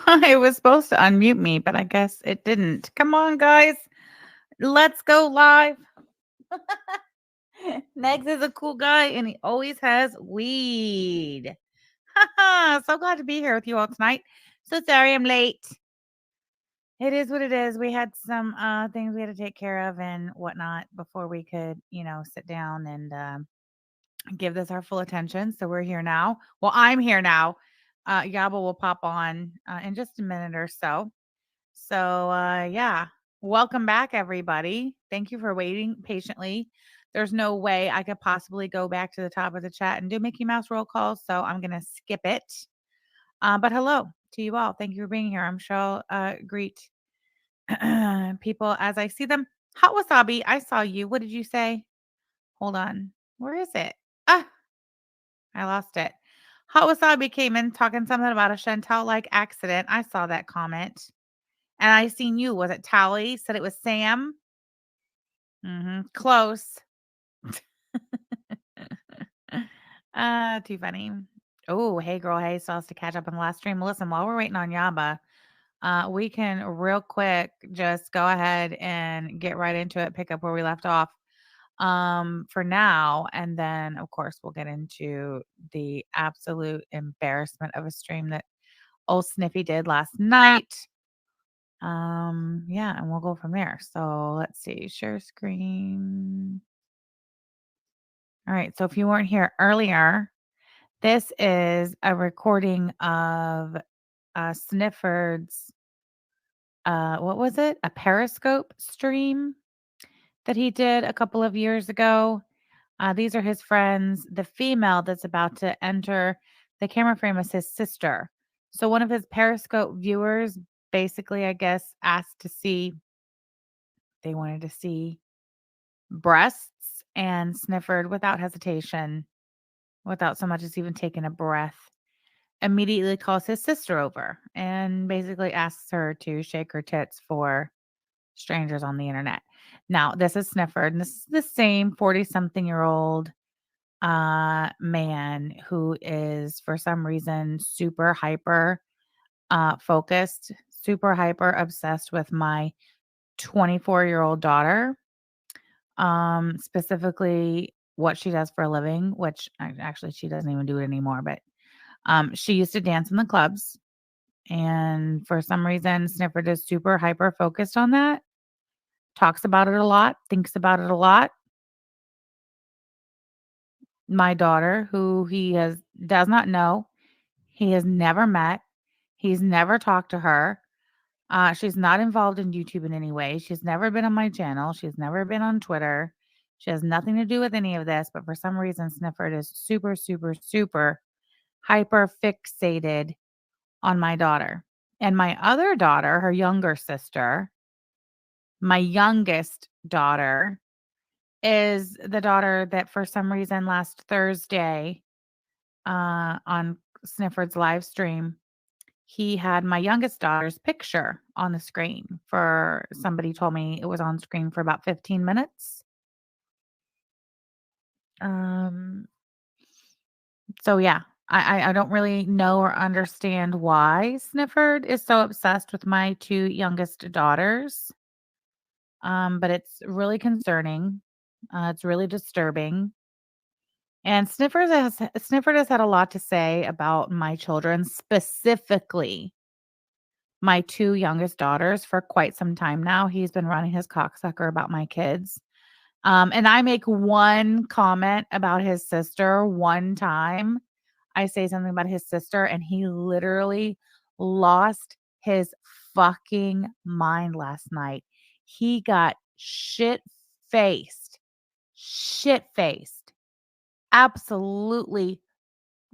It was supposed to unmute me, but I guess it didn't. Come on, guys. Let's go live. Negs is a cool guy and he always has weed. So glad to be here with you all tonight. So sorry I'm late. It is what it is. We had some things we had to take care of and whatnot before we could, sit down and give this our full attention. So we're here now. Well, I'm here now. Yaba will pop on in just a minute or so. So, yeah, welcome back, everybody. Thank you for waiting patiently. There's no way I could possibly go back to the top of the chat and do Mickey Mouse roll call, so I'm going to skip it. But hello to you all. Thank you for being here. I'm sure I'll greet people as I see them. Hot Wasabi, I saw you. What did you say? Hold on. Where is it? Ah, I lost it. Hot Wasabi came in talking something about a Chantel-like accident. I saw that comment. And I seen you. Was it Tally? Said it was Sam? Close. Too funny. Oh, hey girl, hey, saw us to catch up on the last stream. Listen, while we're waiting on Yaba, we can real quick just go ahead and get right into it, pick up where we left off for now. And then of course we'll get into the absolute embarrassment of a stream that old Sniffy did last night. Yeah, and we'll go from there. So let's see, share screen. All right. So if you weren't here earlier, this is a recording of Snifford's what was it? A Periscope stream that he did a couple of years ago. These are his friends. The female that's about to enter the camera frame is his sister. So one of his Periscope viewers basically, I guess, asked to see, they wanted to see breasts, and Snifford, without hesitation, without so much as even taking a breath, immediately calls his sister over and basically asks her to shake her tits for strangers on the internet. Now, this is Snifford, and this is the same 40-something-year-old man who is, for some reason, super hyper focused, super hyper obsessed with my 24-year-old daughter. Specifically what she does for a living, which actually she doesn't even do it anymore, but she used to dance in the clubs. And for some reason, Snifford is super hyper focused on that, talks about it a lot, thinks about it a lot. My daughter, who does not know, he has never met, he's never talked to her. She's not involved in YouTube in any way. She's never been on my channel. She's never been on Twitter. She has nothing to do with any of this, but for some reason, Snifford is super, super, super hyper fixated on my daughter. And my other daughter, her younger sister, my youngest daughter, is the daughter that for some reason last Thursday on Snifford's live stream, he had my youngest daughter's picture on the screen for somebody told me it was on screen for about 15 minutes. Um, so yeah, I don't really know or understand why Snifford is so obsessed with my two youngest daughters. But it's really concerning. It's really disturbing. And Snifford has had a lot to say about my children, specifically my two youngest daughters, for quite some time now. He's been running his cocksucker about my kids. And I make one comment about his sister one time. I say something about his sister, and he literally lost his fucking mind last night. He got shit faced, absolutely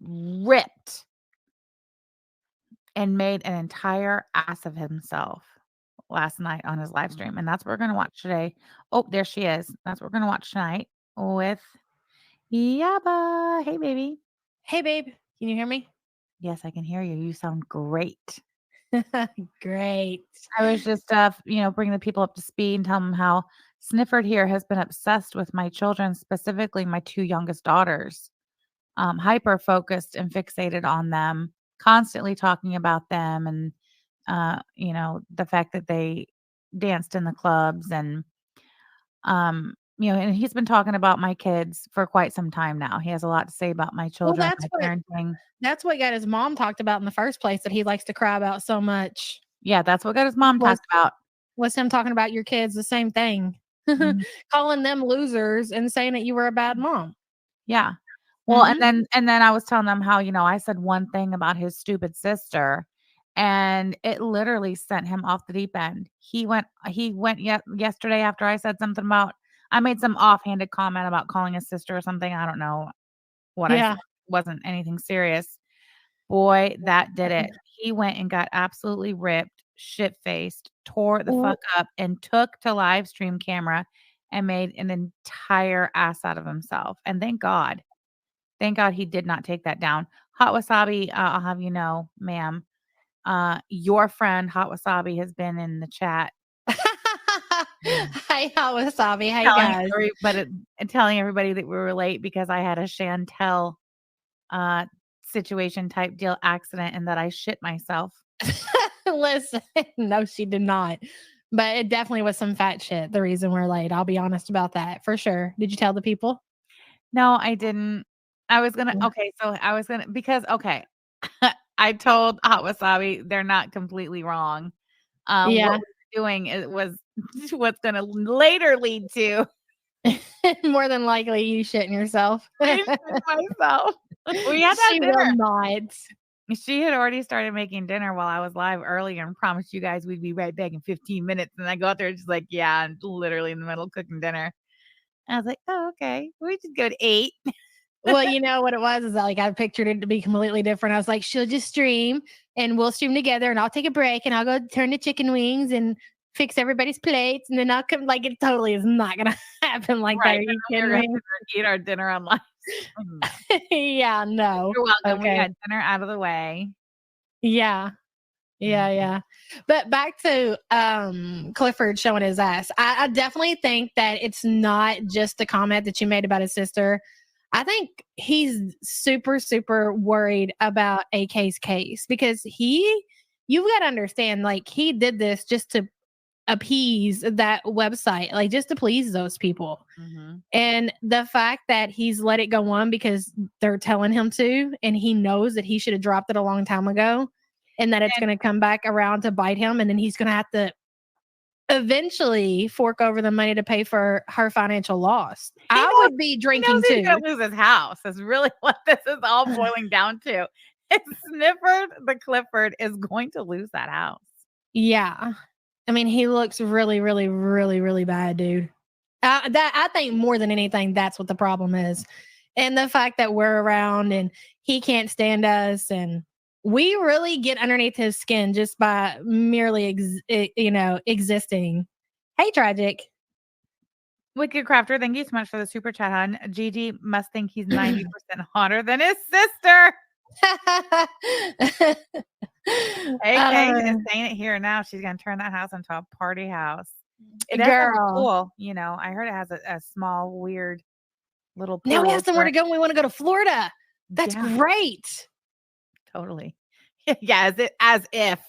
ripped, and made an entire ass of himself last night on his live stream. And that's what we're going to watch today. Oh, there she is. That's what we're going to watch tonight with Yaba. Hey, baby. Hey, babe. Can you hear me? Yes, I can hear you. You sound great. Great. I was just, bringing the people up to speed and tell them how Snifford here has been obsessed with my children, specifically my two youngest daughters, hyper focused and fixated on them, constantly talking about them and The fact that they danced in the clubs and he's been talking about my kids for quite some time now. He has a lot to say about my Well, children, my parenting. that's what got his mom talked about in the first place, that he likes to cry about so much. Yeah, that's what got his mom Was talked about. was him talking about your kids, the same thing. Mhm. Calling them losers and saying that you were a bad mom. Yeah. Well, and Mhm. then I was telling them how, I said one thing about his stupid sister, and it literally sent him off the deep end. He went yesterday after I said something about I made some offhanded comment about calling his sister or something. I don't know what I said. Yeah. Wasn't anything serious. Boy, that did it. He went and got absolutely ripped, shit-faced, tore the W fuck up, and took to live stream camera and made an entire ass out of himself, and thank God he did not take that down. Hot Wasabi, I'll have you know, ma'am, your friend Hot Wasabi has been in the chat Hi, Hot Wasabi. Hey, telling guys. telling everybody that we were late because I had a Chantel, uh, situation type deal accident and that I shit myself. Listen, no, she did not. But it definitely was some fat shit, the reason we're late. I'll be honest about that for sure. Did you tell the people? No, I didn't. I was gonna Yeah. okay, so I was gonna because okay, I told Hot Wasabi they're not completely wrong. What Yeah. we were doing it was what's gonna later lead to More than likely you shitting yourself. I shit myself. We had to have She will dinner. not. She had already started making dinner while I was live earlier and promised you guys we'd be right back in 15 minutes. And I go out there and she's like, yeah, I'm literally in the middle of cooking dinner. And I was like, oh, okay. We just go to 8. Well, you know what it was is that, like, I pictured it to be completely different. I was like, she'll just stream and we'll stream together and I'll take a break and I'll go turn the chicken wings and fix everybody's plates and then I'll come. Like, it totally is not gonna happen like that. Right. Are And you then we kidding were gonna me? eat our dinner on live. No. Yeah, no. You're welcome. We Okay. got dinner out of the way. Yeah. Yeah, Mhm. yeah. But back to Clifford showing his ass. I definitely think that it's not just the comment that you made about his sister. I think he's super, super worried about AK's case because you've got to understand, like, he did this just to appease that website, like, just to please those people. Mhm. And the fact that he's let it go on because they're telling him to, and he knows that he should have dropped it a long time ago, and that it's And going to come back around to bite him. And then he's going to have to eventually fork over the money to pay for her financial loss. he I knows would be he knows drinking he's too. gonna lose his house. Is really what this is all boiling down to. Snifford the Clifford is going to lose that house. Yeah. I mean, he looks really, really, really, really bad, dude. That I think more than anything, that's what the problem is, and the fact that we're around and he can't stand us, and we really get underneath his skin just by merely, existing. Hey, tragic. Wicked Crafter, thank you so much for the super chat, hon. Gigi must think he's 90% hotter than his sister. AK uh, is saying it here now. She's gonna turn that house into a party house. It does have a girl. pool, I heard it has a small, weird little Now we have pool, somewhere to but go when we want to go to Florida. That's yeah, great. totally. Yeah, as if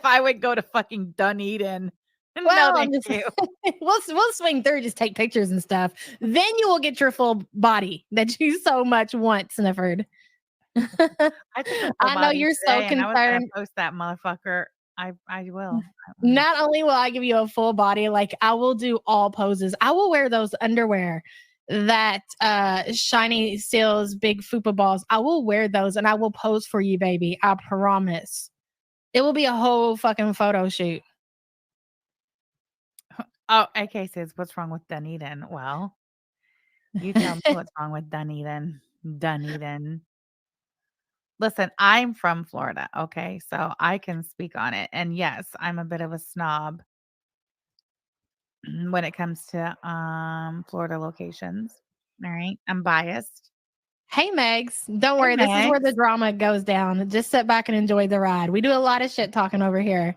I would go to fucking Dunedin. No, Well, I'm thank just you. we'll swing through, just take pictures and stuff. Then you will get your full body that you so much want, Snifford. I took a full I know body you're so today, and I was gonna concerned. post that motherfucker. I will. Not only will I give you a full body, like, I will do all poses. I will wear those underwear that Shiny Seals big fupa balls. I will wear those and I will pose for you, baby. I promise. It will be a whole fucking photo shoot. Oh, AK says, "What's wrong with Dunedin?" Well, you tell me what's wrong with Dunedin. Dunedin. Listen, I'm from Florida, okay? So I can speak on it. And yes, I'm a bit of a snob when it comes to Florida locations. All right. I'm biased. Hey, Megs. Don't Hey, worry. This is where the Max. drama goes down. Just sit back and enjoy the ride. We do a lot of shit talking over here.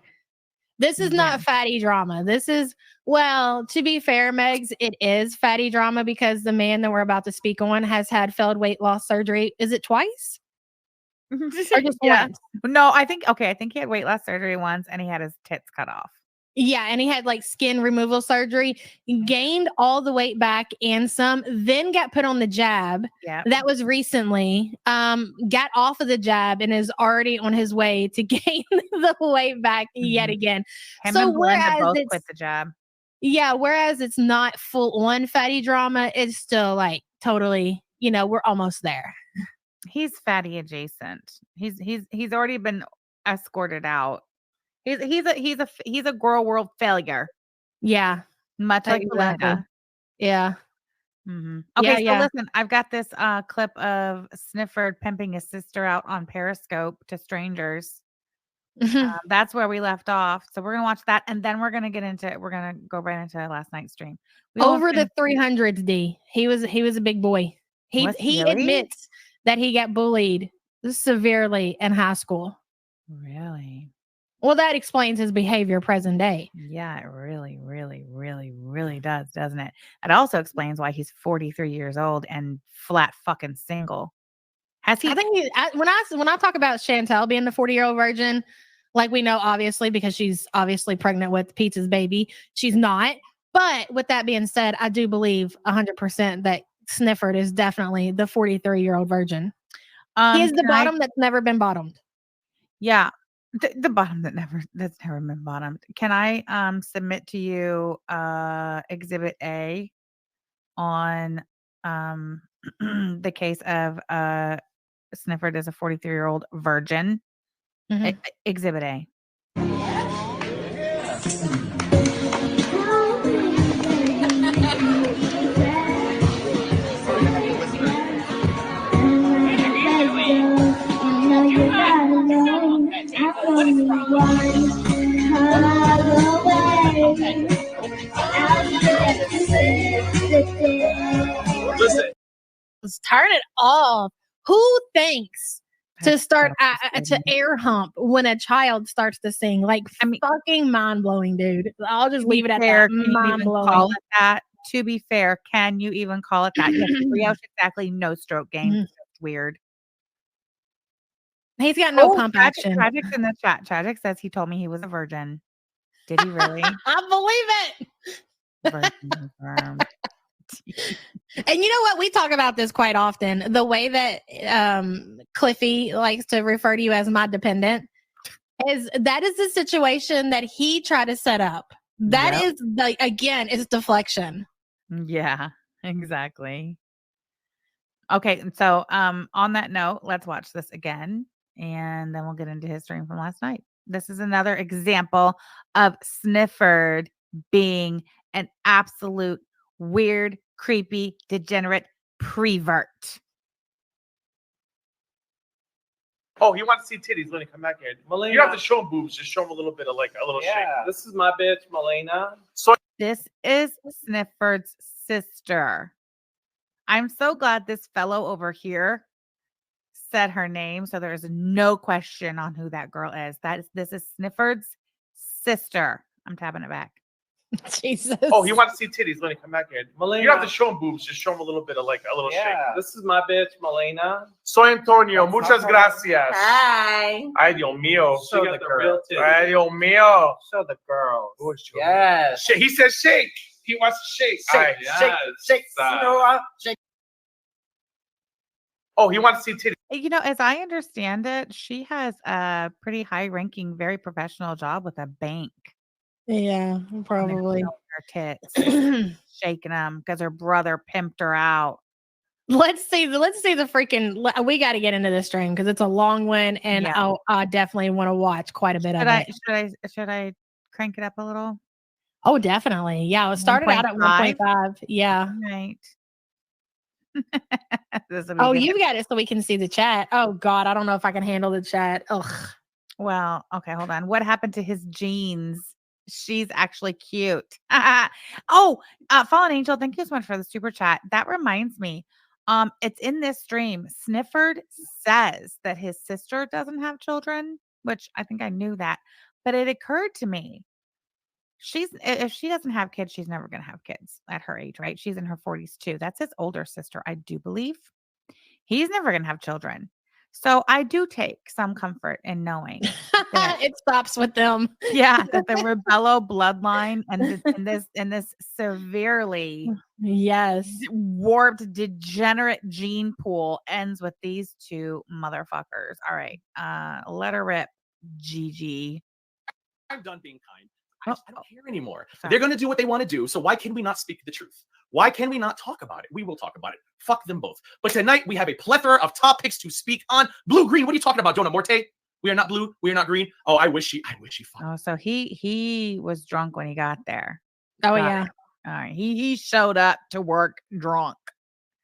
This is Yeah. not fatty drama. This is, well, to be fair, Megs, it is fatty drama because the man that we're about to speak on has had failed weight loss surgery. Is it twice? or just Yeah. once? No, I think he had weight loss surgery once, and he had his tits cut off. Yeah, and he had like skin removal surgery, gained all the weight back and some, then got put on the jab. Yeah. That was recently. Got off of the jab and is already on his way to gain the weight back yet Mhm. again. Him So and Belinda whereas both it's quit the job. yeah, whereas it's not full on fatty drama, it's still like totally, we're almost there. He's fatty adjacent. He's already been escorted out. He's a girl world failure, Yeah, much like exactly. Belinda. Yeah. Mhm. Yeah, Okay, so yeah. listen, I've got this clip of Snifford pimping his sister out on Periscope to strangers. That's where we left off. So we're gonna watch that, and then we're gonna go right into last night's stream. We won't Over the finish. 300s, D. He was a big boy. He Was he he really? admits that he got bullied severely in high school. Really? Well, that explains his behavior present day. Yeah, it really, really, really, really does, doesn't it? It also explains why he's 43 years old and flat fucking single. Has I he? think when I talk about Chantel being the 40-year-old virgin, like we know obviously because she's obviously pregnant with Pizza's baby, she's not. But with that being said, I do believe 100% that Snifford is definitely the 43-year-old virgin. He is the Can I? bottom that's never been bottomed. Yeah, the bottom that's never been bottomed. Can I submit to you Exhibit A on um the case of Snifford as a 43-year-old virgin? Mhm. Exhibit A. Turn it off. Who thinks to That's start so to frustrating. air hump when a child starts to sing? Like I mean, fucking mind blowing, dude. I'll just to be leave it at that. fair, can you Mind even call blowing. it that? To be fair, can you even call it that? Yes, brioche exactly, no stroke games. It's just weird. He's got no Oh, pump action. Tragic's in the chat. Tragic says he told me he was a virgin. Did he really? I believe Virgin confirmed. it. And you know what? We talk about this quite often. The way that Cliffy likes to refer to you as my dependent is the situation that he tried to set up. That Yep. is again, it's deflection. Yeah, exactly. Okay, and so, on that note, let's watch this again, and then we'll get into his stream from last night. This is another example of Snifford being an absolute weird, creepy, degenerate prevert. Oh, he wants to see titties when he come back here. You don't have to show him boobs. Just show him a little bit of like a little shake. This is my bitch, Melena. So This is Snifford's sister. I'm so glad this fellow over here said her name, so there's no question on who that girl is. This is Snifford's sister. I'm tapping it back. Jesus. oh, he wants to see titties when he come back here. Melena. You don't have to show him boobs. Just show him a little bit of like a little shake. This is my bitch, Melena. Soy Antonio. That's Muchas not gracias. Hi. Ay, Dios mío. Show She the got girl. Ay, Dios mío. Show the girls. Oh, show Yes. He says shake. He wants to shake. Shake, Ay, shake, shake. Oh, he wants to see titties. As I understand it, she has a pretty high-ranking, very professional job with a bank. Yeah, probably. Her tits, shaking them because her brother pimped her out. Let's see the freaking. We got to get into this stream because it's a long one, and Yeah. I definitely want to watch quite a bit of it. Should I crank it up a little? Oh, definitely. Yeah, it started out at 1.5. Yeah. Right. Oh, you got it so we can see the chat. Oh God, I don't know if I can handle the chat. Ugh. Well, okay, hold on. What happened to his jeans? She's actually cute. Fallen Angel, thank you so much for the super chat. That reminds me. It's in this stream. Snifford says that his sister doesn't have children, which I think I knew that, but it occurred to me. If she doesn't have kids, she's never going to have kids at her age, right? She's in her 40s too. That's his older sister, I do believe. He's never going to have children. So I do take some comfort in knowing that, It stops with them. yeah, that the Rebello bloodline and in this severely Yes. warped, degenerate gene pool ends with these two motherfuckers. All right, let her rip, Gigi. I'm done being kind. Oh, I don't care anymore. sorry. They're going to do what they want to do. So why can we not speak the truth? Why can we not talk about it? We will talk about it. Fuck them both. But tonight we have a plethora of topics to speak on. Blue, green. What are you talking about, Dona Morte? We are not blue. We are not green. Oh, I wish she fucked. Oh, so he was drunk when he got there. Oh, Got yeah. it. All right. He showed up to work drunk.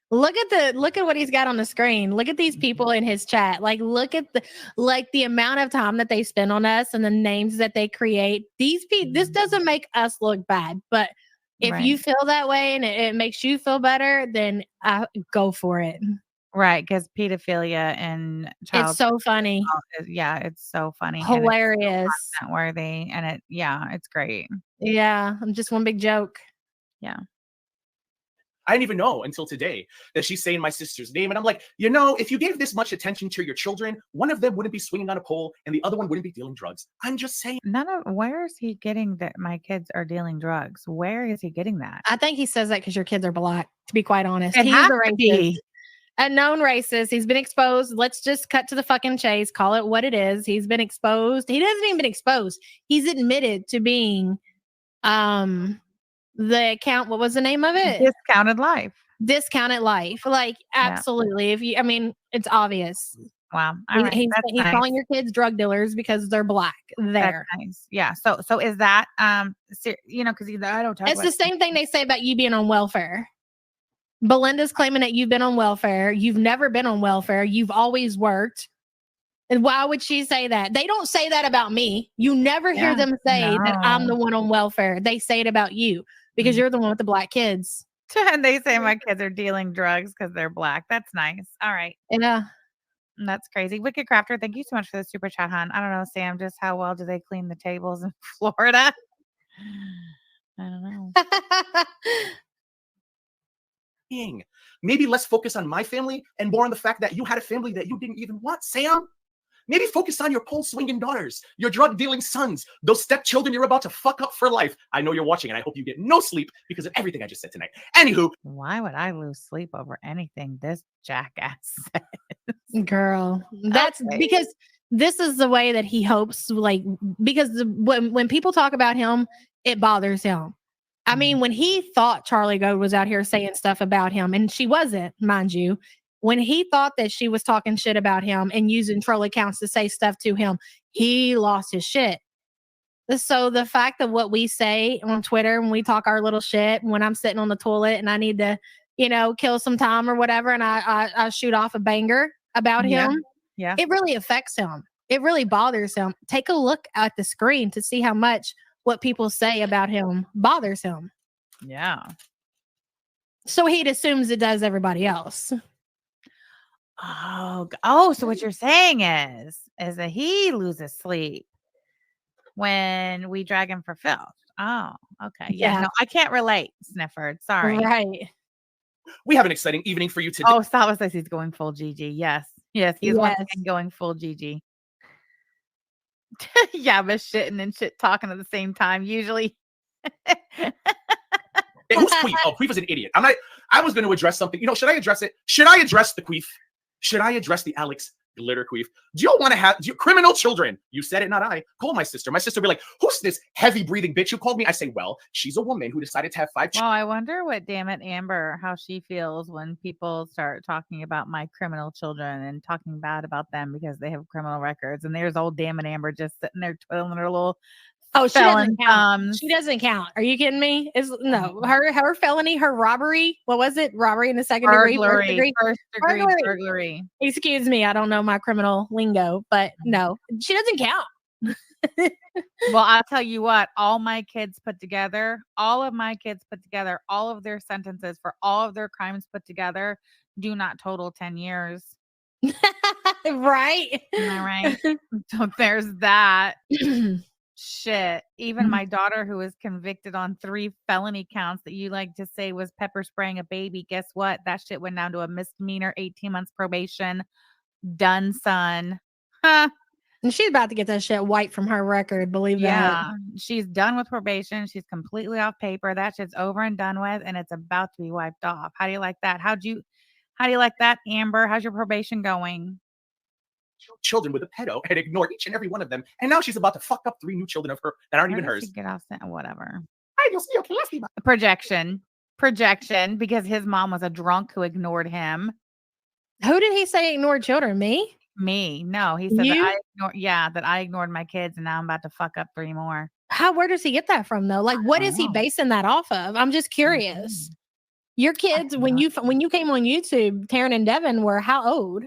Look at what he's got on the screen. Look at these people in his chat. Like, look at the amount of time that they spend on us and the names that they create. These people, this doesn't make us look bad, but if Right. you feel that way and it makes you feel better, then go for it. Right, because pedophilia and child, It's so funny, yeah, it's so funny, and hilarious. it's content worthy, and it's great. Yeah, I'm just one big joke. Yeah. I didn't even know until today that she's saying my sister's name. And I'm like, you know, if you gave this much attention to your children, one of them wouldn't be swinging on a pole and the other one wouldn't be dealing drugs. I'm just saying. Where is he getting that my kids are dealing drugs? Where is he getting that? I think he says that because your kids are black, to be quite honest. It He's has a to racist. be. A known racist. He's been exposed. Let's just cut to the fucking chase. Call it what it is. He's been exposed. He hasn't even been exposed. He's admitted to being the account. What was the name of it? Discounted life. Discounted life. Like, absolutely. Yeah. It's obvious. Wow. All right. He's nice. calling your kids drug dealers because they're black. There. That's nice. Yeah. So is that because I don't talk. It's the same thing they say about you being on welfare. Belinda's claiming that you've been on welfare. You've never been on welfare. You've always worked. And why would she say that? They don't say that about me. You never hear them say that I'm the one on welfare. They say it about you because you're the one with the black kids. And they say my kids are dealing drugs because they're black. That's nice. All right. Yeah. That's crazy. Wicked Crafter, thank you so much for the super chat, hon. I don't know, Sam, just how well do they clean the tables in Florida? I don't know. Maybe let's focus on my family and more on the fact that you had a family that you didn't even want, Sam. Maybe focus on your pole-swinging daughters, your drug-dealing sons, those stepchildren you're about to fuck up for life. I know you're watching, and I hope you get no sleep because of everything I just said tonight. Anywho. Why would I lose sleep over anything this jackass says? Girl, that's because this is the way that he hopes, like, because when people talk about him, it bothers him. I mean, when he thought Charlie Goad was out here saying stuff about him, and she wasn't, mind you, when he thought that she was talking shit about him and using troll accounts to say stuff to him, he lost his shit. So the fact of what we say on Twitter when we talk our little shit, when I'm sitting on the toilet and I need to, kill some time or whatever, and I shoot off a banger about him, it really affects him. It really bothers him. Take a look at the screen to see how much what people say about him bothers him. Yeah. So he assumes it does everybody else. So what you're saying is that he loses sleep when we drag him for filth. Oh, okay. Yeah. No, I can't relate, Snifford. Sorry. Right. We have an exciting evening for you today. Oh, Salva says he's going full Gigi. Yes. He's once again going full Gigi. Yeah, but shitting and shit talking at the same time. Usually. Hey, who's Queef? Oh, Queef is an idiot. I was going to address something. Should I address it? Should I address the Queef? Should I address the Alex Glitter Queef? Do you want to have criminal children? You said it, not I. Call my sister. My sister will be like, who's this heavy breathing bitch who called me? I say, well, she's a woman who decided to have 5 children. Well, I wonder what, damn it, Amber, how she feels when people start talking about my criminal children and talking bad about them because they have criminal records. And there's old damn it, Amber just sitting there twiddling her little she doesn't count. She doesn't count. Are you kidding me? Her felony, her robbery. What was it? Robbery in the second degree, first degree burglary. Excuse me, I don't know my criminal lingo, but no, she doesn't count. Well, I'll tell you what, all of my kids put together, all of their sentences for all of their crimes put together do not total 10 years. Right? Am I right? So there's that. Shit. Even my daughter, who was convicted on 3 felony counts that you like to say was pepper spraying a baby, guess what? That shit went down to a misdemeanor, 18 months probation, Done, son. Huh. And she's about to get that shit wiped from her record. Believe that. Yeah, she's done with probation. She's completely off paper. That shit's over and done with, and it's about to be wiped off. How do you like that? How do you like that, Amber? How's your probation going? Children with a pedo and ignored each and every one of them. And now she's about to fuck up 3 new children of her that aren't Where even does hers. she get off whatever. Projection, because his mom was a drunk who ignored him. Who did he say ignored children? Me? Me? No, he said that I ignored my kids, and now I'm about to fuck up 3 more. Where does he get that from though? Like, what is he basing that off of? I'm just curious. Your kids, when you came on YouTube, Taryn and Devin were how old?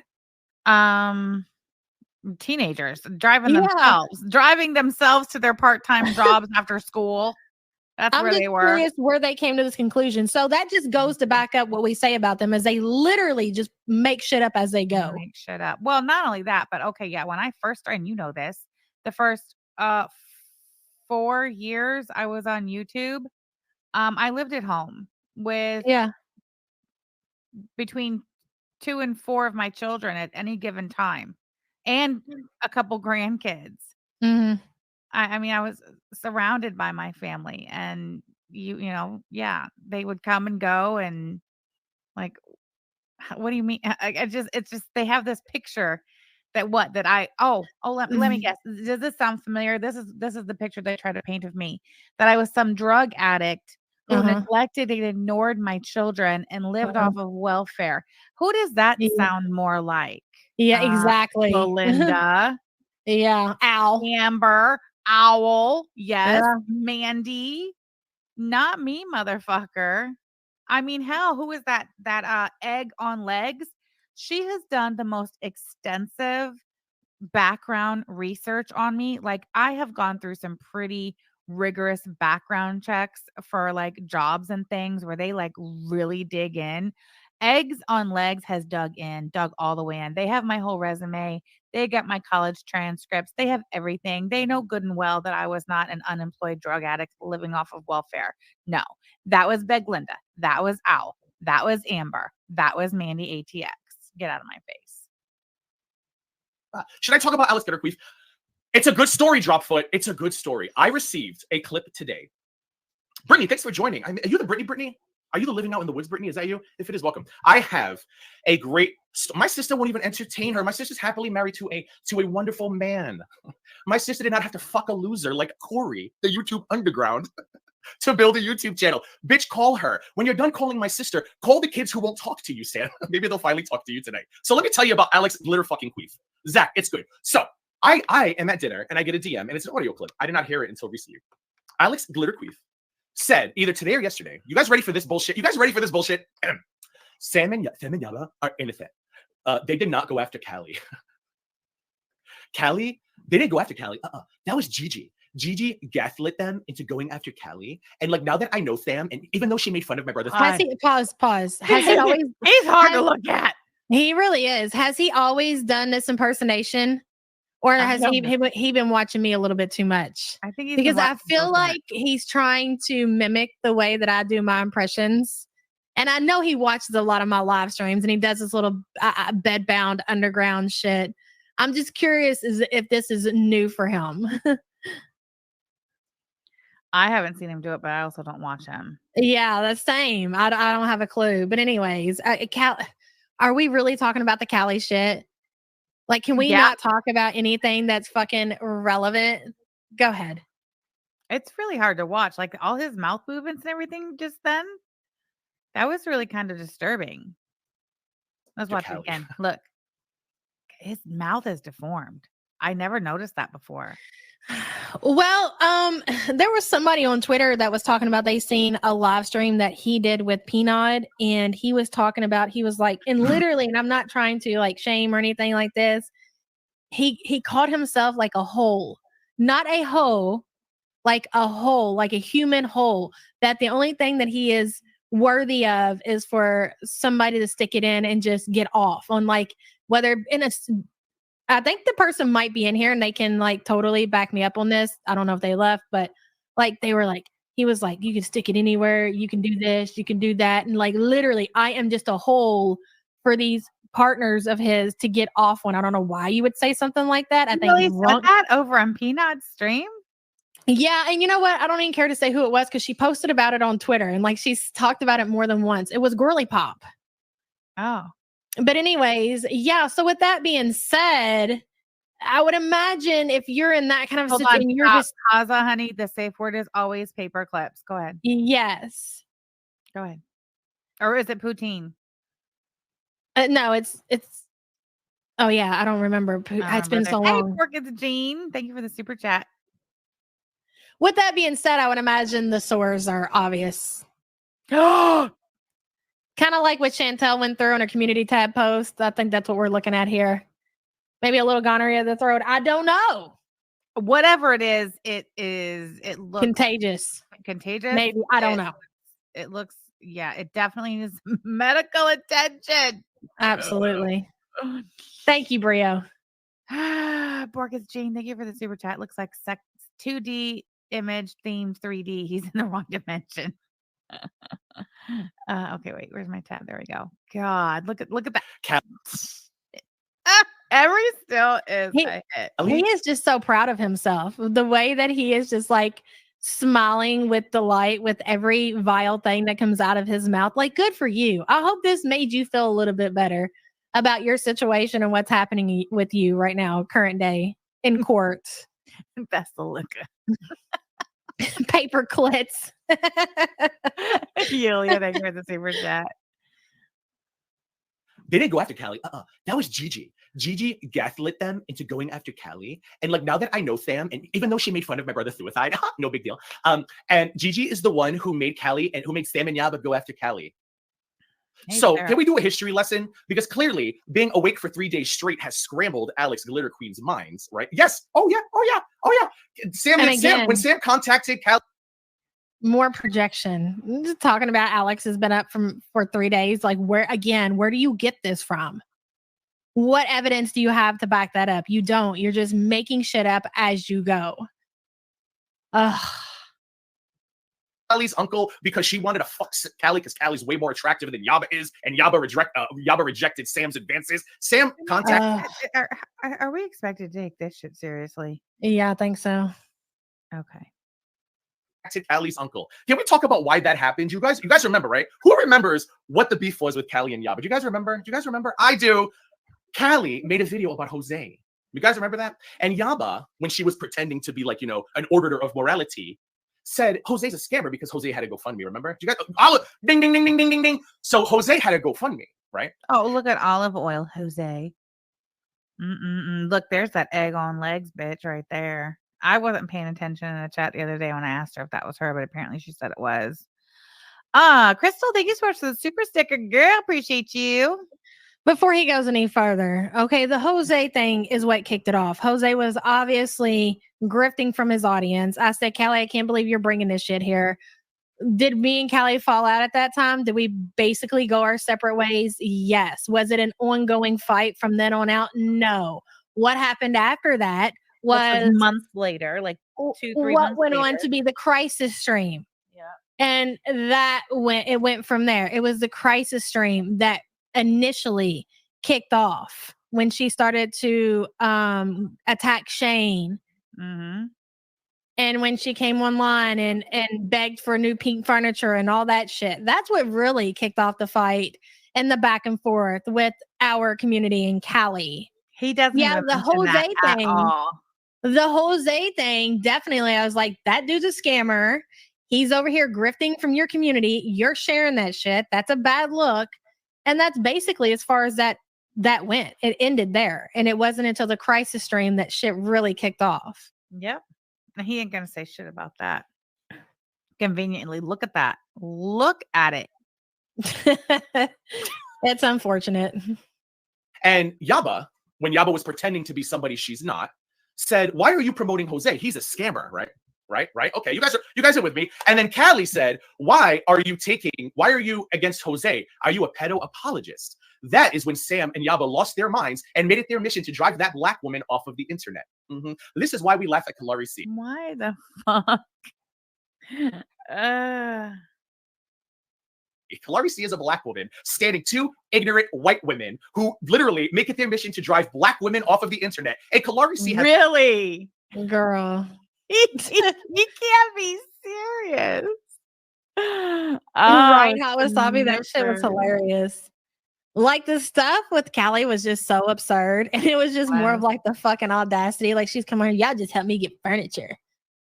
Teenagers driving themselves to their part-time jobs after school. That's where they were. I'm curious where they came to this conclusion. So that just goes to back up what we say about them, is they literally just make shit up as they go. Make shit up. Well, not only that, but okay, yeah. When I first started, and you know this, the first 4 years I was on YouTube, I lived at home with between 2 and 4 of my children at any given time, and a couple grandkids. Mm-hmm. I mean, I was surrounded by my family, and you know, yeah, they would come and go, and like, what do you mean? It's just they have this picture that let me guess. Does this sound familiar? This is the picture they try to paint of me, that I was some drug addict who neglected and ignored my children and lived off of welfare. Who does that sound more like? Yeah, exactly. Belinda. Yeah. Amber. Owl. Yes. Yeah. Mandy. Not me, motherfucker. I mean, hell, who is that egg on legs? She has done the most extensive background research on me. Like, I have gone through some pretty rigorous background checks for like jobs and things where they like really dig in. Eggs on Legs has dug all the way in. They have my whole resume. They got my college transcripts. They have everything. They know good and well that I was not an unemployed drug addict living off of welfare. No, that was Beglinda. That was Owl. That was Amber. That was Mandy ATX. Get out of my face. Should I talk about Alex Bitterqueef? It's a good story, Dropfoot. It's a good story. I received a clip today. Brittany, thanks for joining. Are you the Brittany? Are you the living out in the woods, Brittany? Is that you? If it is, welcome. I have a great. My sister won't even entertain her. My sister's happily married to a wonderful man. My sister did not have to fuck a loser like Corey, the YouTube underground, to build a YouTube channel. Bitch, call her. When you're done calling my sister, call the kids who won't talk to you, Sam. Maybe they'll finally talk to you tonight. So let me tell you about Alex Glitter fucking Queef. Zach, it's good. So I am at dinner and I get a DM and it's an audio clip. I did not hear it until recently. Alex Glitter Queef said either today or yesterday, you guys ready for this bullshit? Sam and Yella are innocent. They did not go after Callie. Callie, they didn't go after Callie. That was Gigi. Gigi gaslit them into going after Callie. And like, now that I know Sam, and even though she made fun of my brother's pause. Has he always he's hard to look at. He really is. Has he always done this impersonation? Or has he been watching me a little bit too much? I think because I feel like he's trying to mimic the way that I do my impressions. And I know he watches a lot of my live streams and he does this little bedbound underground shit. I'm just curious if this is new for him. I haven't seen him do it, but I also don't watch him. Yeah, the same. I don't have a clue. But anyways, are we really talking about the Callie shit? Like, can we not talk about anything that's fucking relevant? Go ahead. It's really hard to watch. Like, all his mouth movements and everything just then. That was really kind of disturbing. Let's watch it again. Look. His mouth is deformed. I never noticed that before. Well, there was somebody on Twitter that was talking about they seen a live stream that he did with Peanut, and he was talking about, he was like, and literally, and I'm not trying to like shame or anything like this, he called himself like a hole, not a hoe, like a hole, like a human hole, that the only thing that he is worthy of is for somebody to stick it in and just get off on, like, whether in a, I think the person might be in here and they can like totally back me up on this. I don't know if they left, but like they were like, he was like, you can stick it anywhere. You can do this, you can do that. And like, literally, I am just a hole for these partners of his to get off one. I don't know why you would say something like that. I think Really said drunk. that over on Peanut's stream? Yeah, and you know what? I don't even care to say who it was because she posted about it on Twitter and like she's talked about it more than once. It was Girly Pop. Oh. But anyways, yeah. So with that being said, I would imagine if you're in that kind of Hold situation, on. you're just Kaza, honey, the safe word is always paper clips. Go ahead. yes. Go ahead. Or is it poutine? No, it's. Oh yeah, I don't remember. It's been so long. Hey, Pork is Jean. Thank you for the super chat. With that being said, I would imagine the sores are obvious. Oh, Kind of like what Chantel went through on a community tab post. I think that's what we're looking at here. Maybe a little gonorrhea of the throat. I don't know. whatever it is, it looks Contagious. contagious. Maybe. I don't know. It looks, yeah, it definitely needs medical attention. Absolutely. Thank you, Brio. Pork is Jean. Thank you for the super chat. Looks like 2D image themed 3D. He's in the wrong dimension. Okay, wait. Where's my tab? There we go. God, look at that. Every still is a hit. He is just so proud of himself. The way that he is just like smiling with delight with every vile thing that comes out of his mouth. Like, good for you. I hope this made you feel a little bit better about your situation and what's happening with you right now, current day in court. Best of look. Paper clits. Yulia, thank you for the super chat. They didn't go after Callie. That was Gigi. Gigi gaslit them into going after Callie. And like now that I know Sam, and even though she made fun of my brother suicide, no big deal. And Gigi is the one who made Callie and who made Sam and Yaba go after Callie. Hey, so Sarah. can we do a history lesson? Because clearly being awake for 3 days straight has scrambled Alex Glitter Queen's minds, right? Yes. Oh yeah. When Sam contacted Callie. More projection. Just talking about Alex has been up for 3 days. Like where do you get this from? What evidence do you have to back that up? You don't. You're just making shit up as you go. Ugh. Callie's uncle because she wanted to fuck Callie because Callie's way more attractive than Yaba is, and Yaba rejected Sam's advances. Sam contacted. Are we expected to take this shit seriously? Yeah, I think so. Okay. Callie's uncle. Can we talk about why that happened? You guys remember, right? Who remembers what the beef was with Callie and Yaba? Do you guys remember? I do. Callie made a video about Jose. You guys remember that? And Yaba, when she was pretending to be like, an arbiter of morality, said Jose's a scammer because Jose had a GoFundMe. Remember? Do you guys? Ding, ding, ding, ding, ding, ding, ding. So Jose had a GoFundMe, right? Oh, look at olive oil, Jose. Look, there's that egg on legs, bitch, right there. I wasn't paying attention in the chat the other day when I asked her if that was her, but apparently she said it was. Crystal, thank you so much for the super sticker, girl. Appreciate you. Before he goes any further, okay, the Jose thing is what kicked it off. Jose was obviously grifting from his audience. I said, Callie, I can't believe you're bringing this shit here. Did me and Callie fall out at that time? Did we basically go our separate ways? Yes. Was it an ongoing fight from then on out? No. What happened after that was months later, like 2-3 months what went later. on to be the crisis stream. Yeah. And it went from there. It was the crisis stream that initially kicked off when she started to attack Shane. Mm-hmm. And when she came online and begged for new pink furniture and all that shit. That's what really kicked off the fight and the back and forth with our community and Callie. He doesn't. Yeah, the Jose thing. The Jose thing, definitely. I was like, that dude's a scammer. He's over here grifting from your community. You're sharing that shit. That's a bad look. And that's basically as far as that went. It ended there. And it wasn't until the crisis stream that shit really kicked off. Yep. He ain't going to say shit about that. Conveniently. Look at that. Look at it. It's unfortunate. And Yaba, when Yaba was pretending to be somebody she's not, said, why are you promoting Jose? He's a scammer, right? Right. Okay, you guys are with me. And then Callie said, why are you against Jose? Are you a pedo apologist? That is when Sam and Yaba lost their minds and made it their mission to drive that black woman off of the internet. Mm-hmm. This is why we laugh at Kalari C. Why the fuck? Kalari C is a black woman standing two ignorant white women who literally make it their mission to drive black women off of the internet. And Kalari C has Really? Girl. You can't be serious. Right, Oh, Hot Wasabi, that shit was Snifford. hilarious. Like the stuff with Callie was just so absurd. And it was just more of like the fucking audacity. Like she's coming, y'all just help me get furniture.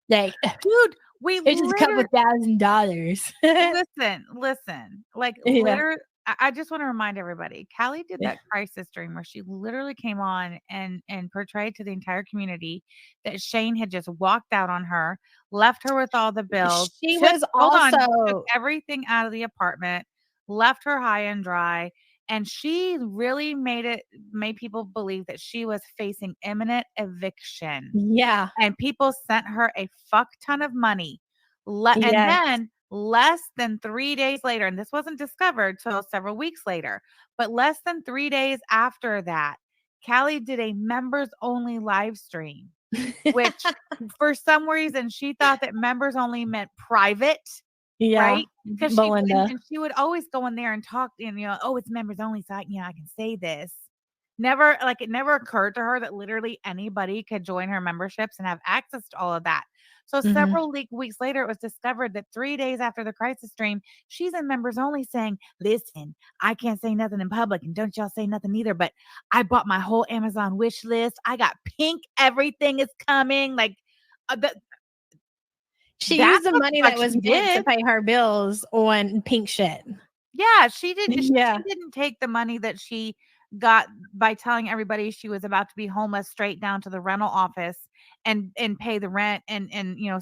Like, Dude, we it's just a couple $1,000. listen. Like Yeah. literally, I just want to remind everybody, Callie did that crisis stream where she literally came on and portrayed to the entire community that Shane had just walked out on her, left her with all the bills. She took- was hold on, also took everything out of the apartment, left her high and dry. And she really made people believe that she was facing imminent eviction. yeah. And people sent her a fuck ton of money. And Yes. then less than 3 days later, and this wasn't discovered till several weeks later, but less than 3 days after that, Callie did a members only live stream, which for some reason she thought that members only meant private. Yeah. Right? Because Belinda. she would always go in there and talk, and oh, it's members only, so I can say this. Never, like, it never occurred to her that literally anybody could join her memberships and have access to all of that. So several weeks later, it was discovered that 3 days after the crisis stream, she's in members only saying, listen, I can't say nothing in public, and don't y'all say nothing either, but I bought my whole Amazon wish list. I got pink, everything is coming. Like, She that's used the what money the that fuck was she meant to did. pay her bills on pink shit. Yeah, she didn't. Yeah. She didn't take the money that she got by telling everybody she was about to be homeless straight down to the rental office and pay the rent and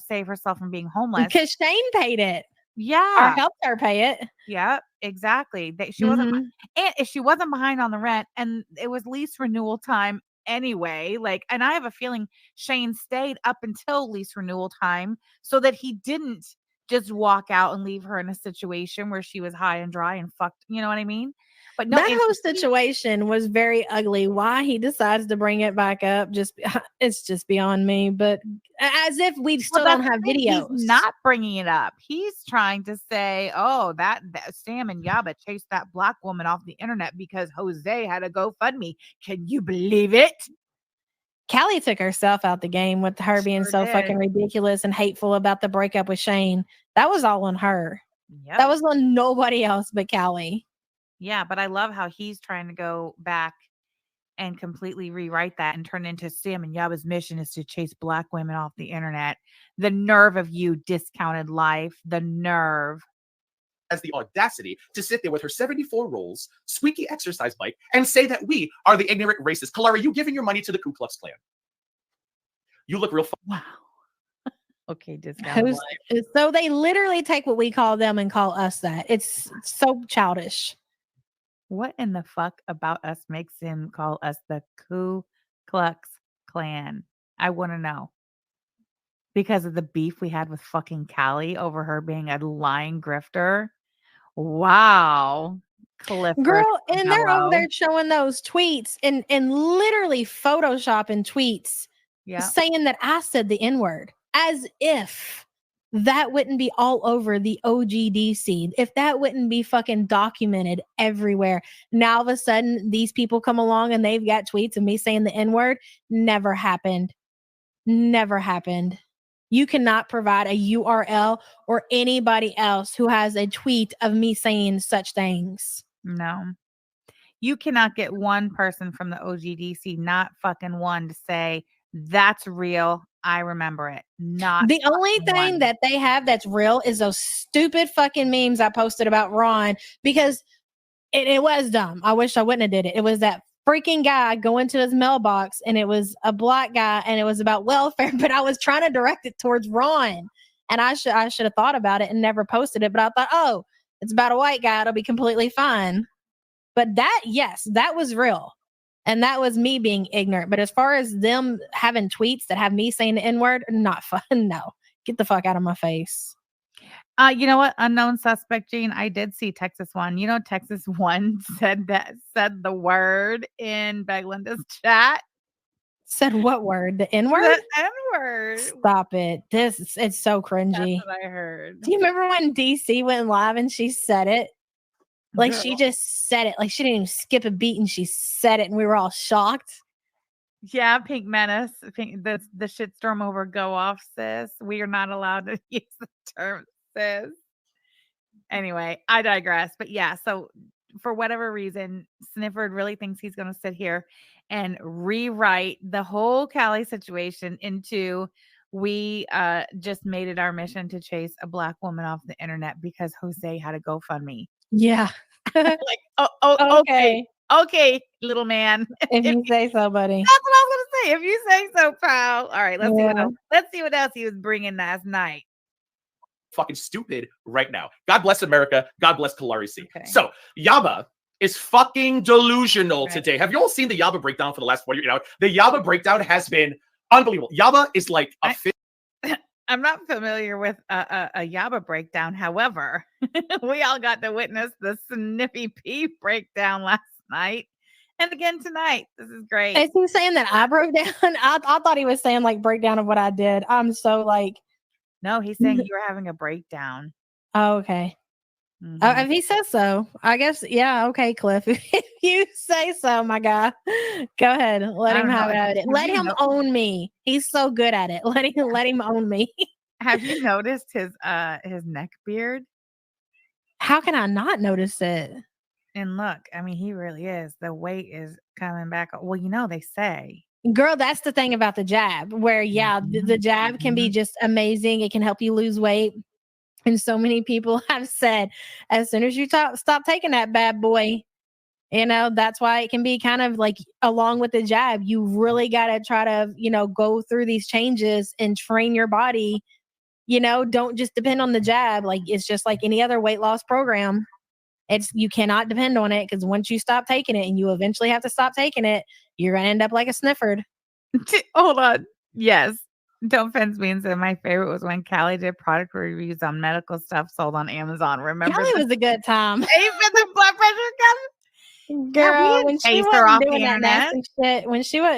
save herself from being homeless. Because Shane paid it. Or Yeah, helped her pay it. yeah, exactly. She wasn't, Mhm. and if she wasn't behind on the rent, and it was lease renewal time anyway. Like, and I have a feeling Shane stayed up until lease renewal time so that he didn't just walk out and leave her in a situation where she was high and dry and fucked. You know what I mean? But no, That whole situation was very ugly. Why he decides to bring it back up, it's just beyond me. But as if we still don't have videos. He's not bringing it up. He's trying to say, "Oh, that Sam and Yaba chased that black woman off the internet because Jose had a GoFundMe." Can you believe it? Callie took herself out the game with her being Sure so did. fucking ridiculous and hateful about the breakup with Shane. That was all on her. Yep. That was on nobody else but Callie. Yeah, but I love how he's trying to go back and completely rewrite that and turn into Sam and Yaba's mission is to chase black women off the internet. The nerve of you, discounted life. The nerve. has the audacity to sit there with her 74 rolls, squeaky exercise bike, and say that we are the ignorant racists. Kalara, you giving your money to the Ku Klux Klan? You look real fun. Wow. Okay, discounted life. So they literally take what we call them and call us that. It's so childish. What in the fuck about us makes him call us the Ku Klux Klan? I want to know. Because of the beef we had with fucking Callie over her being a lying grifter. Wow. Clifford. Girl, and they're over Hello. there showing those tweets and literally photoshopping tweets Yeah. saying that I said the N-word, as if that wouldn't be all over the OGDC, if that wouldn't be fucking documented everywhere. Now all of a sudden these people come along and they've got tweets of me saying the N-word. Never happened. Never happened. You cannot provide a URL or anybody else who has a tweet of me saying such things. No. You cannot get one person from the OGDC, not fucking one, to say that's real. I remember it. Not the only fucking thing one. that they have that's real is those stupid fucking memes I posted about Ron, because it was dumb. I wish I wouldn't have did it. It was that freaking guy going to his mailbox and it was a black guy and it was about welfare, but I was trying to direct it towards Ron, and I should have thought about it and never posted it. But I thought, oh, it's about a white guy. It'll be completely fine. But that, yes, that was real. And that was me being ignorant. But as far as them having tweets that have me saying the N-word, not fun. No, get the fuck out of my face. You know what? Unknown suspect, Gene. I did see Texas One. You know, Texas One said the word in Beglinda's chat. Said what word? The N-word? The N-word. Stop it. It's so cringy. That's what I heard. Do you remember when DC went live and she said it? Like she just said it. Like she didn't even skip a beat and she said it and we were all shocked. Yeah, Pink Menace. The shitstorm over go off, sis. We are not allowed to use the term sis. Anyway, I digress. But yeah, so for whatever reason, Snifford really thinks he's going to sit here and rewrite the whole Callie situation into we just made it our mission to chase a black woman off the internet because Jose had a GoFundMe. Yeah. Like, okay, little man. If you say so, buddy. That's what I was gonna say. If you say so, pal. All right, let's see what Yeah. else. Let's see what else he was bringing last night. Fucking stupid right now. God bless America. God bless Kalari C. Okay. So Yaba is fucking delusional Right. today. Have you all seen the Yaba breakdown for the last 48 hours? The Yaba breakdown has been unbelievable. Yaba is like a I'm not familiar with a Yaba breakdown. However, we all got to witness the Sniffy P breakdown last night. And again tonight. This is great. Is he saying that I broke down? I thought he was saying like breakdown of what I did. I'm so like. No, he's saying you were having a breakdown. Oh, okay. Mhm. If he says so, I guess, yeah, okay, Cliff. If you say so, my guy, go ahead. Let I him don't know. have at it. Have Let you him own me. He's so good at it. Let him own me. Have you noticed his neck beard? How can I not notice it? And look, I mean, he really is. The weight is coming back. Well, you know, they say. Girl, that's the thing about the jab, where, yeah, the jab can be just amazing. It can help you lose weight. And so many people have said, as soon as you stop taking that bad boy, you know, that's why it can be kind of like along with the jab, you really got to try to, you know, go through these changes and train your body. You know, don't just depend on the jab. Like it's just like any other weight loss program. You cannot depend on it because once you stop taking it and you eventually have to stop taking it, you're going to end up like a Snifford. Hold on. Yes. Don't fence me and say my favorite was when Callie did product reviews on medical stuff sold on Amazon. Remember Kelly was a good time. Even the blood pressure Kelly? Girl, when she wasn't doing that internet. nasty shit,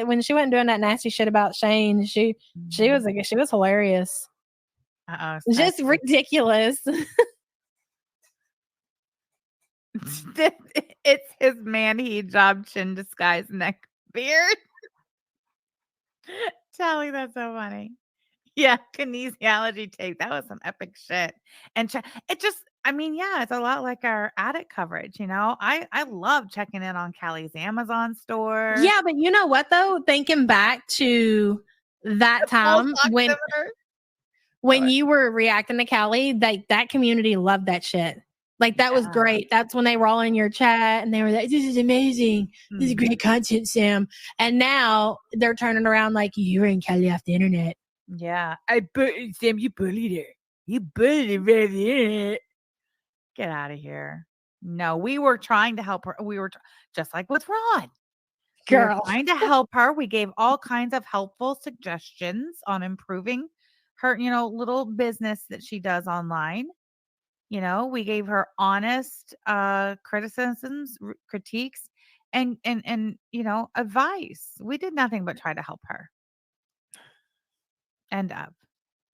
when she wasn't doing that nasty shit about Shane, she was hilarious. Just ridiculous. It's his man-he job chin disguise neck beard. Charlie, that's so funny. Yeah, kinesiology tape. That was some epic shit. And it just, I mean, yeah, it's a lot like our addict coverage, you know? I love checking in on Callie's Amazon store. Yeah, but you know what though? Thinking back to that time when you were reacting to Callie, that community loved that shit. Like that was great. That's when they were all in your chat and they were like, this is amazing. This is great content, Sam. And now they're turning around like, you were in Callie off the internet. Yeah. Sam, you bullied her. You bullied her by the internet. Get out of here. No, we were trying to help her. We were just like with Ron. Girl. We were trying to help her. We gave all kinds of helpful suggestions on improving her, you know, little business that she does online. You know, we gave her honest criticisms, critiques, and you know, advice. We did nothing but try to help her. End up.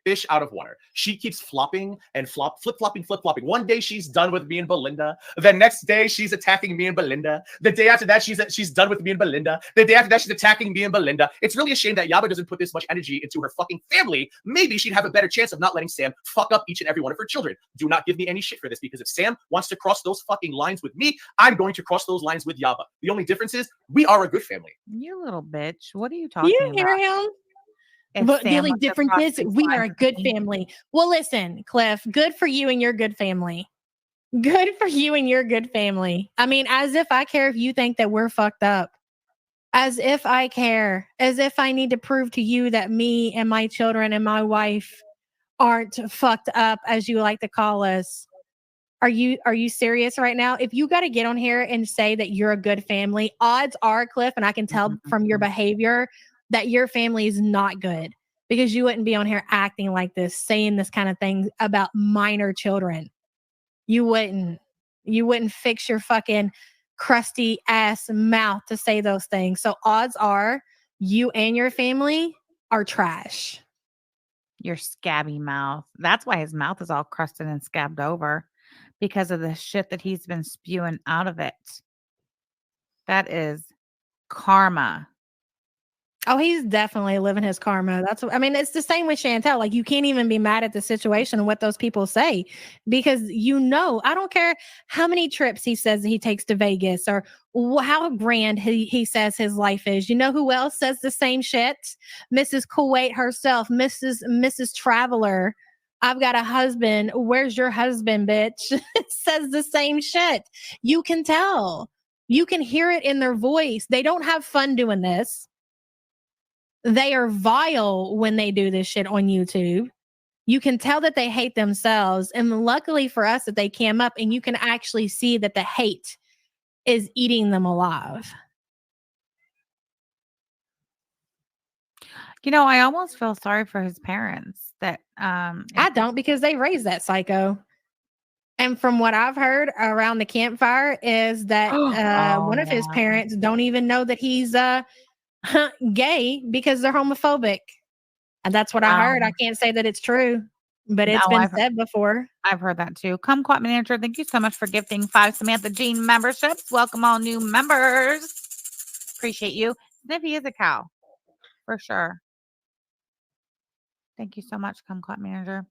Fish out of water. She keeps flopping and flip-flopping. One day she's done with me and Belinda. The next day she's attacking me and Belinda. The day after that she's done with me and Belinda. The day after that she's attacking me and Belinda. It's really a shame that Yaba doesn't put this much energy into her fucking family. Maybe she'd have a better chance of not letting Sam fuck up each and every one of her children. Do not give me any shit for this because if Sam wants to cross those fucking lines with me, I'm going to cross those lines with Yaba. The only difference is we are a good family. You little bitch. What are you talking about? You hear him? But the only difference is we are a good family. Well, listen, Cliff, good for you and your good family. Good for you and your good family. I mean, as if I care if you think that we're fucked up. As if I care. As if I need to prove to you that me and my children and my wife aren't fucked up, as you like to call us. Are you serious right now? If you got to get on here and say that you're a good family, odds are, Cliff, and I can tell from your behavior that your family is not good because you wouldn't be on here acting like this, saying this kind of thing about minor children. You wouldn't fix your fucking crusty ass mouth to say those things. So odds are you and your family are trash. Your scabby mouth. That's why his mouth is all crusted and scabbed over. because of the shit that he's been spewing out of it. That is karma. Oh, he's definitely living his karma. I mean, it's the same with Chantel. Like, you can't even be mad at the situation and what those people say because I don't care how many trips he says that he takes to Vegas or how grand he says his life is. You know who else says the same shit? Mrs. Kuwait herself, Mrs. Traveler. I've got a husband. Where's your husband, bitch? Says the same shit. You can tell. You can hear it in their voice. They don't have fun doing this. They are vile when they do this shit on YouTube. You can tell that they hate themselves. And luckily for us that they came up and you can actually see that the hate is eating them alive. I almost feel sorry for his parents that I don't, because they raised that psycho. And from what I've heard around the campfire is that one of his parents don't even know that he's gay because they're homophobic. And that's what I heard. I can't say that it's true, but it's been said before. I've heard that too. Kumquat Manager, thank you so much for gifting 5 Samantha Jean memberships. Welcome all new members. Appreciate you. Sniffy is a cow, for sure. Thank you so much, Kumquat Manager.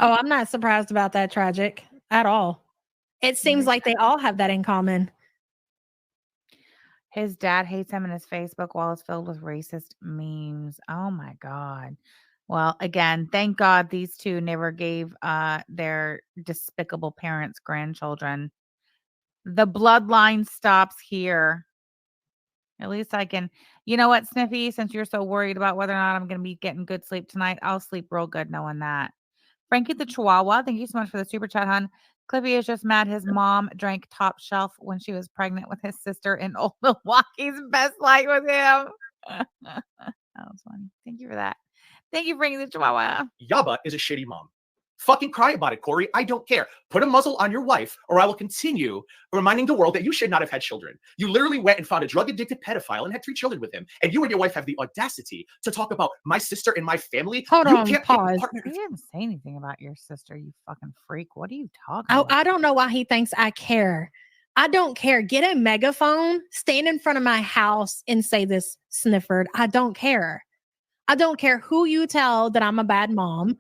Oh, I'm not surprised about that tragic at all. It seems like they all have that in common. His dad hates him, and his Facebook wall is filled with racist memes. Oh my God. Well, again, thank God these two never gave their despicable parents grandchildren. The bloodline stops here. At least I can, you know what, Sniffy, since you're so worried about whether or not I'm going to be getting good sleep tonight, I'll sleep real good knowing that. Frankie the Chihuahua, thank you so much for the super chat, hon. Cliffy is just mad his mom drank top shelf when she was pregnant with his sister in Old Milwaukee's best light with him. That was funny. Thank you for that. Thank you, Frankie the Chihuahua. Yaba is a shitty mom. Fucking cry about it, Corey. I don't care. Put a muzzle on your wife, or I will continue reminding the world that you should not have had children. You literally went and found a drug-addicted pedophile and had 3 children with him. And you and your wife have the audacity to talk about my sister and my family. Hold on, pause. You didn't say anything about your sister, you fucking freak. What are you talking about? I don't know why he thinks I care. I don't care. Get a megaphone, stand in front of my house and say this, Snifford. I don't care. I don't care who you tell that I'm a bad mom.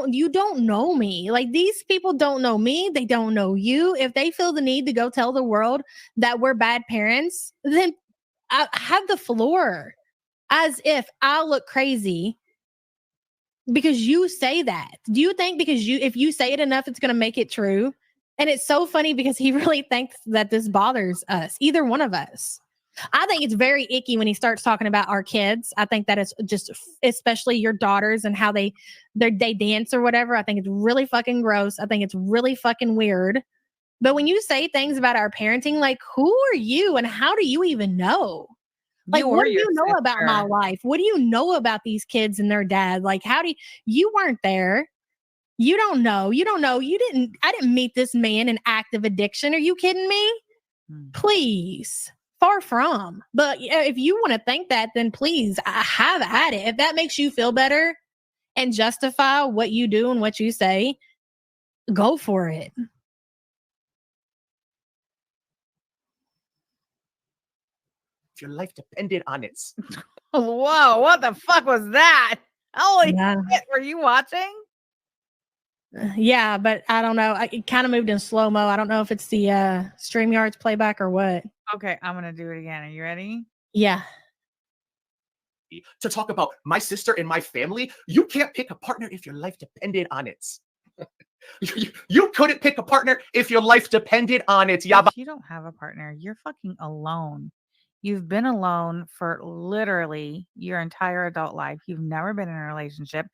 You don't know me. Like, these people don't know me. They don't know you. If they feel the need to go tell the world that we're bad parents, then I have the floor, as if I look crazy because you say that. Do you think if you say it enough, it's going to make it true? And it's so funny because he really thinks that this bothers us, either one of us. I think it's very icky when he starts talking about our kids. I think that it's just, especially your daughters and how they dance or whatever. I think it's really fucking gross. I think it's really fucking weird. But when you say things about our parenting, like, who are you and how do you even know? Like, what do you know about my life? What do you know about these kids and their dad? Like, you weren't there. You don't know. I didn't meet this man in active addiction. Are you kidding me? Please. Far from. But if you want to think that, then please have at it. If that makes you feel better and justify what you do and what you say, go for it. If your life depended on it. Whoa, what the fuck was that? Holy shit, were you watching? Yeah, but I don't know. It kind of moved in slow-mo. I don't know if it's the StreamYard's playback or what. Okay, I'm going to do it again. Are you ready? Yeah. To talk about my sister and my family, you can't pick a partner if your life depended on it. You couldn't pick a partner if your life depended on it. If you don't have a partner, you're fucking alone. You've been alone for literally your entire adult life. You've never been in a relationship.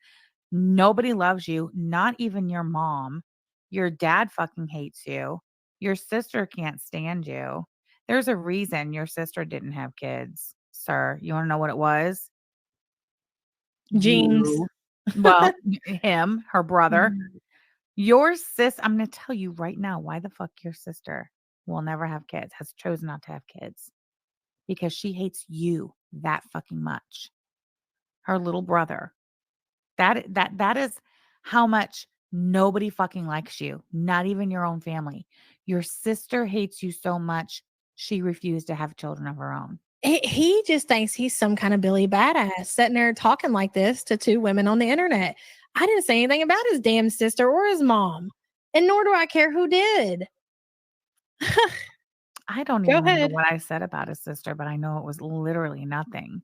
Nobody loves you, not even your mom. Your dad fucking hates you. Your sister can't stand you. There's a reason your sister didn't have kids, sir. You want to know what it was? Genes. Well, him, her brother. Your sis, I'm going to tell you right now why the fuck your sister will never have kids, has chosen not to have kids. Because she hates you that fucking much. Her little brother. That is how much Nobody fucking likes you, not even your own family. Your sister hates you so much, she refused to have children of her own. He just thinks he's some kind of Billy Badass sitting there talking like this to two women on the internet. I didn't say anything about his damn sister or his mom, and nor do I care who did. I don't Go even remember ahead. what I said about his sister, but I know it was literally nothing.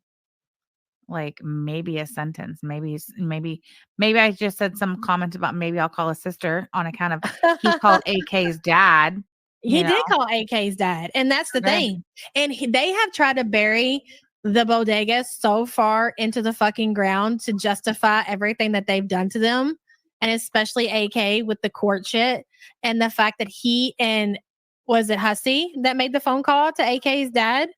Like maybe a sentence, maybe I just said some comment about maybe I'll call his sister on account of he called AK's dad. He did call AK's dad, and that's the Okay. thing. And they have tried to bury the bodega so far into the fucking ground to justify everything that they've done to them, and especially AK with the court shit and the fact that he and was it Hussey that made the phone call to AK's dad,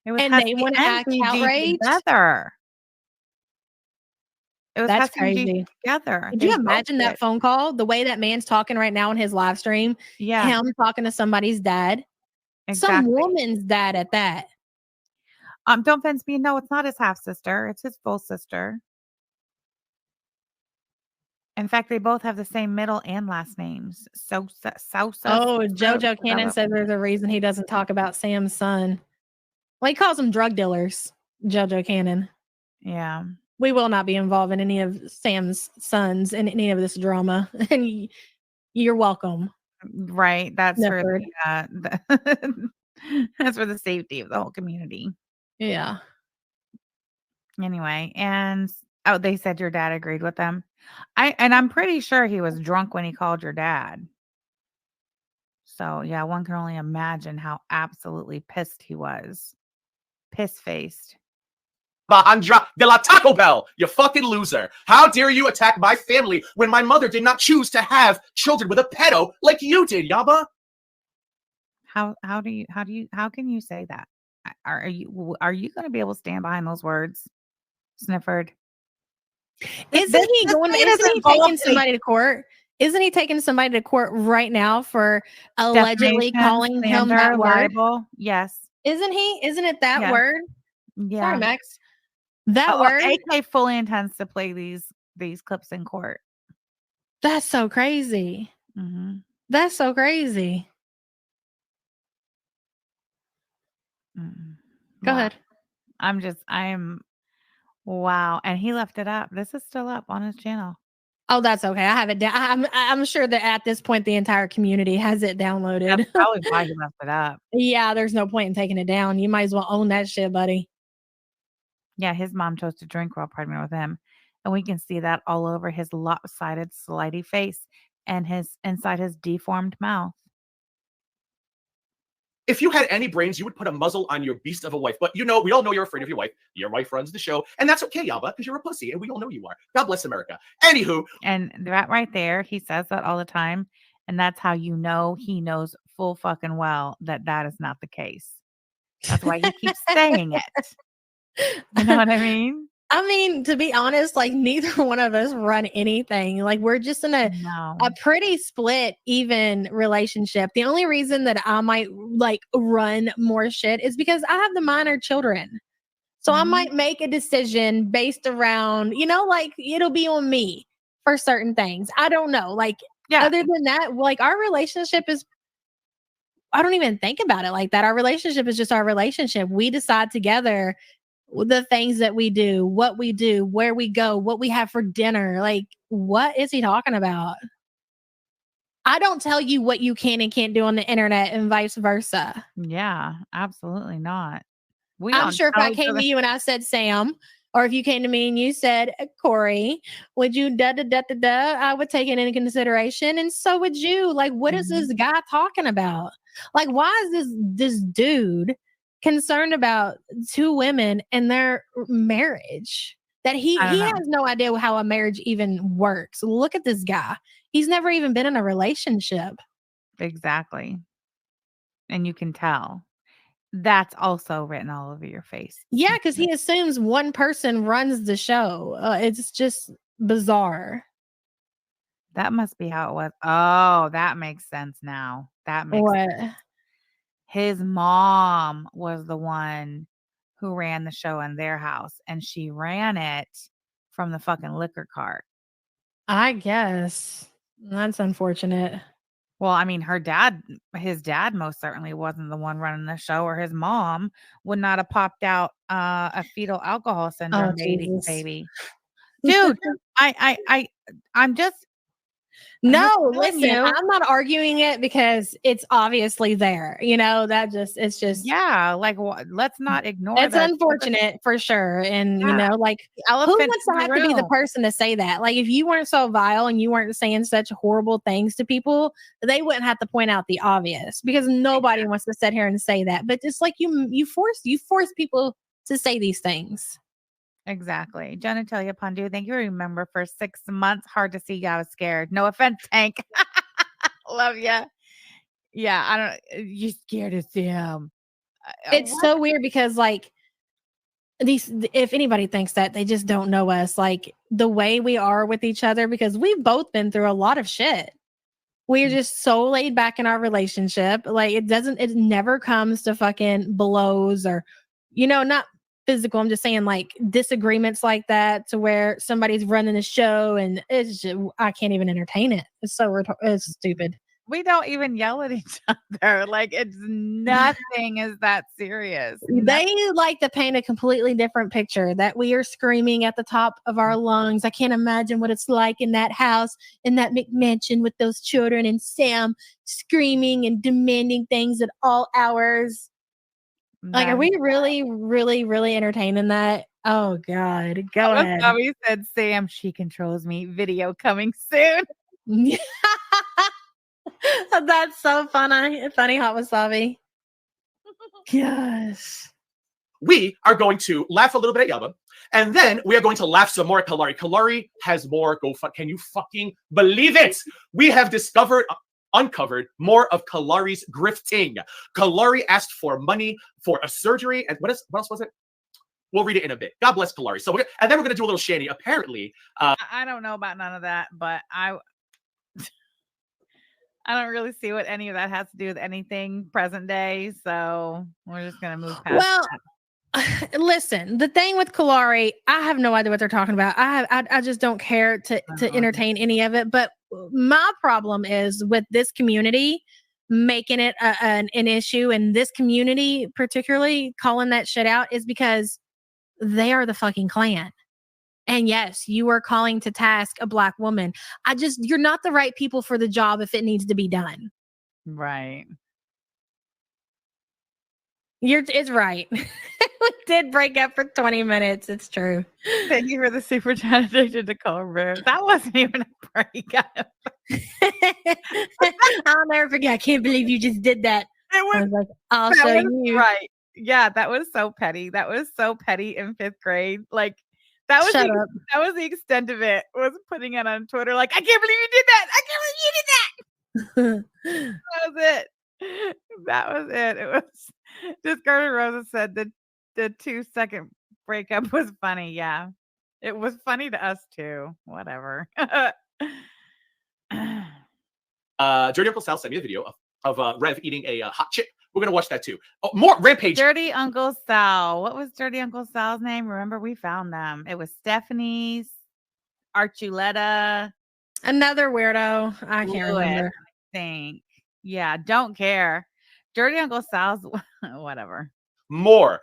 It was and they Husky want to and act GG outraged. together. It was That's Husky and GG crazy. together. Could They you both imagine that did. phone call? The way that man's talking right now in his live stream, Yeah, him talking to somebody's dad, some exactly. woman's dad at that. Don't fence me. No, it's not his half sister. It's his full sister. In fact, they both have the same middle and last names. Sosa. Oh, Is JoJo that Cannon what- said there's a reason he doesn't talk about Sam's son. Well, he calls them drug dealers, JoJo Cannon. Yeah. We will not be involved in any of Sam's sons in any of this drama. And you're welcome. Right. That's for Snifford. that's for the safety of the whole community. Yeah. Anyway, and they said your dad agreed with them. I'm pretty sure he was drunk when he called your dad. So yeah, one can only imagine how absolutely pissed he was. Piss-faced. Bahandra de la Taco Bell, you fucking loser. How dare you attack my family when my mother did not choose to have children with a pedo like you did, Yaba? How can you say that? Are you going to be able to stand behind those words, Snifford? Isn't he taking taking somebody to court? Isn't he taking somebody to court right now for allegedly calling him that word? Libel? Yes. Isn't he? Isn't it that Yes. word? Yeah. Sorry, Max. That word? AK fully intends to play these clips in court. That's so crazy. Mm-hmm. That's so crazy. Mm-mm. Go Wow. ahead. Wow. And he left it up. This is still up on his channel. Oh, that's okay. I have it down. I'm sure that at this point the entire community has it downloaded. That's probably why he left it up. Yeah, there's no point in taking it down. You might as well own that shit, buddy. Yeah, his mom chose to drink while pregnant with him. And we can see that all over his lopsided, slidey face and inside his deformed mouth. If you had any brains, you would put a muzzle on your beast of a wife. But we all know you're afraid of your wife. Your wife runs the show. And that's okay, Yaba, because you're a pussy. And we all know you are. God bless America. Anywho. And that right there, he says that all the time. And that's how you know he knows full fucking well that is not the case. That's why he keeps saying it. You know what I mean? I mean, to be honest, like neither one of us run anything. Like we're just in a pretty split, even relationship. The only reason that I might like run more shit is because I have the minor children. So I might make a decision based around, like it'll be on me for certain things. I don't know. Like, other than that, like our relationship is, I don't even think about it like that. Our relationship is just our relationship. We decide together the things that we do, what we do, where we go, what we have for dinner. Like, what is he talking about? I don't tell you what you can and can't do on the internet and vice versa. Yeah, absolutely not. I'm sure if I came to you and I said Sam, or if you came to me and you said Corey, would you I would take it into consideration, and so would you. Like, what is this guy talking about? Like, why is this dude concerned about two women and their marriage? That he has no idea how a marriage even works. Look at this guy. He's never even been in a relationship. Exactly. And you can tell. That's also written all over your face. Yeah, because he assumes one person runs the show. It's just bizarre. That must be how it was. Oh, that makes sense now. That makes sense. His mom was the one who ran the show in their house, and she ran it from the fucking liquor cart. I guess. That's unfortunate. Well, I mean, his dad most certainly wasn't the one running the show, or his mom would not have popped out a fetal alcohol Oh, syndrome Jesus. baby. Dude, I'm just No, telling listen, you. I'm not arguing it because it's obviously there. It's just Yeah, like let's not ignore it's that. unfortunate for sure. And Yeah, like the who elephant wants in to the have to be the room. person to say that? Like if you weren't so vile and you weren't saying such horrible things to people, they wouldn't have to point out the obvious because nobody wants to sit here and say that. But just like you force people to say these things. Exactly. Genitalia Pandu, thank you. Remember for 6 months. Hard to see. I was scared. No offense, Tank. Love ya. Yeah, I don't. You scared of Sam? It's What? so weird because like if anybody thinks that, they just don't know us, like the way we are with each other, because we've both been through a lot of shit. We're just so laid back in our relationship. Like it never comes to fucking blows or, not physical. I'm just saying like disagreements like that to where somebody's running the show and it's just, I can't even entertain it. It's stupid. We don't even yell at each other. Like it's nothing is that serious. They like to paint a completely different picture that we are screaming at the top of our lungs. I can't imagine what it's like in that house, in that McMansion with those children and Sam screaming and demanding things at all hours. Like, are we really, really, really entertaining that? Oh God, go ahead. Bobby said, "Sam, she controls me." Video coming soon. That's so funny. Funny, Hot Wasabi. Gosh. We are going to laugh a little bit at Yaba, and then we are going to laugh some more at Kalari. Kalari has more Can you fucking believe it? We have uncovered more of Kalari's grifting. Kalari asked for money for a surgery, and what else was it? We'll read it in a bit. God bless Kalari. And then we're going to do a little shanty. Apparently, I don't know about none of that, but I don't really see what any of that has to do with anything present day. So we're just gonna move past. Well, listen, the thing with Kalari, I have no idea what they're talking about. I just don't care to entertain any of it. But my problem is with this community making it an issue, and this community particularly calling that shit out is because they are the fucking clan. And yes, you are calling to task a Black woman. You're not the right people for the job if it needs to be done. Right. It's right. We did break up for 20 minutes. It's true. Thank you for the super chat addicted to Cobra. That wasn't even a breakup. I'll never forget. I can't believe you just did that. I was like, I'll show you. Right. Yeah, that was so petty. That was so petty in 5th grade. Like that was the extent of it. Was putting it on Twitter like, I can't believe you did that. I can't believe you did that. That was it. That was it. It was just Gertie Rosa said the 2-second breakup was funny. Yeah. It was funny to us too. Whatever. Dirty Uncle Sal sent me a video of Rev eating a hot chip. We're gonna watch that too. Oh, more Rampage. Dirty Uncle Sal. What was Dirty Uncle Sal's name? Remember, we found them. It was Stephanie's, Archuleta. Another weirdo. I can't remember. I think. Yeah, don't care. Dirty Uncle Sal's whatever. More.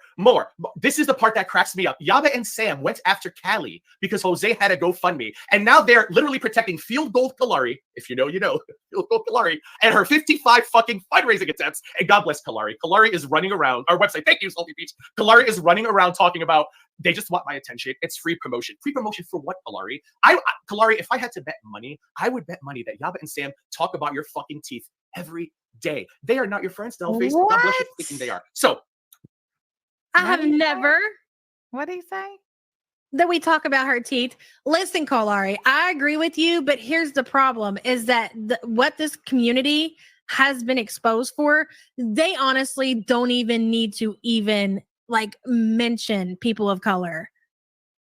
This is the part that cracks me up. Yaba and Sam went after Callie because Jose had a GoFundMe, and now they're literally protecting Field Goal Kalari. If you know, you know. Field Goal Kalari and her 55 fucking fundraising attempts. And God bless Kalari. Kalari is running around our website. Thank you, Salty Beach. Kalari is running around talking about they just want my attention. It's free promotion. Free promotion for what, Kalari? Kalari, if I had to bet money, I would bet money that Yaba and Sam talk about your fucking teeth every day. They are not your friends, Dollface. God bless you for thinking they are. So. I have never. What did he say? That we talk about her teeth. Listen, Kalari, I agree with you, but here's the problem: is that what this community has been exposed for, they honestly don't even need to like mention people of color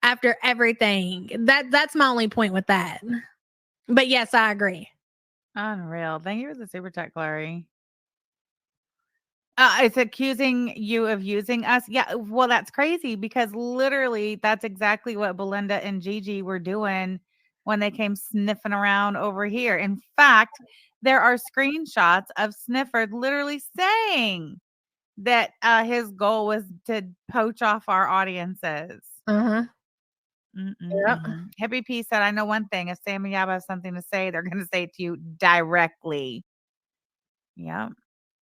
after everything. That's my only point with that. But yes, I agree. Unreal. Thank you for the super chat, Clary. It's accusing you of using us. Yeah, well, that's crazy because literally that's exactly what Belinda and Gigi were doing when they came sniffing around over here. In fact, there are screenshots of Snifford literally saying that his goal was to poach off our audiences. Uh-huh. Yep. Hippie P said, I know one thing. If Sam and Yaba have something to say, they're going to say it to you directly. Yep.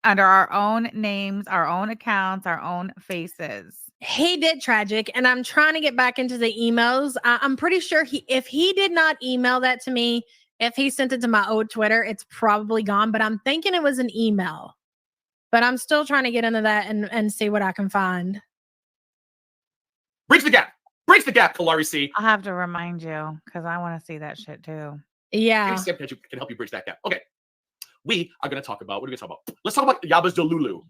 Under our own names, our own accounts, our own faces. He did tragic, and I'm trying to get back into the emails. I'm pretty sure if he did not email that to me, if he sent it to my old Twitter, it's probably gone. But I'm thinking it was an email. But I'm still trying to get into that and see what I can find. Bridge the gap. Bridge the gap, Kalari C. I'll have to remind you because I want to see that shit too. Yeah. Maybe Sam can help you bridge that gap. Okay. We are going to talk about, what are we going to talk about? Let's talk about Yaba's Delulu.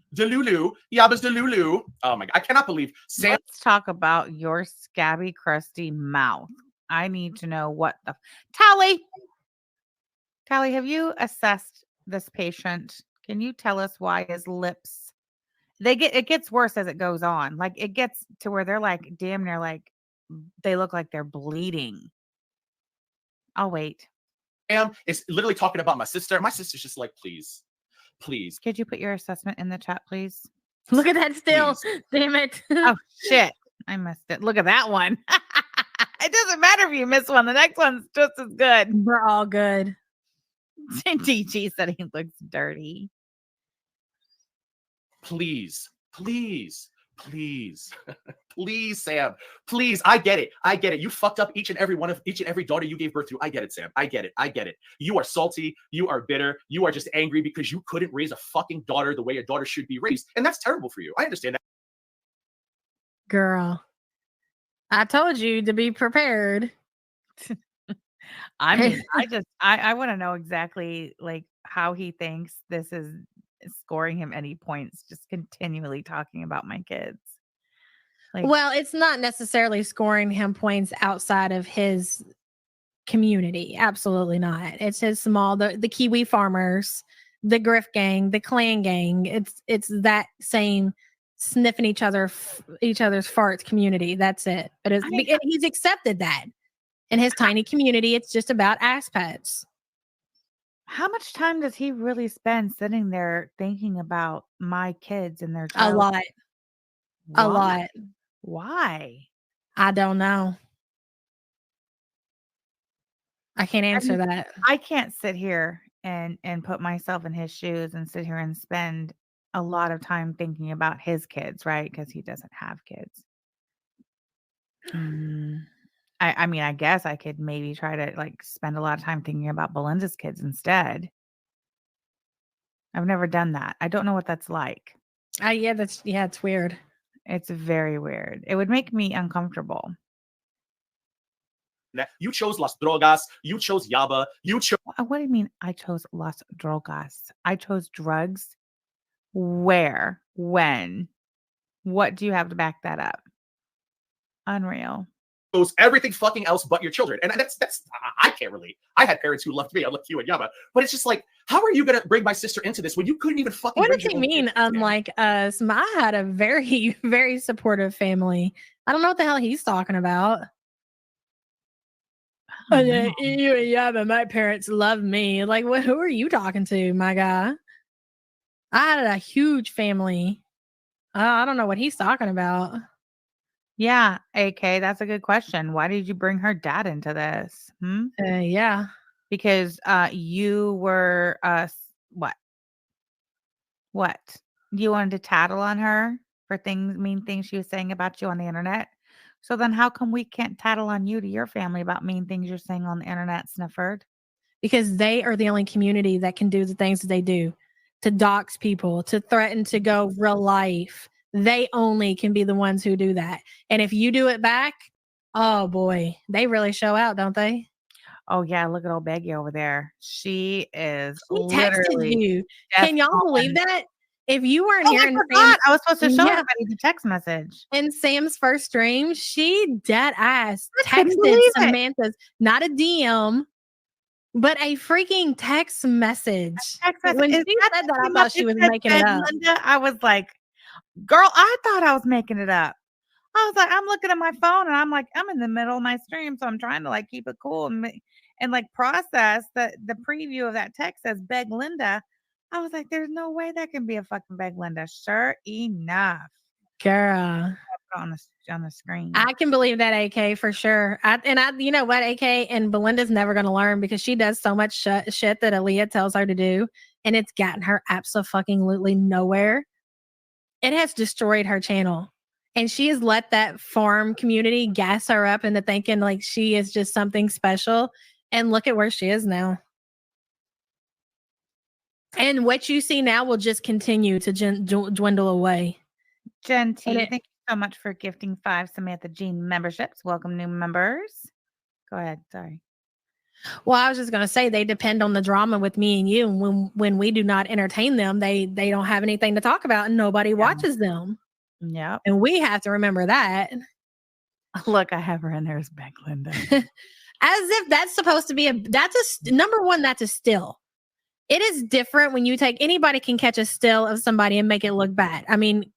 Yaba's Delulu. Oh my God. I cannot believe Sam. Let's talk about your scabby, crusty mouth. I need to know what the Tally, have you assessed this patient? Can you tell us why his lips, it gets worse as it goes on. Like it gets to where they're like, damn near like, they look like they're bleeding. I'll wait. Sam is literally talking about my sister. My sister's just like, please. Could you put your assessment in the chat, please? Look at that still. Please. Damn it. Oh, shit. I missed it. Look at that one. It doesn't matter if you miss one. The next one's just as good. We're all good. DG said he looks dirty. Please, Sam. Please, I get it. You fucked up each and every daughter you gave birth to. I get it, Sam. I get it. You are salty. You are bitter. You are just angry because you couldn't raise a fucking daughter the way a daughter should be raised. And that's terrible for you. I understand that. Girl, I told you to be prepared. I mean, I want to know exactly like how he thinks this is scoring him any points, just continually talking about my kids. Like, Well, it's not necessarily scoring him points outside of his community. Absolutely not. It's his the Kiwi farmers, the Griff gang, the Clan gang. It's that same sniffing each other's farts community. That's it. But and he's accepted that in his tiny community. It's just about ass pets. how much time does he really spend sitting there thinking about my kids and their A lot. A lot. Why? I don't know. I can't answer that. I can't sit here and put myself in his shoes and sit here and spend a lot of time thinking about his kids, right? Because he doesn't have kids. I mean, I guess I could maybe try to like spend a lot of time thinking about Belinda's kids instead. I've never done that. I don't know what that's like. It's weird. It's very weird. It would make me uncomfortable. You chose Las Drogas. You chose Yaba. You chose. What do you mean I chose Las Drogas? I chose drugs? Where? When? What do you have to back that up? Unreal. Everything fucking else but your children. And that's I can't relate. I had parents who loved me. I loved you and Yaba. But it's just like, how are you going to bring my sister into this when you couldn't even fucking What does he mean, kids, unlike us? I had a very, very supportive family. I don't know what the hell he's talking about. You and Yaba, my parents love me. Like, who are you talking to, my guy? I had a huge family. I don't know what he's talking about. Yeah, AK, that's a good question. Why did you bring her dad into this? Yeah. Because you were what? You wanted to tattle on her for mean things she was saying about you on the internet. So then how come we can't tattle on you to your family about mean things you're saying on the internet, Snifford? Because they are the only community that can do the things that they do, to dox people, to threaten to go real life. They only can be the ones who do that. And if you do it back, oh boy, they really show out, don't they? Oh yeah, look at old Beggy over there. She is She literally texted you. Can y'all believe that? If you weren't here and I was supposed to show everybody the text message. In Sam's first stream, she dead ass texted Samantha's, not a DM, but a freaking text message. When she said that, I thought she was making it up. Linda, I was like, girl, I thought I was making it up. I was like, I'm looking at my phone and I'm like, I'm in the middle of my stream, so I'm trying to like keep it cool and like process the preview of that text says Beg Linda. I was like, there's no way that can be a fucking Beg Linda. Sure enough. Girl. On the screen. I can believe that, AK, for sure. You know what, AK, and Belinda's never going to learn because she does so much shit that Aaliyah tells her to do, and it's gotten her absolutely nowhere. It has destroyed her channel, and she has let that farm community gas her up into thinking like she is just something special. And look at where she is now. And what you see now will just continue to dwindle away. Jen T, thank you so much for gifting 5 Samantha Jean memberships. Welcome, new members. Go ahead. Sorry. Well, I was just going to say they depend on the drama with me and you. And when we do not entertain them, they don't have anything to talk about and nobody watches them. Yep. And we have to remember that. Look, I have her in there as Beg Linda. As if that's supposed to be number one, that's a still. It is different when you anybody can catch a still of somebody and make it look bad. I mean,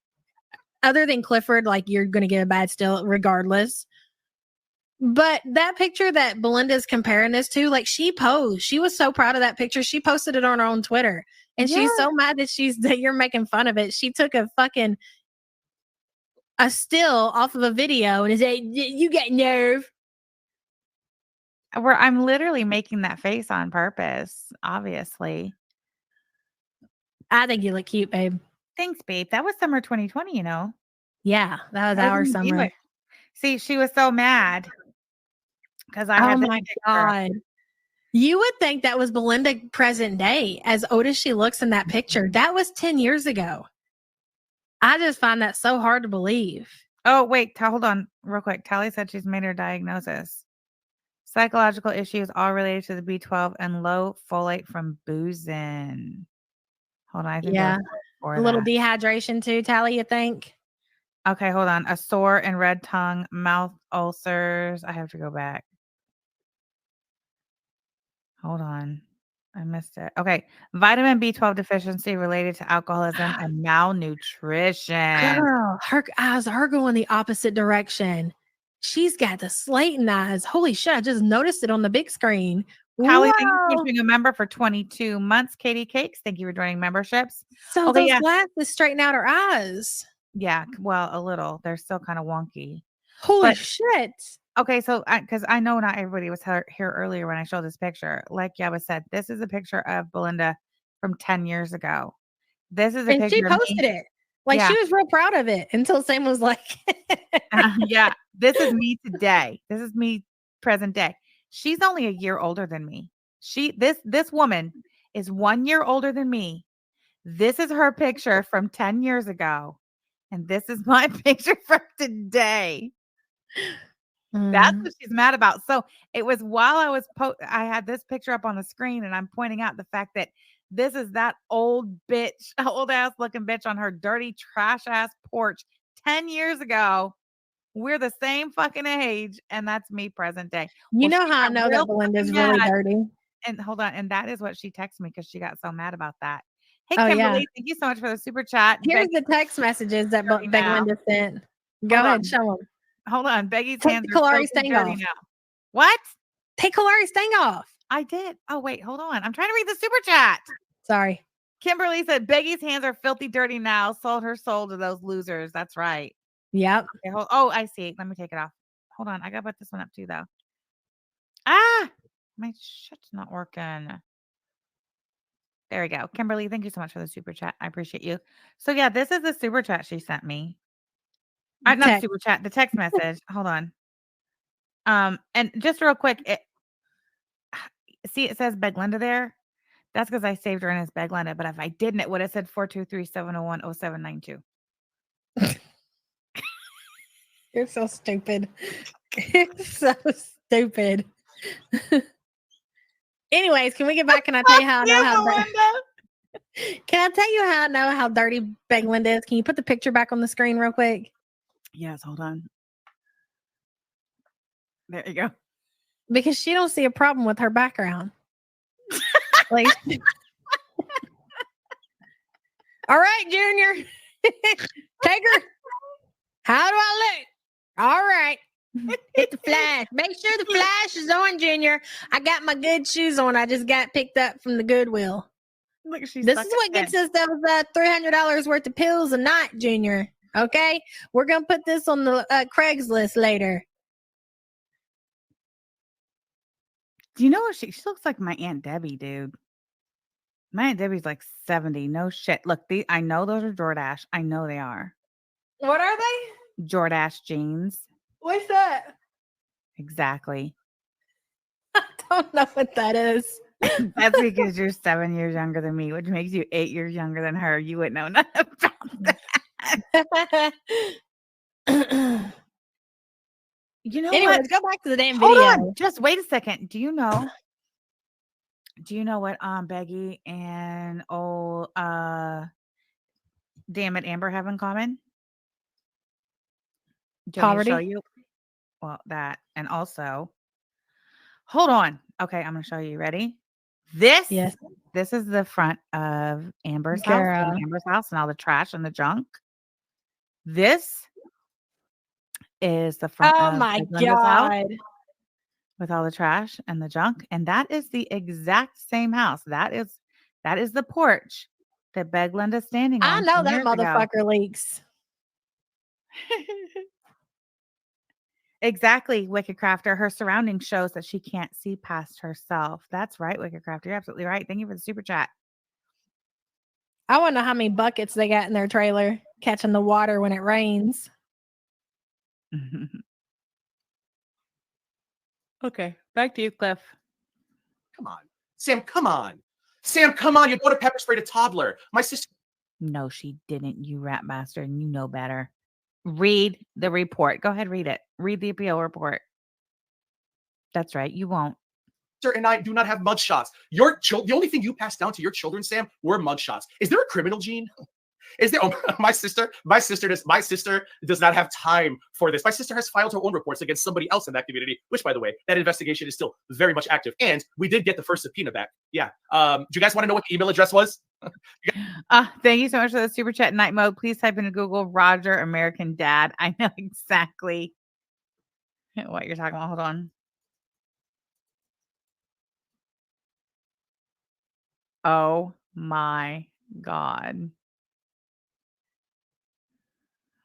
other than Clifford, like you're going to get a bad still regardless. But that picture that Belinda's comparing this to, like she posed. She was so proud of that picture. She posted it on her own Twitter. And she's so mad that you're making fun of it. She took a still off of a video and said, you got nerve. Where I'm literally making that face on purpose, obviously. I think you look cute, babe. Thanks, babe. That was summer 2020, you know. Yeah, that was our summer. See, she was so mad because I had my God. You would think that was Belinda present day, as old as she looks in that picture. That was 10 years ago. I just find that so hard to believe. Oh, wait. Hold on real quick. Tally said she's made her diagnosis. Psychological issues all related to the B12 and low folate from boozing. Hold on. I think a little dehydration too, Tally, you think? Okay, hold on. A sore and red tongue, mouth ulcers. I have to go back. Hold on. I missed it. Okay. Vitamin B12 deficiency related to alcoholism and malnutrition. Girl, her eyes are going the opposite direction. She's got the Slayton eyes. Holy shit, I just noticed it on the big screen. Callie, thank you for being a member for 22 months. Katie Cakes, thank you for joining memberships. So those glasses straighten out her eyes. Yeah, well, a little. They're still kind of wonky. Holy shit. Okay, so because I know not everybody was here earlier when I showed this picture. Like Yaba said, this is a picture of Belinda from 10 years ago. This is a picture. And she posted it. Like she was real proud of it until Sam was like, yeah, this is me today. This is me present day. She's only a year older than me. This woman is 1 year older than me. This is her picture from 10 years ago. And this is my picture from today. That's what she's mad about. So it was while I was I had this picture up on the screen and I'm pointing out the fact that this is that old ass looking bitch on her dirty trash ass porch 10 years ago. We're the same fucking age, and that's me present day. You know how I know that Belinda's really dirty. And hold on, and that is what she texted me because she got so mad about that. Hey, Kimberly, thank you so much for the super chat. Here's the text messages that Belinda sent. Go ahead, show them. Hold on, Beggy's hands are Kalari's thing off. Now. What? Take Kalari's thing off. I did. Oh wait, hold on. I'm trying to read the super chat. Sorry. Kimberly said Beggy's hands are filthy dirty now. Sold her soul to those losers. That's right. Yep. Okay, I see. Let me take it off. Hold on. I gotta put this one up too, though. Ah, my shit's not working. There we go. Kimberly, thank you so much for the super chat. I appreciate you. So yeah, this is the super chat she sent me. Not the super chat, the text message. Hold on. And just real quick, see it says Beglinda there. That's because I saved her in as Beglinda. But if I didn't, it would have said 423-701-0792. You're so stupid. You're so stupid. Anyways, can we get back? Can I tell you how I know how Can I tell you how I know how dirty Beglinda is? Can you put the picture back on the screen real quick? Yes, hold on. There you go. Because she don't see a problem with her background. Like, all right, Junior. Take her. How do I look? All right. Hit the flash. Make sure the flash is on, Junior. I got my good shoes on. I just got picked up from the Goodwill. Look, she's This is what gets us those $300 worth of pills a night, Junior. Okay? We're going to put this on the Craigslist later. Do you know what she looks like? My Aunt Debbie, dude. My Aunt Debbie's like 70. No shit. Look, I know those are Jordache. I know they are. What are they? Jordache jeans. What's that? Exactly. I don't know what that is. That's because you're 7 years younger than me, which makes you 8 years younger than her. You wouldn't know nothing about that. You know Anyways, what? go back to the damn Hold video. on. Just wait a second. Do you know what Beggy and old damn it Amber have in common? Do you want me to show Poverty? you? Well, that and also hold on. Okay, I'm gonna show you. Ready? This is the front of Amber's house and all the trash and the junk. This is the front of Glenda's house with all the trash and the junk, and that is the exact same house. That is the porch that Beglinda's standing on. I know that motherfucker leaks. Exactly, Wicked Crafter. Her surroundings shows that she can't see past herself. That's right, Wicked Crafter. You're absolutely right. Thank you for the super chat. I want to know how many buckets they got in their trailer catching the water when it rains. Okay, back to you, Cliff. Come on. Sam, come on. Sam, come on. Your daughter pepper sprayed a toddler. My sister. No, she didn't, you rat bastard. And you know better. Read the report. Go ahead, read it. Read the appeal report. That's right. You won't. And I do not have mugshots. The only thing you passed down to your children, Sam, were mugshots. Is there a criminal gene? Is there? Oh, my sister does not have time for this. My sister has filed her own reports against somebody else in that community, which, by the way, that investigation is still very much active. And we did get the first subpoena back. Yeah. Do you guys want to know what the email address was? Thank you so much for the super chat night mode. Please type into Google Roger American Dad. I know exactly what you're talking about. Hold on. Oh my God.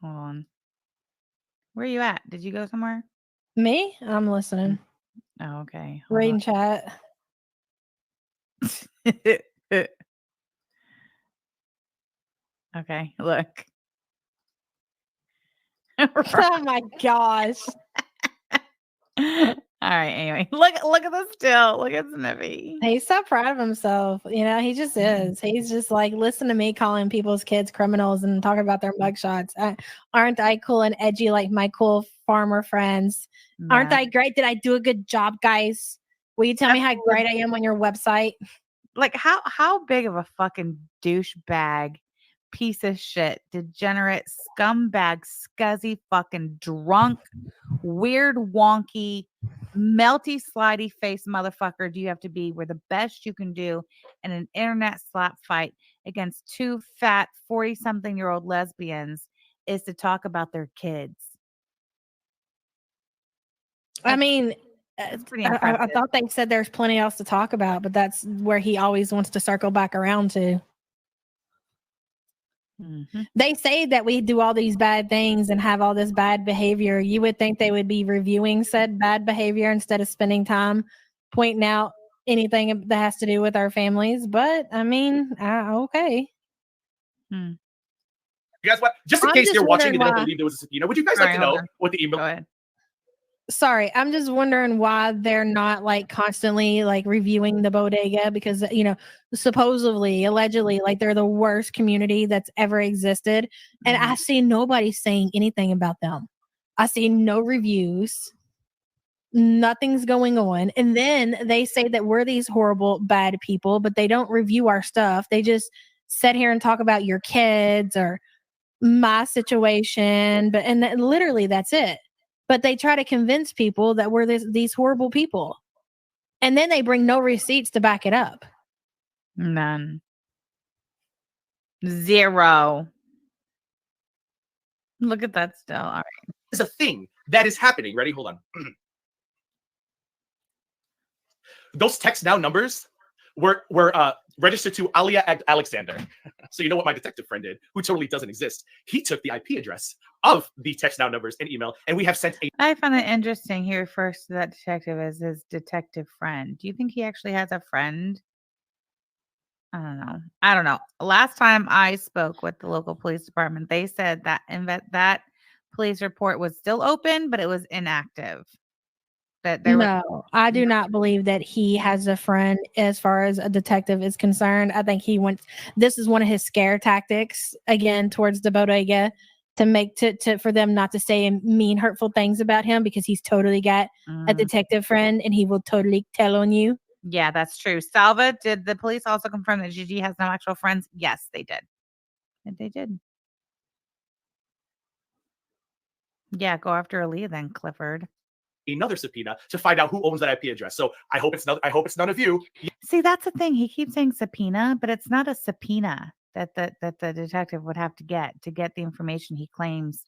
Hold on. Where are you at? Did you go somewhere? Me? I'm listening. Oh, okay. Reading chat. Okay, look. Oh my gosh. All right, anyway. Look at this still. Look at Sniffy. He's so proud of himself. You know, he just is. He's just like, listen to me calling people's kids criminals and talking about their mugshots. Aren't I cool and edgy like my cool farmer friends? Yeah. Aren't I great? Did I do a good job, guys? Will you tell me how great I am on your website? Like how big of a fucking douchebag, piece of shit, degenerate, scumbag, scuzzy, fucking drunk, weird, wonky, melty, slidey face motherfucker do you have to be where the best you can do in an internet slap fight against two fat 40-something-year-old lesbians is to talk about their kids? I mean, it's pretty impressive. I thought they said there's plenty else to talk about, but that's where he always wants to circle back around to. Mm-hmm. They say that we do all these bad things and have all this bad behavior. You would think they would be reviewing said bad behavior instead of spending time pointing out anything that has to do with our families. But I mean, okay. You guys what? Just in case you're watching and don't believe there was a subpoena, would you guys like to know what the email? Go ahead. Sorry, I'm just wondering why they're not like constantly like reviewing the bodega, because you know, supposedly, allegedly, like they're the worst community that's ever existed, and I see nobody saying anything about them. I see no reviews. Nothing's going on, and then they say that we're these horrible bad people, but they don't review our stuff. They just sit here and talk about your kids or my situation, and literally that's it. But they try to convince people that we're these horrible people. And then they bring no receipts to back it up. None. Zero. Look at that still. All right. It's a thing. that is happening. Ready? Hold on. Those text now numbers were registered to Alia Alexander. So you know what my detective friend did, who totally doesn't exist. He took the IP address of the text now numbers and email, and we have sent a. I find it interesting he refers to that detective as his detective friend. Do you think he actually has a friend? I don't know. Last time I spoke with the local police department, they said that that police report was still open, but it was inactive. That there was No, I do not believe that he has a friend as far as a detective is concerned. I think this is one of his scare tactics again towards the bodega to make for them not to say mean, hurtful things about him, because he's totally got a detective friend and he will totally tell on you. Yeah, that's true. Salva, did the police also confirm that Gigi has no actual friends? Yes, they did. They did. Yeah, go after Aaliyah then, Clifford. Another subpoena to find out who owns that IP address. So I hope it's none of you. See, that's the thing. He keeps saying subpoena, but it's not a subpoena that the detective would have to get the information he claims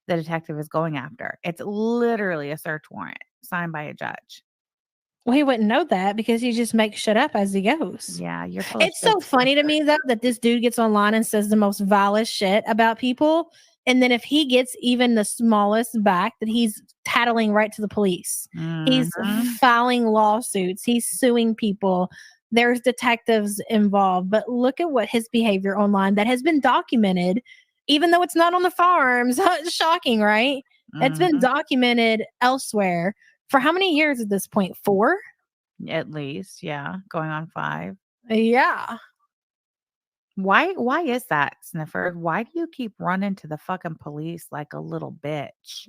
the detective is going after. It's literally a search warrant signed by a judge. Well, he wouldn't know that because he just makes shit up as he goes. Yeah, you're full It's so funny to me, though, that this dude gets online and says the most vilest shit about people. And then if he gets even the smallest back, that he's tattling right to the police. He's filing lawsuits. He's suing people. There's detectives involved. But look at what his behavior online that has been documented, even though it's not on the farms. Shocking, right? It's been documented elsewhere. For how many years at this point? 4? At least, yeah. Going on 5. Yeah. Why is that, Snifford? Why do you keep running to the fucking police like a little bitch?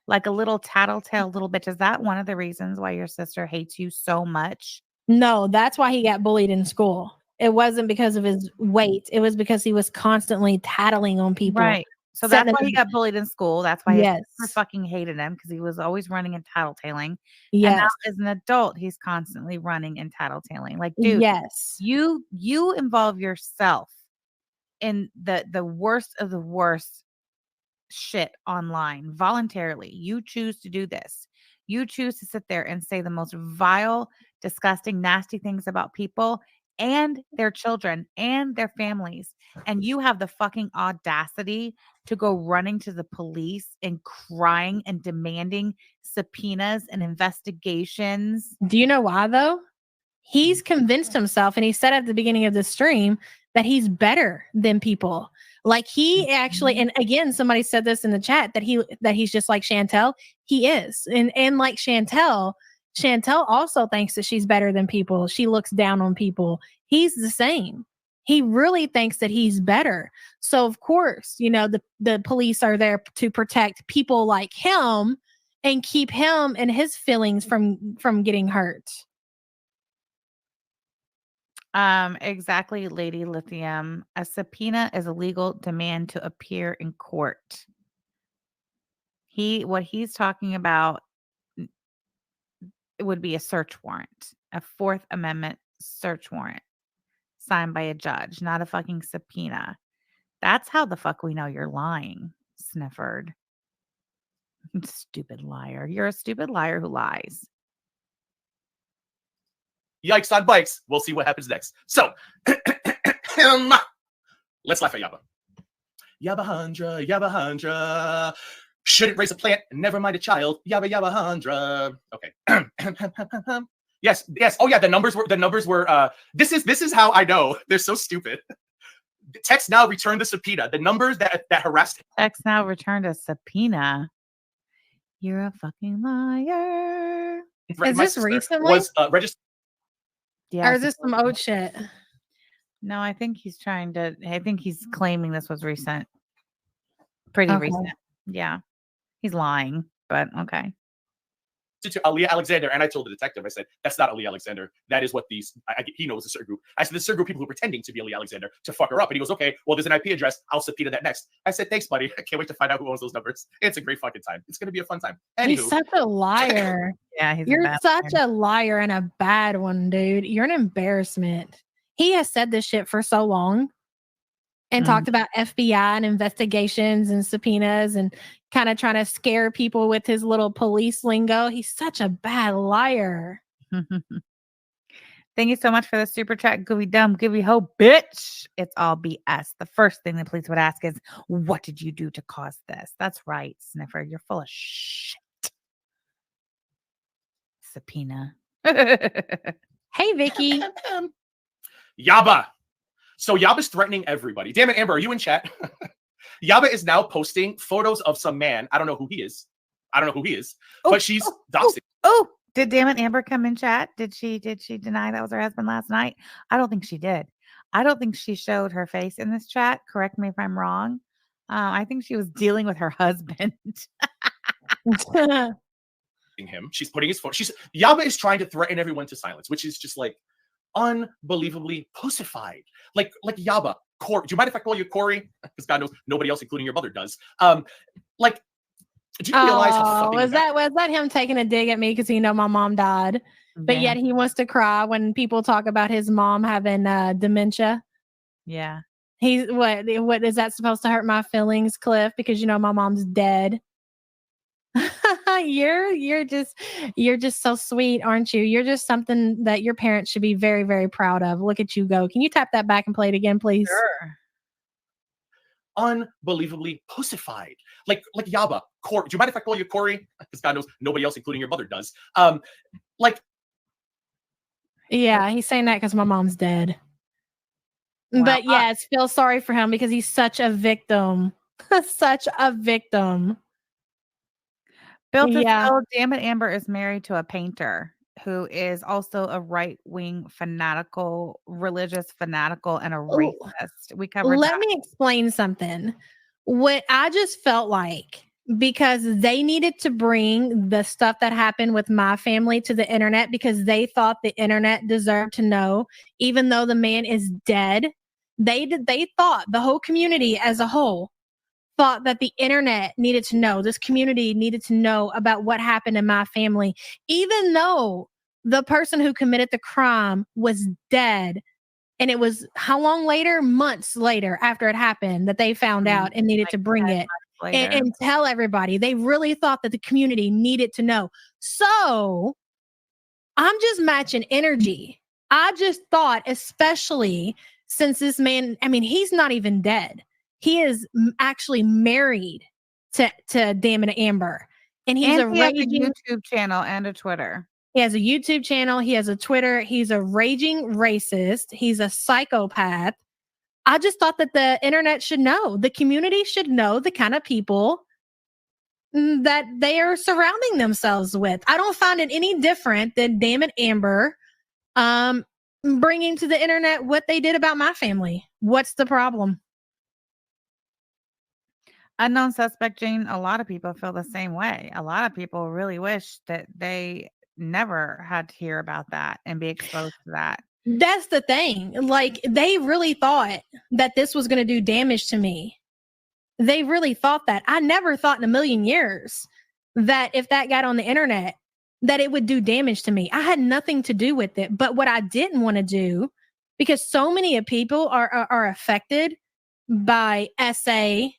Like a little tattletale little bitch? Is that one of the reasons why your sister hates you so much? No, that's why he got bullied in school. It wasn't because of his weight. It was because he was constantly tattling on people. Right. So that's why he got bullied in school. That's why his sister fucking hated him, because he was always running and tattletaling. Yes. And now as an adult, he's constantly running and tattletaling. Like, dude, you involve yourself in the worst of the worst shit online voluntarily. You choose to do this. You choose to sit there and say the most vile, disgusting, nasty things about people and their children and their families. And you have the fucking audacity to go running to the police and crying and demanding subpoenas and investigations. Do you know why, though? He's convinced himself, and he said at the beginning of the stream, that he's better than people. Like he actually, and again, somebody said this in the chat, that he's just like Chantel. He is. And like Chantel also thinks that she's better than people. She looks down on people. He's the same. He really thinks that he's better. So of course, the police are there to protect people like him and keep him and his feelings from getting hurt. Exactly, Lady Lithium. A subpoena is a legal demand to appear in court. What he's talking about, it would be a search warrant, a Fourth Amendment search warrant signed by a judge, not a fucking subpoena. That's how the fuck we know you're lying, Snifford. Stupid liar. You're a stupid liar who lies. Yikes on bikes. We'll see what happens next. So, let's laugh at Yaba. Yabba-hundra. Shouldn't raise a plant, never mind a child. Yabba-hundra. Okay. Yes. Oh yeah, the numbers were this is how I know. They're so stupid. Text now returned the subpoena. The numbers that harassed him. Text now returned a subpoena. You're a fucking liar. Is this recently? Was registered. Yeah. Or is this some old shit? No, I think he's claiming this was recent. Pretty recent. Yeah. He's lying, but okay. To Aaliyah Alexander, and I told the detective, I said, that's not Aaliyah Alexander. That is what he knows a certain group. I said, the certain group of people who are pretending to be Aaliyah Alexander to fuck her up. And he goes, okay, well, there's an IP address. I'll subpoena that next. I said, thanks, buddy. I can't wait to find out who owns those numbers. It's a great fucking time. It's going to be a fun time. Anywho. He's such a liar. Yeah, you're such a liar and a bad one, dude. You're an embarrassment. He has said this shit for so long. and talked about FBI and investigations and subpoenas and kind of trying to scare people with his little police lingo. He's such a bad liar. Thank you so much for the super chat, gooey dumb, gooey ho, bitch. It's all BS. The first thing the police would ask is, what did you do to cause this? That's right, Snifford. You're full of shit. Subpoena. Hey, Vicky. Yaba. So Yaba's threatening everybody. Damn it, Amber, are you in chat? Yaba is now posting photos of some man. I don't know who he is. But she's doxing. Oh, did damn it Amber come in chat? Did she deny that was her husband last night? I don't think she did. I don't think she showed her face in this chat. Correct me if I'm wrong. I think she was dealing with her husband. Him. She's putting his phone. Yaba is trying to threaten everyone to silence, which is just like unbelievably pussified. Like Yaba. Corey, do you mind if I call you Corey? Because God knows nobody else, including your mother, does. Like, do you realize how fucking was that him taking a dig at me because my mom died? But yet he wants to cry when people talk about his mom having dementia. Yeah. He's what is that supposed to hurt my feelings, Cliff? Because my mom's dead. You're just so sweet, aren't you? You're just something that your parents should be very, very proud of. Look at you go. Can you tap that back and play it again, please? Sure. Unbelievably pussified. Like Yaba. Corey, do you mind if I call you Corey? Because God knows nobody else, including your mother, does. Yeah, he's saying that because my mom's dead. Wow. But yes, feel sorry for him because he's such a victim. Such a victim. Bill damn it, Amber is married to a painter who is also a right-wing fanatical, religious fanatical, and a racist. We covered Let me explain something. What I just felt like, because they needed to bring the stuff that happened with my family to the internet because they thought the internet deserved to know, even though the man is dead. They thought, the whole community as a whole thought that the internet needed to know, this community needed to know about what happened in my family, even though the person who committed the crime was dead. And it was how long later? Months later after it happened that they found out and needed to bring it and tell everybody. They really thought that the community needed to know. So I'm just matching energy. I just thought, especially since this man, he's not even dead. He is actually married to Damn It Amber. And he has a YouTube channel and a Twitter. He has a YouTube channel. He has a Twitter. He's a raging racist. He's a psychopath. I just thought that the internet should know. The community should know the kind of people that they are surrounding themselves with. I don't find it any different than Damn It Amber bringing to the internet what they did about my family. What's the problem? Unknown suspect, Jane, a lot of people feel the same way. A lot of people really wish that they never had to hear about that and be exposed to that. That's the thing. Like, they really thought that this was going to do damage to me. They really thought that. I never thought in a million years that if that got on the internet, that it would do damage to me. I had nothing to do with it. But what I didn't want to do, because so many people are affected by SA,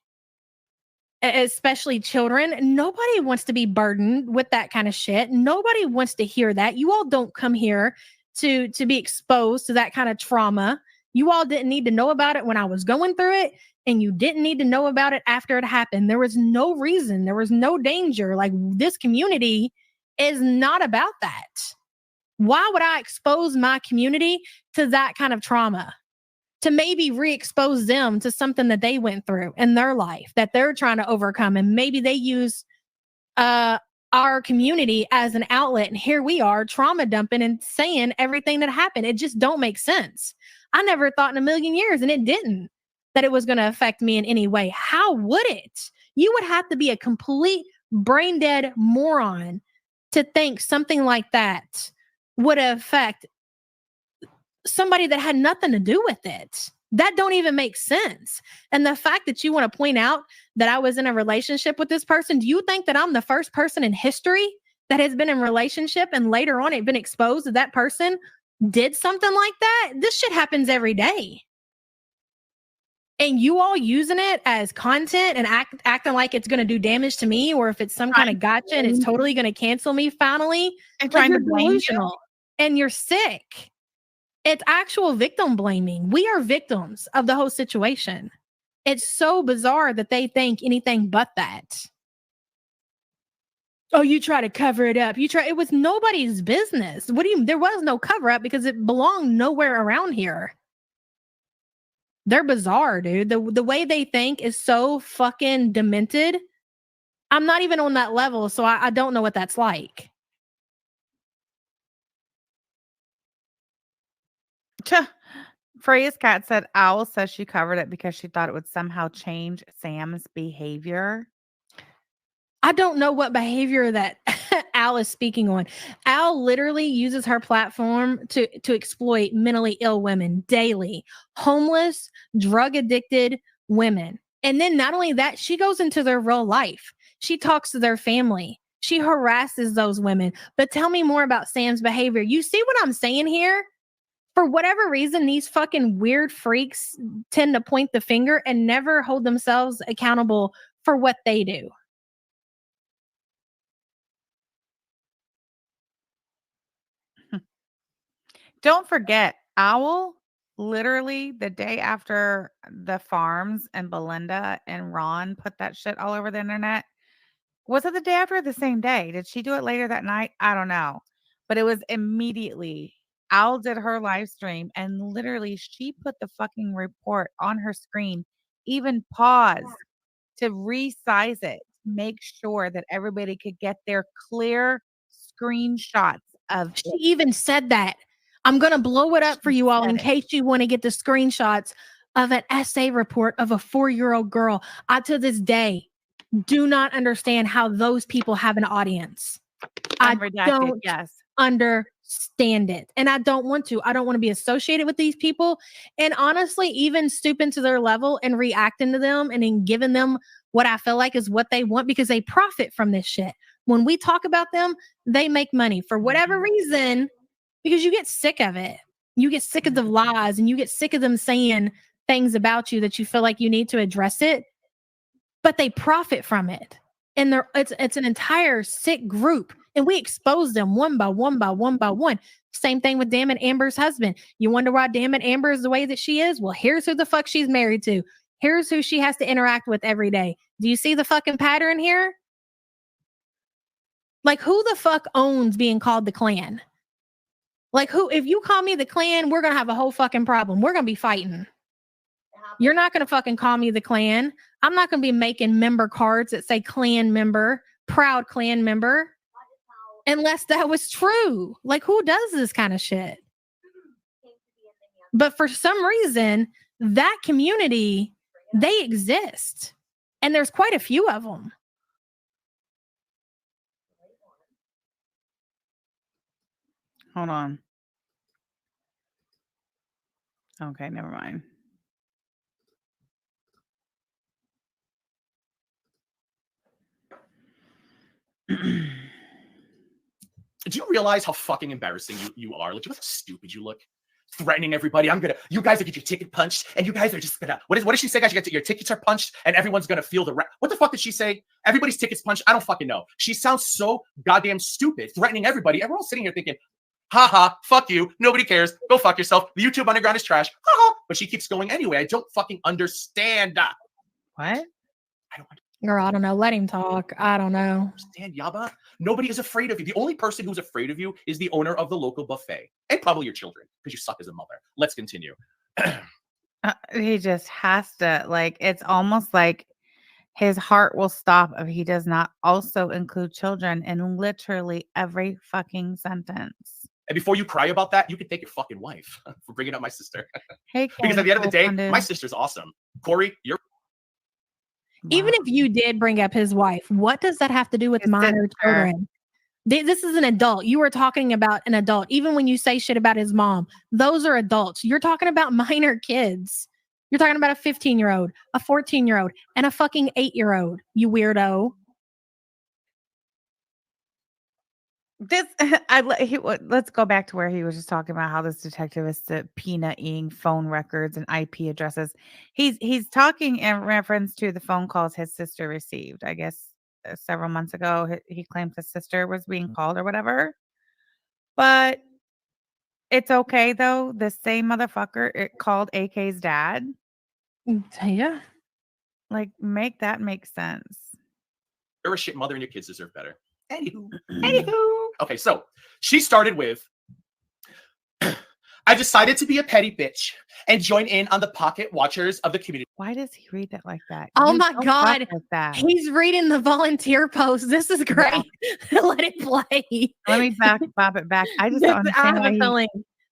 especially children. Nobody wants to be burdened with that kind of shit. Nobody wants to hear that. You all don't come here to be exposed to that kind of trauma. You all didn't need to know about it when I was going through it, and you didn't need to know about it after it happened. There was no reason. There was no danger. Like, this community is not about that. Why would I expose my community to that kind of trauma? To maybe re-expose them to something that they went through in their life that they're trying to overcome. And maybe they use our community as an outlet. And here we are trauma dumping and saying everything that happened. It just don't make sense. I never thought in a million years, and it didn't, that it was going to affect me in any way. How would it? You would have to be a complete brain dead moron to think something like that would affect somebody that had nothing to do with it. That don't even make sense. And the fact that you want to point out that I was in a relationship with this person, do you think that I'm the first person in history that has been in a relationship and later on it been exposed that person did something like that? This shit happens every day. and you all using it as content and acting like it's going to do damage to me, or if it's some kind of gotcha and it's totally going to cancel me finally. And Like, trying you're to blame delusional and you're sick. It's actual victim blaming. We are victims of the whole situation. It's so bizarre that they think anything but that. Oh, you try to cover it up. It was nobody's business. What do you, there was no cover up because it belonged nowhere around here. They're bizarre, dude. The way they think is so fucking demented. I'm not even on that level, so I don't know what that's like. Freya's cat said Owl says she covered it because she thought it would somehow change Sam's behavior. I don't know what behavior that Al is speaking on. Al literally uses her platform to exploit mentally ill women daily, homeless, drug addicted women. And then not only that, she goes into their real life. She talks to their family. She harasses those women. But tell me more about Sam's behavior. You see what I'm saying here? For whatever reason, these fucking weird freaks tend to point the finger and never hold themselves accountable for what they do. Don't forget, Owl, literally the day after the farms and Belinda and Ron put that shit all over the internet. Was it the day after or the same day? Did she do it later that night? I don't know. But it was immediately. Owl did her live stream and literally she put the fucking report on her screen, even paused to resize it, make sure that everybody could get their clear screenshots of She it. even said that. I'm going to blow it up for you all in said it. case you want to get the screenshots of an essay report of a 4-year-old girl. I, to this day, do not understand how those people have an audience. I Unredacted, don't yes. understand it. And I don't want to. I don't want to be associated with these people. And honestly, even stooping to their level and reacting to them and then giving them what I feel like is what they want because they profit from this shit. When we talk about them, they make money for whatever reason because you get sick of it. You get sick of the lies and you get sick of them saying things about you that you feel like you need to address it, but they profit from it. And it's an entire sick group. And we expose them one by one by one by one. Same thing with Damn It Amber's husband. You wonder why Damn It Amber is the way that she is? Well, here's who the fuck she's married to. Here's who she has to interact with every day. Do you see the fucking pattern here? Like, who the fuck owns being called the Klan? Like, who, if you call me the Klan, we're going to have a whole fucking problem. We're going to be fighting. You're not going to fucking call me the Klan. I'm not going to be making member cards that say Klan member, proud Klan member, unless that was true. Like, who does this kind of shit? But for some reason, that community, they exist. And there's quite a few of them. Hold on. Okay, never mind. Do you realize how fucking embarrassing you are? Like, you know how stupid you look? Threatening everybody. You guys are get your ticket punched, and you guys are just gonna, what did she say, guys? Your tickets are punched, and everyone's gonna feel what the fuck did she say? Everybody's tickets punched? I don't fucking know. She sounds so goddamn stupid, threatening everybody. Everyone's sitting here thinking, haha, fuck you. Nobody cares. Go fuck yourself. The YouTube underground is trash. Haha. But she keeps going anyway. I don't fucking understand. What? I don't Girl, I don't know. Let him talk. I don't know. understand, Yaba. Nobody is afraid of you. The only person who's afraid of you is the owner of the local buffet, and probably your children, because you suck as a mother. Let's continue. He just has to, like, it's almost like his heart will stop if he does not also include children in literally every fucking sentence. And before you cry about that, you can thank your fucking wife for bringing up my sister. Hey, Because at the end of the day, Fondue. my sister's awesome. Corey, you're Even Wow. if you did bring up his wife, what does that have to do with His minor sister. children? This is an adult. You were talking about an adult. Even when you say shit about his mom, those are adults. You're talking about minor kids. You're talking about a 15-year-old, a 14-year-old, and a fucking 8-year-old, you weirdo. This let's go back to where he was just talking about how this detective is peanutting phone records and IP addresses. He's talking in reference to the phone calls his sister received. I guess several months ago, he claims his sister was being called or whatever. But it's okay though. The same motherfucker it called AK's dad. Yeah. Like, make that make sense. You're a shit mother and your kids deserve better. Anywho. Okay, so she started with, I decided to be a petty bitch and join in on the pocket watchers of the community. Why does he read it like that? Oh You my don't God. talk like that. He's reading the volunteer post. This is great. Let it play. Let me pop it back. I just This, don't I understand have why a feeling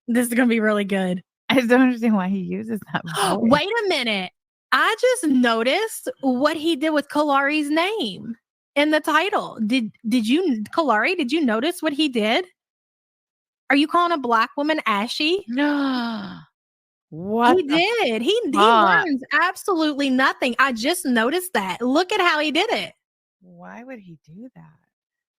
this is going to be really good. I just don't understand why he uses that voice. Wait a minute. I just noticed what he did with Kalari's name in the title. Did you, Kalari, did you notice what he did? Are you calling a black woman ashy? What He did. He learns absolutely nothing. I just noticed that. Look at how he did it. Why would he do that?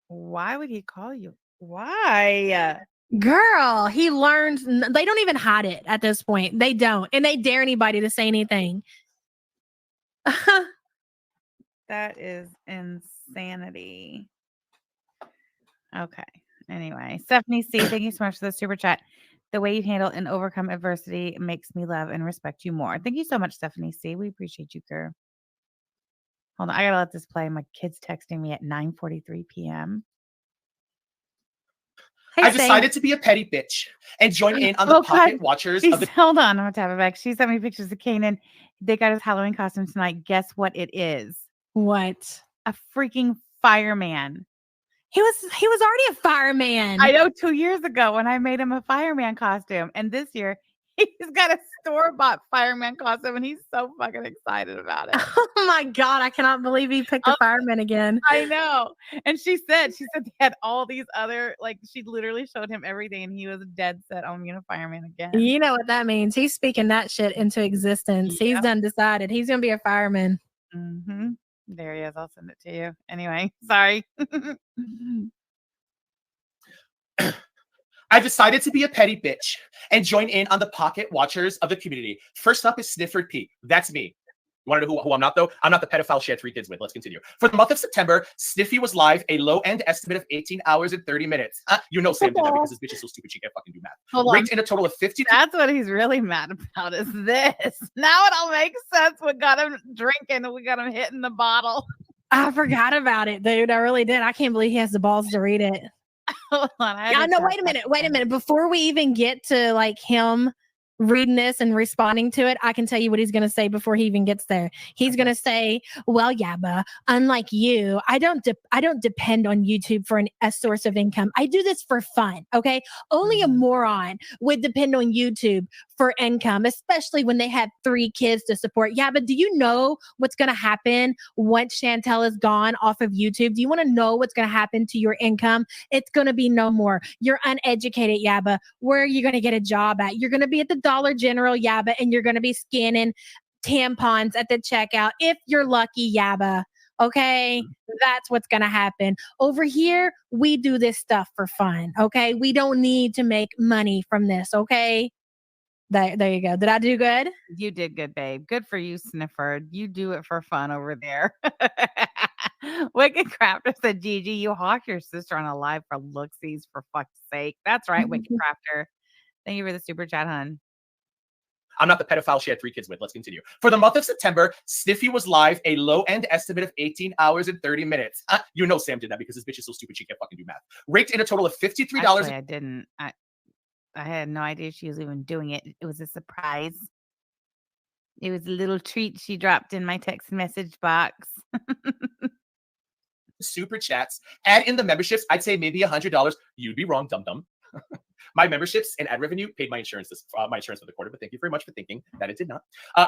Why would he call you? Why? Girl, he learns. They don't even hide it at this point. They don't. And they dare anybody to say anything. That is insanity. Okay. Anyway, Stephanie C, thank you so much for the super chat. The way you handle and overcome adversity makes me love and respect you more. Thank you so much, Stephanie C. We appreciate you, girl. Hold on. I gotta let this play. My kid's texting me at 9:43 p.m. Hey, I decided to be a petty bitch and join in on the pocket watchers of the. Hold on, I'm gonna tap it back. She sent me pictures of Kanan. They got his Halloween costume tonight. Guess what it is? What? A freaking fireman. He was already a fireman. I know 2 years ago when I made him a fireman costume. And this year he's got a store-bought fireman costume and he's so fucking excited about it. Oh my God, I cannot believe he picked a fireman again. I know. And she said they had all these other, like, she literally showed him everything and he was dead set on being a fireman again. You know what that means. He's speaking that shit into existence. He's done decided he's going to be a fireman. Mm-hmm. There he is. I'll send it to you. Anyway, sorry. I decided to be a petty bitch and join in on the pocket watchers of the community. First up is Snifford P. That's me. You want to know who I'm not, though? I'm not the pedophile she had 3 kids with. Let's continue. For the month of September, Sniffy was live, a low-end estimate of 18 hours and 30 minutes. You know Sam did that because this bitch is so stupid she can't fucking do math. Ranked in a total of 50. That's what he's really mad about is this. Now it all makes sense. We got him drinking and we got him hitting the bottle. I forgot about it, dude. I really did. I can't believe he has the balls to read it. Hold on. No, wait a minute. Before we even get to like him reading this and responding to it, I can tell you what he's going to say before he even gets there. He's going to say, well, Yaba, unlike you, I don't depend on YouTube for a source of income. I do this for fun. Okay. Only a moron would depend on YouTube for income, especially when they have 3 kids to support. Yeah, but do you know what's going to happen once Chantel is gone off of YouTube? Do you want to know what's going to happen to your income? It's going to be no more. You're uneducated, Yaba. Where are you going to get a job at? You're going to be at the Dollar General, Yaba, and you're going to be scanning tampons at the checkout if you're lucky, Yaba. Okay, that's what's going to happen. Over here, we do this stuff for fun. Okay, we don't need to make money from this. Okay. There you go. Did I do good? You did good, babe. Good for you, Snifford. You do it for fun over there. Wicked Crafter said, Gigi, you hawk your sister on a live for looksies for fuck's sake. That's right, Wicked Crafter. Thank you for the super chat, hun. I'm not the pedophile she had 3 kids with. Let's continue. For the month of September, Sniffy was live, a low-end estimate of 18 hours and 30 minutes. You know Sam did that because this bitch is so stupid she can't fucking do math. Ranked in a total of $53. Actually, I didn't. I had no idea she was even doing it. It was a surprise. It was a little treat she dropped in my text message box. Super chats. Add in the memberships. I'd say maybe $100. You'd be wrong, dum-dum. My memberships and ad revenue paid my insurance for the quarter, but thank you very much for thinking that it did not.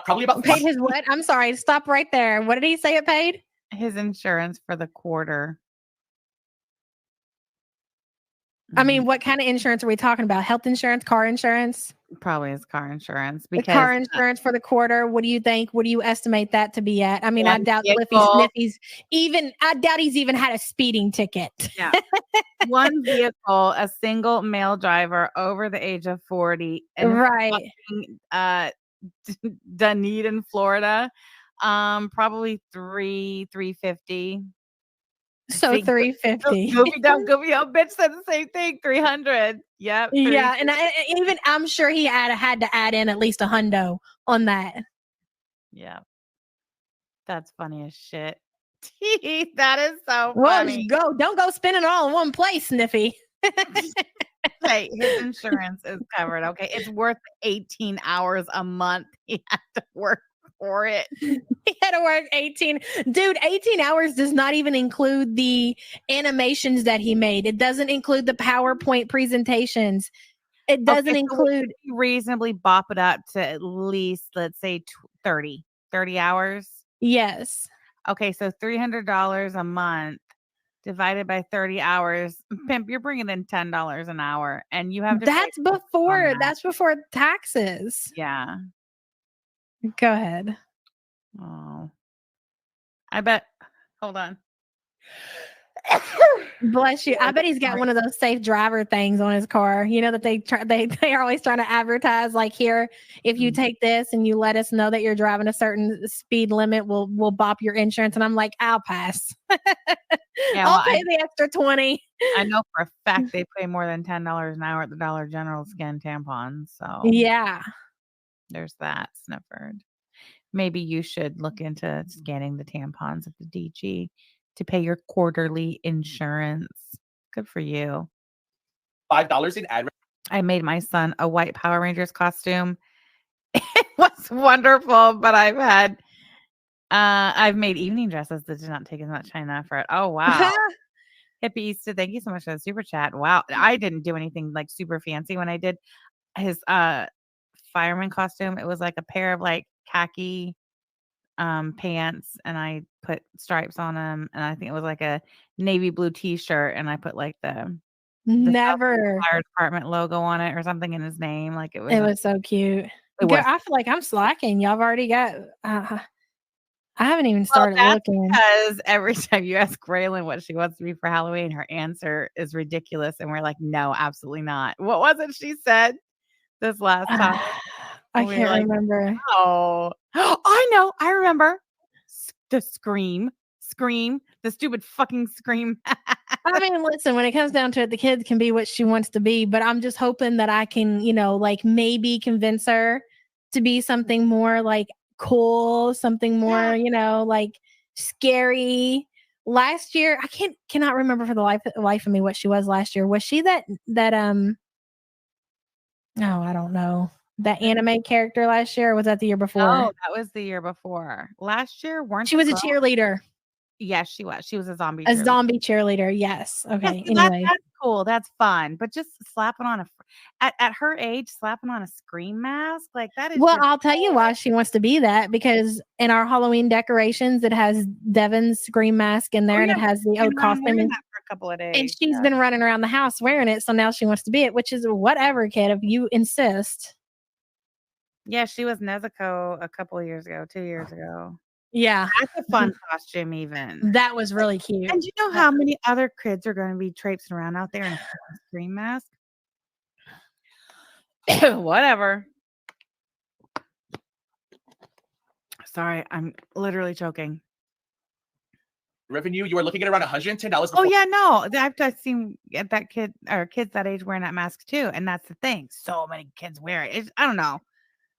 Probably about paid his what? I'm sorry. Stop right there. What did he say it paid? His insurance for the quarter. I mean, what kind of insurance are we talking about? Health insurance, car insurance? Probably his car insurance The because car insurance for the quarter. What do you think? What do you estimate that to be at? I mean, I one doubt vehicle, Sniffy's even. I doubt he's even had a speeding ticket. yeah, one vehicle, a single male driver over the age of 40, and Right. fucking, Dunedin, Florida, probably 350. So See, 350. Goofy Up bitch said the same thing. 300. Yep. Yeah, and even I'm sure he had to add in at least a hundo on that. Yeah. That's funny as shit. That is so Well, funny. don't go spending it all in one place, Sniffy. Hey, his insurance is covered. Okay. It's worth 18 hours a month. He had to work for it. He had to work 18. Dude, 18 hours does not even include the animations that he made. It doesn't include the PowerPoint presentations. It doesn't Okay, so we include can reasonably bop it up to at least, let's say 30 hours. Yes. Okay. So $300 a month divided by 30 hours. Pimp, you're bringing in $10 an hour and you have to pay That's on before that. taxes. Yeah. Go ahead. Oh, I bet. Hold on. Bless you. I bet he's got one of those safe driver things on his car. You know that they are always trying to advertise like, here, if you take this and you let us know that you're driving a certain speed limit, we'll bop your insurance. And I'm like, I'll pass. Yeah, I'll well, pay the extra 20. I know for a fact they pay more than $10 an hour at the Dollar General skin tampons. So Yeah. there's that, Snifford. Maybe you should look into scanning the tampons at the DG to pay your quarterly insurance. Good for you. $5 in ad. I made my son a white Power Rangers costume. It was wonderful, but I've made evening dresses that did not take as much time and effort. Oh wow. Hippie Easter, thank you so much for the super chat. Wow. I didn't do anything like super fancy when I did his fireman costume. It was like a pair of like khaki pants and I put stripes on them, and I think it was like a navy blue t-shirt and I put like the Never. fire department logo on it or something in his name. Like It was so cute. It Girl, was. I feel like I'm slacking. Y'all have already got. I haven't even Well, started that's looking. because every time you ask Braylon what she wants to be for Halloween, her answer is ridiculous, and we're like, no, absolutely not. What was it she said this last time? I We were can't like, remember. oh, I know. I remember. The scream, the stupid fucking scream. I mean, listen, when it comes down to it, the kid can be what she wants to be, but I'm just hoping that I can, like maybe convince her to be something more like cool, something more, like scary. Last year, I cannot remember for the life of me what she was last year. Was she that no, I don't know. That anime character last year, or was that the year before? No, that was the year before. Last year, weren't She was a girls- cheerleader. Yes, she was. She was a zombie. A cheerleader. zombie cheerleader, yes. Okay. Yeah, Anyway, that's cool. That's fun. But just slapping on at her age, slapping on a scream mask like that is. well, just I'll tell you why she wants to be that, because in our Halloween decorations, it has Devin's scream mask in there, and it has the old costume. Wearing that for a couple of days, and she's been running around the house wearing it, so now she wants to be it, which is whatever, kid, if you insist. Yeah, she was Nezuko a couple of years ago, 2 years ago. Yeah, That's a fun costume, even. that was really cute. And you know how many other kids are going to be traipsing around out there in a scream mask? Whatever. Sorry, I'm literally choking. Revenue, you are looking at around $110. Oh yeah, no, I've seen that kid or kids that age wearing that mask too, and that's the thing. So many kids wear it. I don't know.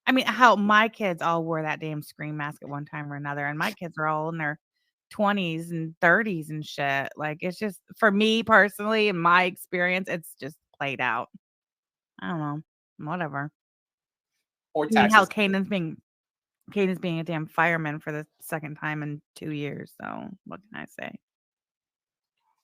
I mean, how my kids all wore that damn scream mask at one time or another, and my kids are all in their 20s and 30s and shit. Like, it's just, for me personally, in my experience, it's just played out. I don't know. Whatever. Or I mean, how taxes. Caden's being a damn fireman for the second time in 2 years. So what can I say?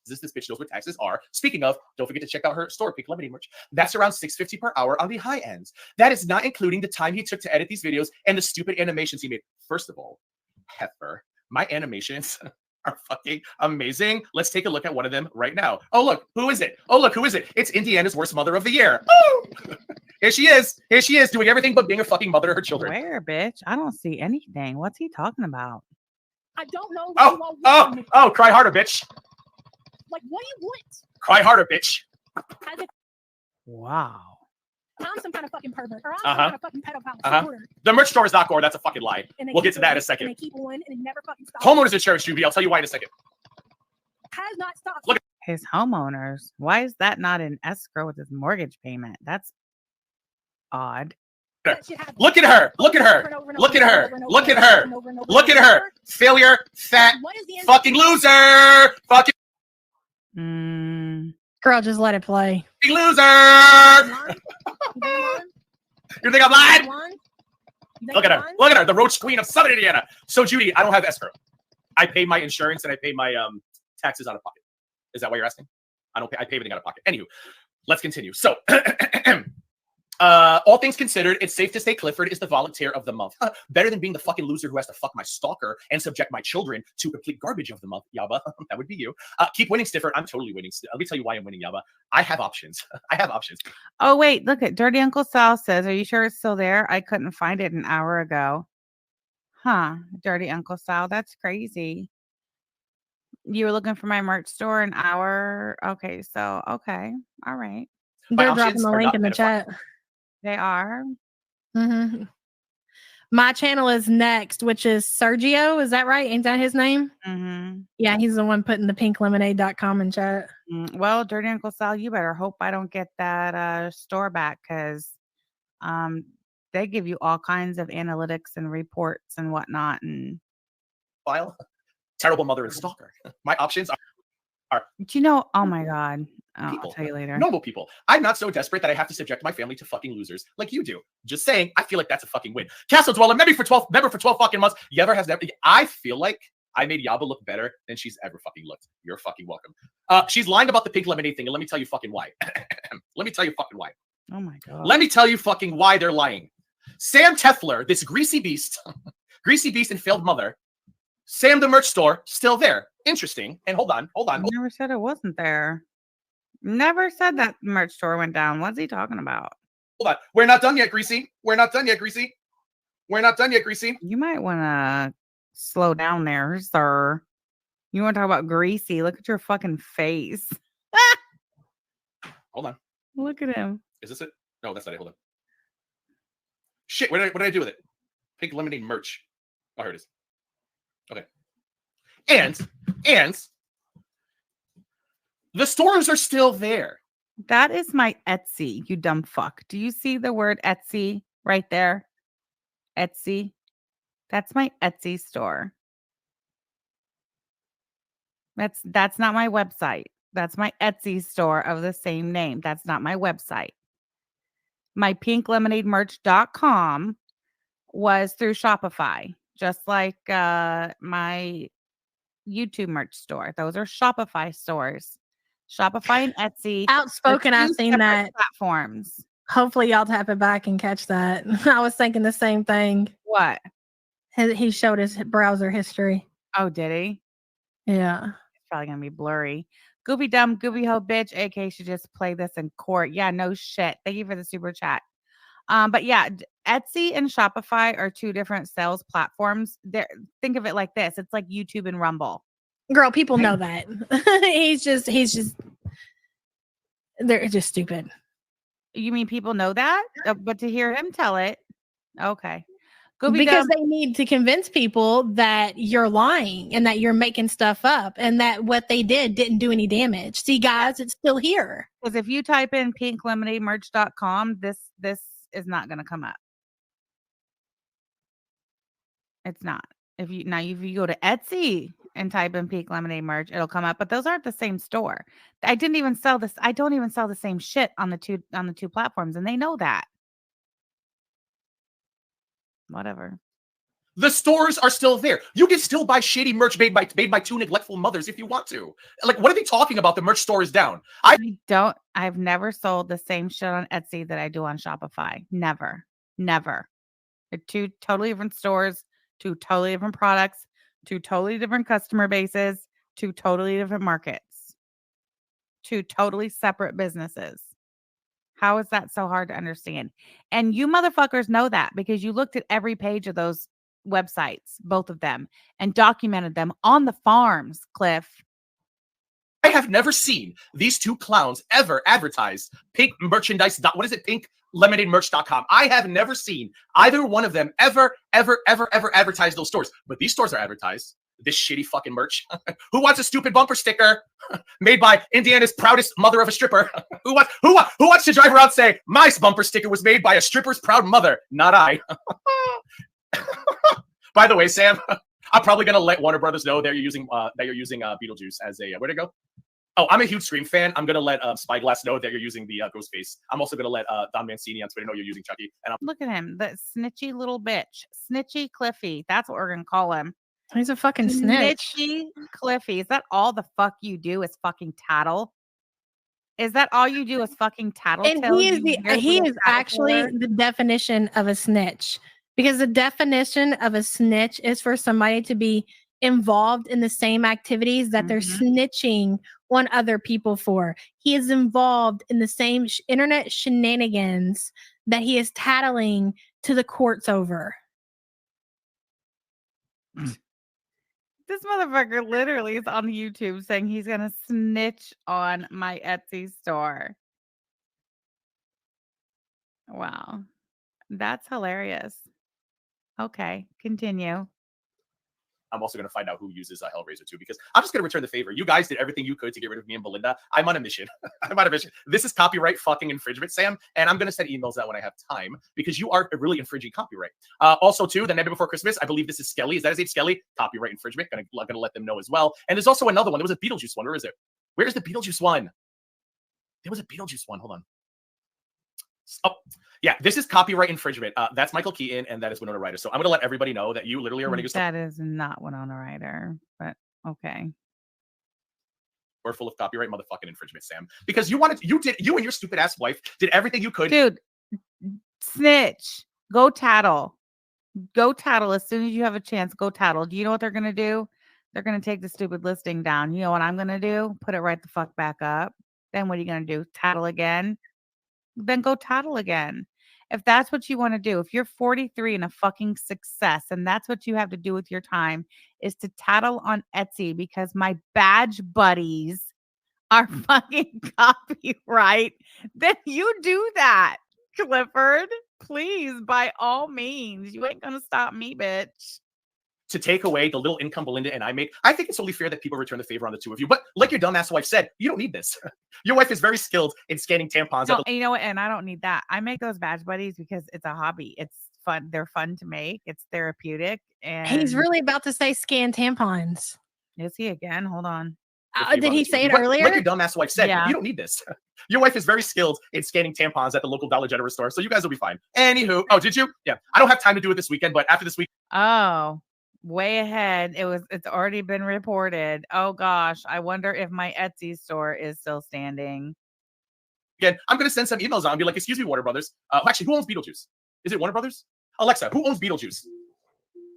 This bitch knows what taxes are. Speaking of, don't forget to check out her store, Pink Lemonade merch. That's around $6.50 per hour on the high ends. That is not including the time he took to edit these videos and the stupid animations he made. First of all, heifer, my animations are fucking amazing. Let's take a look at one of them right now. Oh, look, who is it? Oh, look, who is it? It's Indiana's worst mother of the year. Woo! Here she is. Here she is doing everything but being a fucking mother to her children. Where, bitch? I don't see anything. What's he talking about? I don't know what you all want from me. Oh, cry harder, bitch. Like, what do you want? Cry harder, bitch. As if Wow. I'm some kind of fucking pervert, or I'm some kind of fucking pedophile supporter. The merch store is not gore. That's a fucking lie. We'll get to that in a second. And they keep on, and it never fucking stops. Homeowners insurance, Judy. I'll tell you why in a second. Has not stopped. Look His homeowners. Why is that not in escrow with his mortgage payment? That's odd. Look at her. Look at her. Look at her. Look at her. Look at her. Failure. Fat. Fucking loser. Fucking Girl, just let it play. loser. You think I'm lying? Look at her. Look at her. The roach queen of Southern Indiana. So, Judy, I don't have escrow. I pay my insurance and I pay my taxes out of pocket. Is that what you're asking? I don't pay. I pay everything out of pocket. Anywho, let's continue. So, all things considered, it's safe to say Clifford is the volunteer of the month. Better than being the fucking loser who has to fuck my stalker and subject my children to complete garbage of the month, Yaba. That would be you. Keep winning, Snifford. I'm totally winning. Let me tell you why I'm winning, Yaba. I have options. I have options. Oh, wait. Look at Dirty Uncle Sal says, are you sure it's still there? I couldn't find it an hour ago. Huh. Dirty Uncle Sal. That's crazy. You were looking for my merch store an hour. Okay. So, okay. All right. They're dropping the link in the chat. They are. Mm-hmm. My channel is next, which is Sergio. Is that right? Ain't that his name? Mm-hmm. Yeah, he's the one putting the pinklemonade.com in chat. Well, Dirty Uncle Sal, you better hope I don't get that store back because they give you all kinds of analytics and reports and whatnot. And file. Terrible mother and stalker. My options are do you know? Oh my God. people. I'll tell you later. Normal people. I'm not so desperate that I have to subject my family to fucking losers like you do. Just saying, I feel like that's a fucking win. Castle Dweller, member for 12 fucking months. Yever has never. I feel like I made Yaba look better than she's ever fucking looked. You're fucking welcome. She's lying about the pink lemonade thing, and let me tell you fucking why. Let me tell you fucking why. Oh my God. Let me tell you fucking why they're lying. Sam Tefler, this greasy beast and failed mother. Sam the merch store, still there. Interesting. And hold on. I never said it wasn't there. Never said that merch store went down. What's he talking about? Hold on. We're not done yet, Greasy. We're not done yet, Greasy. You might want to slow down there, sir. You want to talk about Greasy? Look at your fucking face. Hold on. Look at him. Is this it? No, that's not it. Hold on. Shit, what did I do with it? Pink lemonade merch. Oh, here it is. Okay. And the stores are still there. That is my Etsy, you dumb fuck. Do you see the word Etsy right there? Etsy. That's my Etsy store. That's not my website. That's my Etsy store of the same name. That's not my website. My pinklemonademerch.com was through Shopify, just like my YouTube merch store. Those are Shopify stores. Shopify and Etsy. Outspoken, I've seen that. Platforms. Hopefully y'all tap it back and catch that. I was thinking the same thing. What? He showed his browser history. Oh, did he? Yeah. It's probably going to be blurry. Goopy dumb, goopy hoe bitch. AK should just play this in court. Yeah, no shit. Thank you for the super chat. But yeah, Etsy and Shopify are two different sales platforms. Think of it like this. It's like YouTube and Rumble. Girl, people know that. he's just they're just stupid. You mean people know that? But to hear him tell it, okay. Because they need to convince people that you're lying and that you're making stuff up and that what they didn't do any damage. See, guys, it's still here. Because if you type in pinklemonademerch.com, this is not going to come up. It's not. If you go to Etsy and type in Pink Lemonade merch, it'll come up. But those aren't the same store. I don't even sell the same shit on the two platforms, and they know that. Whatever. The stores are still there. You can still buy shady merch made by two neglectful mothers if you want to. Like, what are they talking about? The merch store is down. I've never sold the same shit on Etsy that I do on Shopify. Never. They're two totally different stores, two totally different products, 2 totally different customer bases, 2 totally different markets, 2 totally separate businesses. How is that so hard to understand? And you motherfuckers know that because you looked at every page of those websites, both of them, and documented them on the farms, Cliff. I have never seen these two clowns ever advertise pink merchandise. What is it? PinkLemonadeMerch.com. I have never seen either one of them ever advertise those stores. But these stores are advertised. This shitty fucking merch. Who wants a stupid bumper sticker made by Indiana's proudest mother of a stripper? Who wants to drive around say my bumper sticker was made by a stripper's proud mother? Not I. By the way, Sam, I'm probably gonna let Warner Brothers know that you're using Beetlejuice as a where'd it go? Oh, I'm a huge Scream fan. I'm gonna let Spyglass know that you're using the Ghostface. I'm also gonna let Don Mancini on Twitter know you're using Chucky. And look at him, the snitchy little bitch, Snitchy Cliffy. That's what we're gonna call him. He's a fucking snitch. Snitchy Cliffy. Is that all the fuck you do is fucking tattle? Is that all you do is fucking tattle? And he is actually the definition of a snitch. Because the definition of a snitch is for somebody to be involved in the same activities that they're snitching on other people for. He is involved in the same internet shenanigans that he is tattling to the courts over. This motherfucker literally is on YouTube saying he's going to snitch on my Etsy store. Wow. That's hilarious. Okay, continue. I'm also going to find out who uses Hellraiser too, because I'm just going to return the favor. You guys did everything you could to get rid of me and Belinda. I'm on a mission. I'm on a mission. This is copyright fucking infringement, Sam, and I'm going to send emails out when I have time because you are really infringing copyright. Also, too, the night before Christmas, I believe this is Skelly. Is that his name, Skelly? Copyright infringement. Going to let them know as well. And there's also another one. There was a Beetlejuice one. Where is it? Where is the Beetlejuice one? There was a Beetlejuice one. Hold on. Oh, yeah, this is copyright infringement. That's Michael Keaton, and that is Winona Ryder. So I'm going to let everybody know that you literally are running a store. That is not Winona Ryder, but okay. We're full of copyright motherfucking infringement, Sam. Because you and your stupid ass wife did everything you could. Dude, snitch. Go tattle. Go tattle as soon as you have a chance. Go tattle. Do you know what they're going to do? They're going to take the stupid listing down. You know what I'm going to do? Put it right the fuck back up. Then what are you going to do? Tattle again? Then go tattle again. If that's what you want to do, if you're 43 and a fucking success, and that's what you have to do with your time is to tattle on Etsy because my badge buddies are fucking copyright, then you do that, Clifford. Please, by all means. You ain't going to stop me, bitch. To take away the little income Belinda and I make, I think it's only fair that people return the favor on the two of you. But like your dumbass wife said, you don't need this. Your wife is very skilled in scanning tampons. No, you know what? And I don't need that. I make those badge buddies because it's a hobby. It's fun. They're fun to make. It's therapeutic. And he's really about to say scan tampons. Is he again? Hold on. Did he say it earlier? Like your dumbass wife said, you don't need this. Your wife is very skilled in scanning tampons at the local Dollar General store, so you guys will be fine. Anywho, oh, did you? Yeah, I don't have time to do it this weekend, but after this week. Oh. Way ahead. It's already been reported. Oh gosh. I wonder if my Etsy store is still standing. Again, I'm gonna send some emails out and be like, excuse me, Warner Brothers. Actually, who owns Beetlejuice? Is it Warner Brothers? Alexa, who owns Beetlejuice?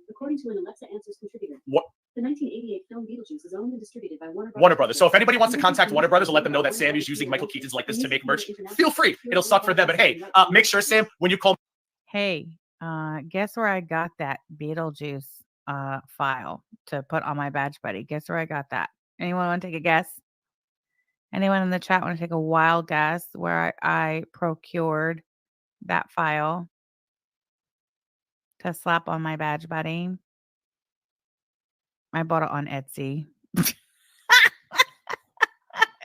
According to an Alexa Answers contributor. What? The 1988 film Beetlejuice is owned and distributed by Warner Brothers. Warner Brothers. So if anybody wants to contact Warner Brothers and let them know that Sam is using Michael Keaton's likeness to make merch, feel free. It'll suck for them. But hey, make sure, Sam, when you call. Hey, guess where I got that Beetlejuice file to put on my badge buddy? Guess where I got that? Anyone want to take a guess? Anyone in the chat want to take a wild guess where I procured that file to slap on my badge buddy? I bought it on Etsy.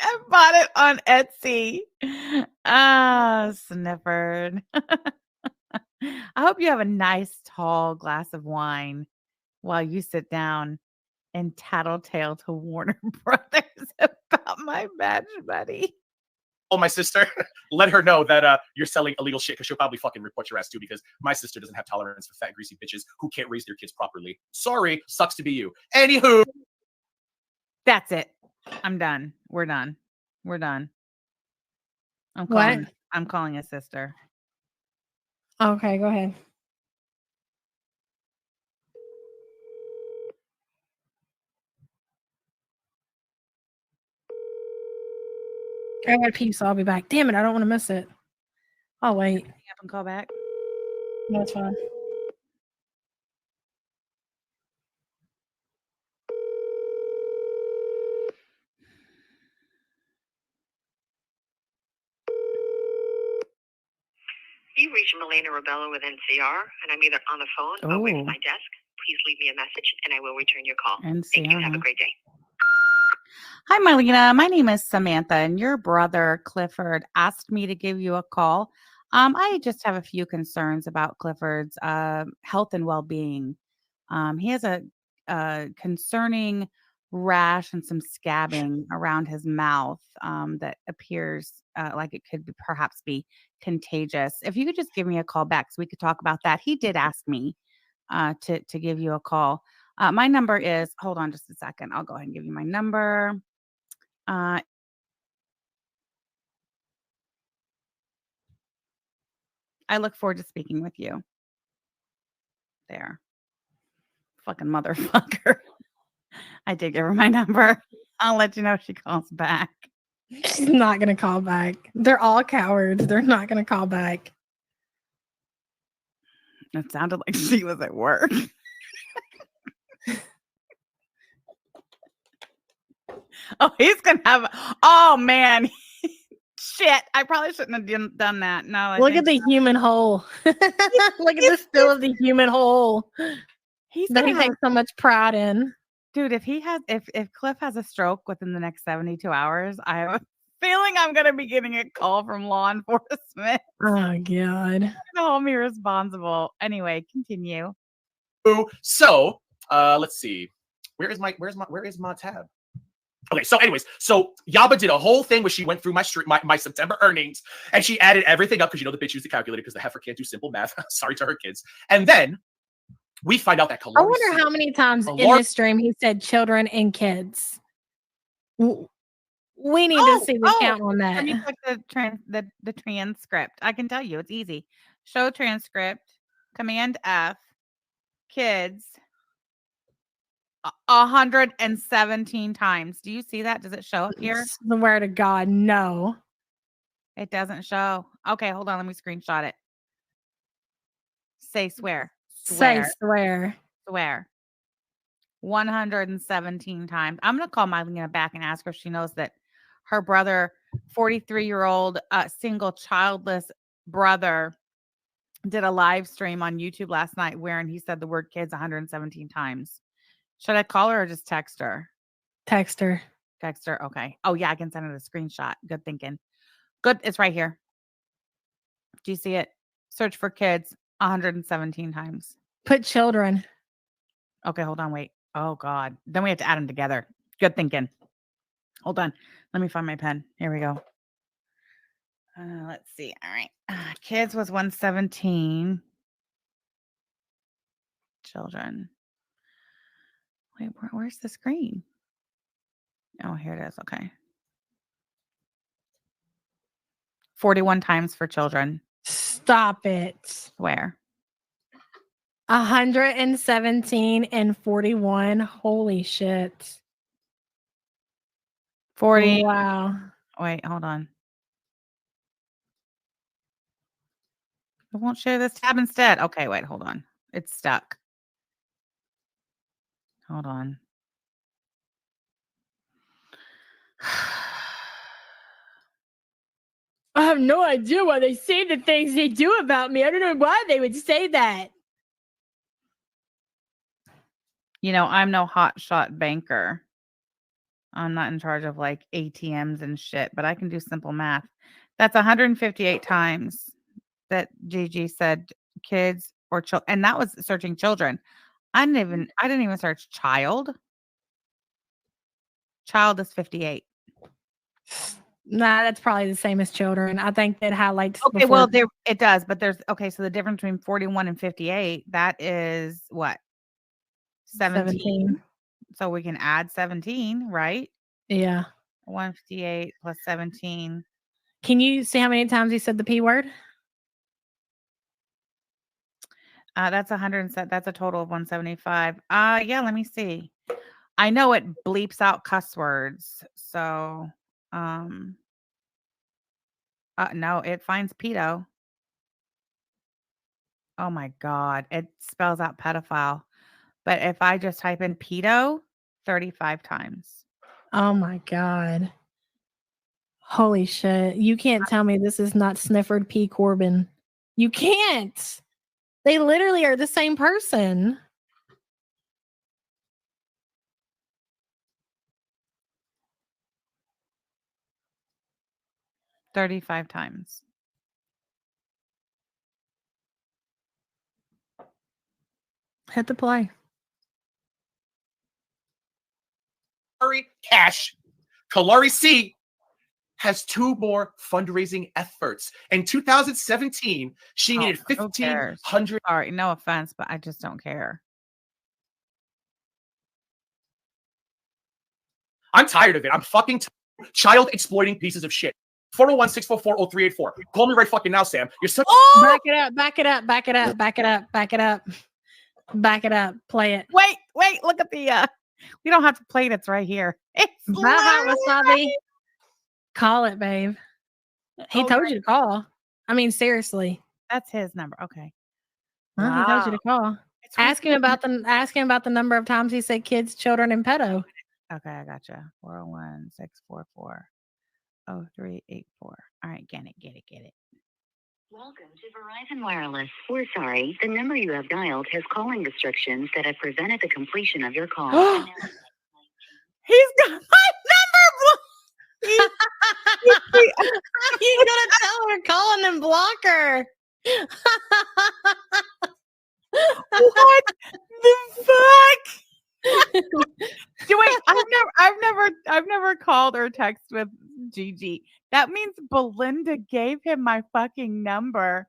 I bought it on Etsy. Snifford. I hope you have a nice tall glass of wine while you sit down and tattletale to Warner Brothers about my badge buddy. Oh, my sister, let her know that you're selling illegal shit because she'll probably fucking report your ass too, because my sister doesn't have tolerance for fat, greasy bitches who can't raise their kids properly. Sorry, sucks to be you. Anywho. That's it. I'm done. We're done. I'm calling a sister. Okay, go ahead. I got to pee, so I'll be back. Damn it, I don't want to miss it. I'll wait. Hang up and call back. No, it's fine. You reached Melena Rebello with NCR, and I'm either on the phone or away from my desk. Please leave me a message, and I will return your call. Thank you. Have a great day. Hi, Marlena. My name is Samantha, and your brother, Clifford, asked me to give you a call. I just have a few concerns about Clifford's health and well-being. He has a concerning rash and some scabbing around his mouth that appears like it could perhaps be contagious. If you could just give me a call back so we could talk about that. He did ask me to give you a call. My number is, hold on just a second. I'll go ahead and give you my number. I look forward to speaking with you. There. Fucking motherfucker. I did give her my number. I'll let you know if she calls back. She's not going to call back. They're all cowards. They're not going to call back. It sounded like she was at work. Oh, he's going to have, oh man. Shit. I probably shouldn't have done that. No. Look at the human hole. Look at the still of the human hole that he takes so much pride in. Dude, if Cliff has a stroke within the next 72 hours, I have a feeling I'm going to be getting a call from law enforcement. Oh, God. To hold me responsible. Anyway, continue. So, let's see. Where is my tab? Okay, so anyways, so Yaba did a whole thing where she went through my September earnings and she added everything up because the bitch used the calculator because the heifer can't do simple math. Sorry to her kids. And then we find out that I wonder how many times in this stream he said children and kids. We need to see the count on that. Let me check the transcript. I can tell you, it's easy. Show transcript, Command F, kids, 117 times. Do you see that? Does it show up here? Swear to God, no. It doesn't show. Okay, hold on. Let me screenshot it. Say swear. Say swear. Swear. 117 times. I'm going to call Mylena back and ask her if she knows that her brother, 43-year-old single childless brother, did a live stream on YouTube last night wherein he said the word kids 117 times. Should I call her or just text her? Text her. Text her. Okay. Oh, yeah. I can send her the screenshot. Good thinking. Good. It's right here. Do you see it? Search for kids 117 times. Put children. Okay. Hold on. Wait. Oh, God. Then we have to add them together. Good thinking. Hold on. Let me find my pen. Here we go. Let's see. All right. Kids was 117. Children. Wait, where's the screen? Oh, here it is. Okay. 41 times for children. Stop it. Where? 117 and 41. Holy shit. 40. Wow. Wait, hold on. I won't share this tab instead. Okay, wait, hold on. It's stuck. Hold on. I have no idea why they say the things they do about me. I don't know why they would say that. I'm no hotshot banker. I'm not in charge of like ATMs and shit, but I can do simple math. That's 158 times that Gigi said kids or children, and that was searching children. I didn't even search child. Child is 58. Nah, that's probably the same as children. I think it highlights. Okay, well, it does, but so the difference between 41 and 58, that is what? 17. So we can add 17, right? Yeah. 158 plus 17. Can you see how many times he said the P word? That's 100. That's a total of 175. Yeah, let me see. I know it bleeps out cuss words. So, No, it finds pedo. Oh my God. It spells out pedophile. But if I just type in pedo 35 times. Oh my God. Holy shit. You can't tell me this is not Snifford P. Corbin. You can't. They literally are the same person. $35 times. Hit the play. Cash. Kalari C has 2 more fundraising efforts. In 2017, she needed Who cares? 1,500. Sorry, no offense, but I just don't care. I'm tired of it. I'm fucking child exploiting pieces of shit. 401-644-0384. Call me right fucking now, Sam. You're such. Oh! Back it up. Back it up. Back it up. Back it up. Back it up. Back it up. Play it. Wait. Look at the. We don't have to play it. It's right here. It's Baja Wasabi. Call it, babe. He told you to call. I mean, seriously. That's his number. Okay. Well, he told you to call. Ask him about the number of times he said kids, children, and pedo. Okay, I gotcha. 401-644-0384. All right, get it. Welcome to Verizon Wireless. We're sorry. The number you have dialed has calling restrictions that have prevented the completion of your call. He's got my number. How are you gonna tell her calling and block her? What the fuck? Wait, I've never called or texted with Gigi. That means Belinda gave him my fucking number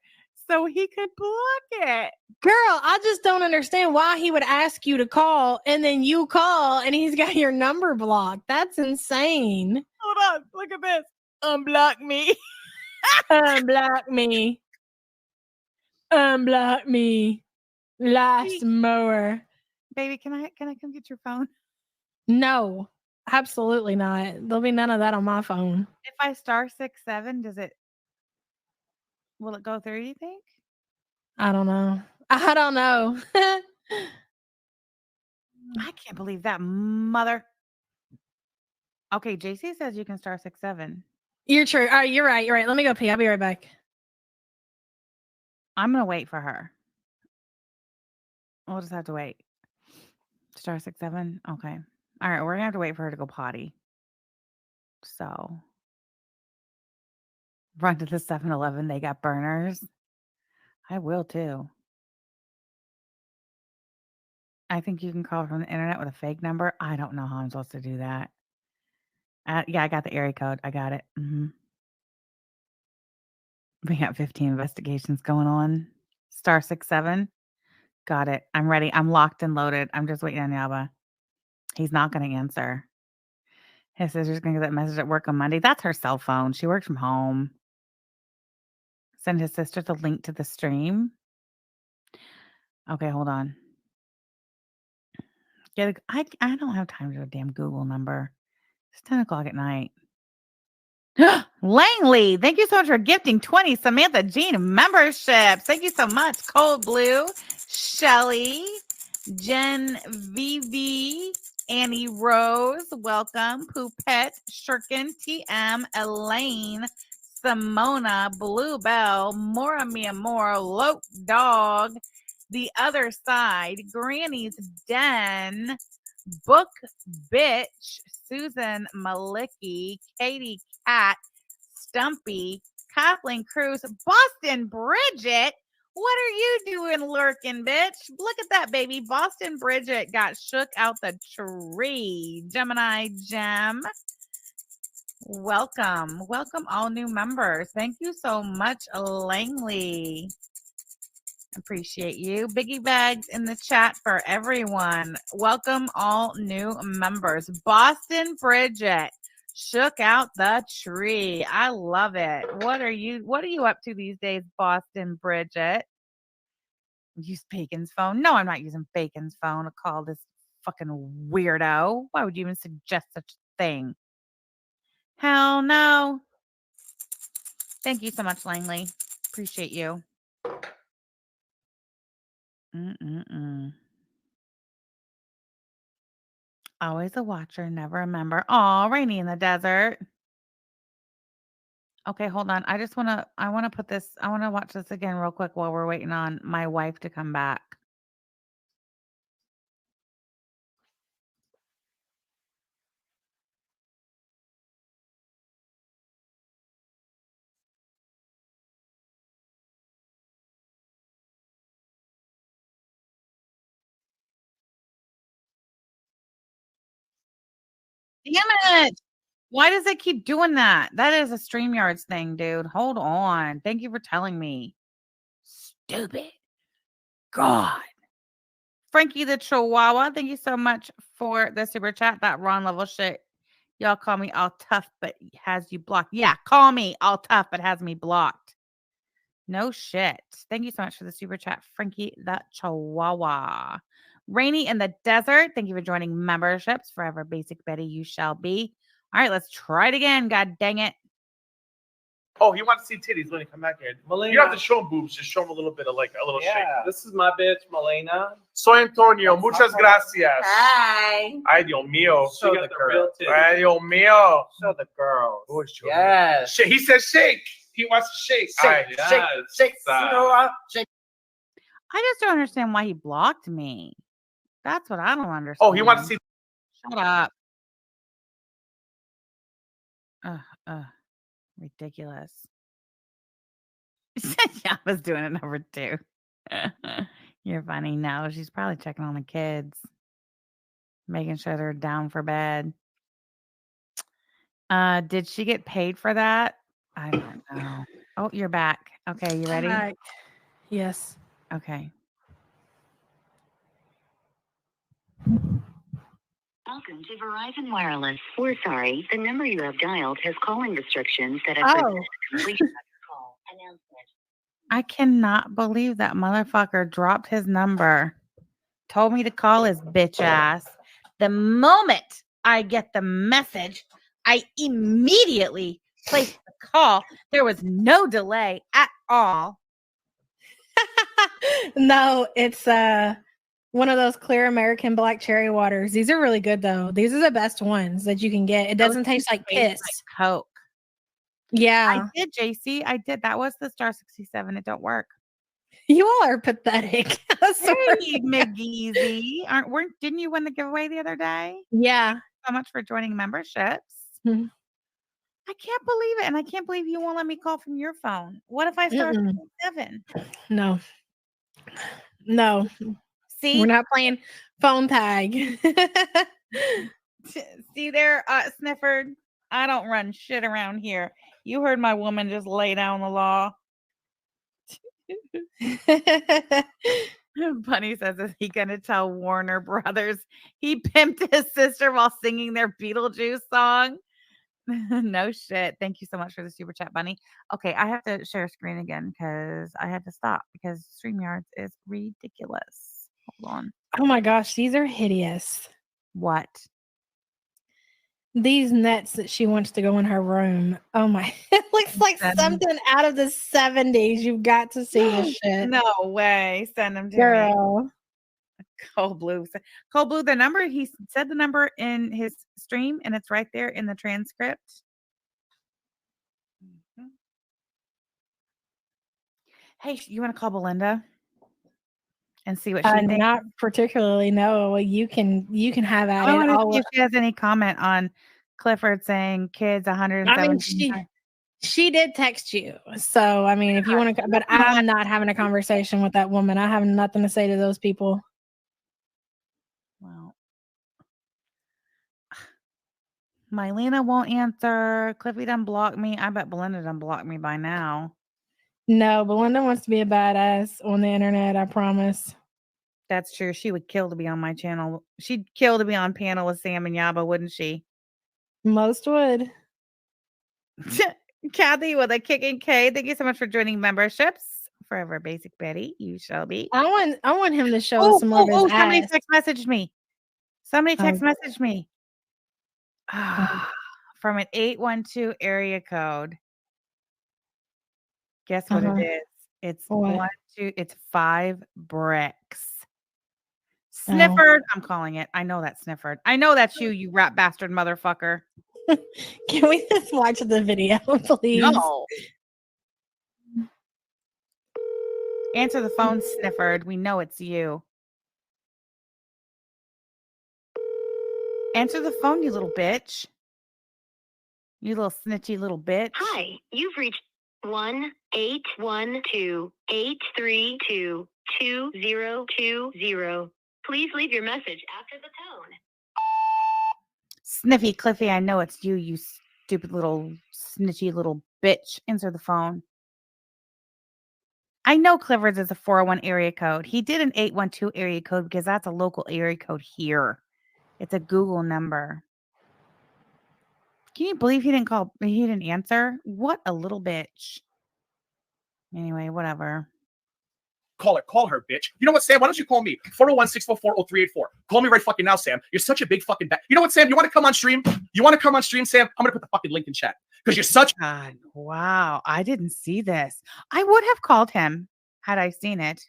so he could block it. Girl, I just don't understand why he would ask you to call and then you call and he's got your number blocked. That's insane. Hold on, look at this. Unblock me. Unblock me. Unblock me. Last mower. Baby, can I come get your phone? No, absolutely not. There'll be none of that on my phone. If I star 67, will it go through, you think? I don't know. I can't believe that mother. Okay, JC says you can star 67. You're true. You're right. Let me go pee. I'll be right back. I'm gonna wait for her. We'll just have to wait. Star 67. Okay. All right. We're gonna have to wait for her to go potty. So run to the 7-Eleven. They got burners. I will too. I think you can call from the internet with a fake number. I don't know how I'm supposed to do that. Yeah, I got the area code. I got it. We got 15 investigations going on. Star 67. Got it. I'm ready. I'm locked and loaded. I'm just waiting on Yaba. He's not going to answer. His sister's going to get that message at work on Monday. That's her cell phone. She works from home. Send his sister the link to the stream. Okay, hold on. I don't have time to do a damn Google number. It's 10 o'clock at night. Langley, thank you so much for gifting 20 Samantha Jean memberships. Thank you so much. Cold Blue, Shelly, Jen Vivi, Annie Rose, welcome. Poupette, Shirkin, TM, Elaine, Simona, Bluebell, Mora Mia More, Lope Dog, The Other Side, Granny's Den, Book Bitch, Susan Malicki, Katie Cat, Stumpy, Kathleen Cruz, Boston Bridget. What are you doing lurking, bitch? Look at that, baby. Boston Bridget got shook out the tree. Gemini Gem. Welcome. Welcome all new members. Thank you so much, Langley. Appreciate you. Biggie bags in the chat for everyone. Welcome all new members. Boston Bridget shook out the tree. I love it. What are you up to these days, Boston Bridget? Use Bacon's phone? No, I'm not using Bacon's phone to call this fucking weirdo. Why would you even suggest such a thing? Hell no. Thank you so much, Langley. Appreciate you. Always a watcher, never a member. Aw, Rainy in the desert. Okay, hold on. I want to watch this again real quick while we're waiting on my wife to come back. Damn it. Why does it keep doing that? That is a StreamYards thing, dude. Hold on. Thank you for telling me. Stupid. God. Frankie the Chihuahua, thank you so much for the super chat. That Ron level shit. Y'all call me all tough, but has you blocked. Yeah, call me all tough, but has me blocked. No shit. Thank you so much for the super chat, Frankie the Chihuahua. Rainy in the desert, thank you for joining memberships. Forever Basic Betty, you shall be. All right, let's try it again. God dang it. Oh, he wants to see titties when he come back here. Melina. You don't have to show him boobs. Just show him a little bit of like a little shake. This is my bitch, Melina. Soy Antonio. Muchas gracias. Hi. Ay, Dios mío. Show the girls. Ay, Dios mío. Show the girls. Oh, yes. He says shake. He wants to shake. Shake. Shake. Shake. I just don't understand why he blocked me. That's what I don't understand. Oh, he wants to see. Shut up. Ridiculous. Yeah, I was doing it number 2. You're funny. No, she's probably checking on the kids, making sure they're down for bed. Did she get paid for that? I don't know. Oh, you're back. Okay, you ready? Yes. Okay. Welcome to Verizon Wireless. We're sorry, the number you have dialed has calling restrictions that have prevented the completion of your call. Announcement. I cannot believe that motherfucker dropped his number. Told me to call his bitch ass. The moment I get the message, I immediately placed the call. There was no delay at all. No, it's one of those clear American black cherry waters. These are really good though. These are the best ones that you can get. It doesn't taste like piss. Like Coke. Yeah. I did, JC. I did. That was the Star 67. It don't work. You all are pathetic. Hey, McGeezy. Didn't you win the giveaway the other day? Yeah. So much for joining memberships. Mm-hmm. I can't believe it. And I can't believe you won't let me call from your phone. What if I start 7? No. No. See? We're not playing phone tag. See there, Snifford? I don't run shit around here. You heard my woman just lay down the law. Bunny says, is he going to tell Warner Brothers he pimped his sister while singing their Beetlejuice song? No shit. Thank you so much for the super chat, Bunny. Okay, I have to share screen again because I had to stop because StreamYards is ridiculous. Hold on. Oh my gosh, these are hideous. What? These nets that she wants to go in her room. Oh my, it looks like something out of the 70s. You've got to see this shit. No way. Send them to Girl. me. Cold Blue. Cold Blue, the number, he said the number in his stream, and it's right there in the transcript. Hey, you want to call Belinda and see what she thinks? Not particularly. No, you can have at it. I want to see if she has any comment on Clifford saying kids 170. I mean, she did text you. So, I mean, if you want to, but I'm not having a conversation with that woman. I have nothing to say to those people. Well, Mylena won't answer. Cliffy done blocked me. I bet Belinda done blocked me by now. No, Belinda wants to be a badass on the internet. I promise. That's true. She would kill to be on my channel. She'd kill to be on panel with Sam and Yaba, wouldn't she? Most would. Kathy with a kicking K. Thank you so much for joining memberships. Forever Basic Betty, you shall be. I want him to show us some more of his ass. Somebody text messaged me. Somebody text messaged me. From an 812 area code. Guess what it is? It's What? it's 5 bricks. Oh. Snifford, I'm calling it. I know that's Snifford. I know that's you rat bastard motherfucker. Can we just watch the video, please? No. Answer the phone, Snifford. We know it's you. Answer the phone, you little bitch. You little snitchy little bitch. Hi, you've reached 1-812-832-2020. Please leave your message after the tone. Sniffy Cliffy, I know it's you, you stupid little snitchy little bitch. Answer the phone. I know Clifford's is a 401 area code. He did an 812 area code because that's a local area code here. It's a Google number. Can you believe he didn't answer? What a little bitch. Anyway, whatever. Call her, bitch. You know what, Sam? Why don't you call me? 401-644-0384. Call me right fucking now, Sam. You're such a big fucking bat. You know what, Sam? You want to come on stream? Sam? I'm gonna put the fucking link in chat. Because you're such God, wow. I didn't see this. I would have called him had I seen it.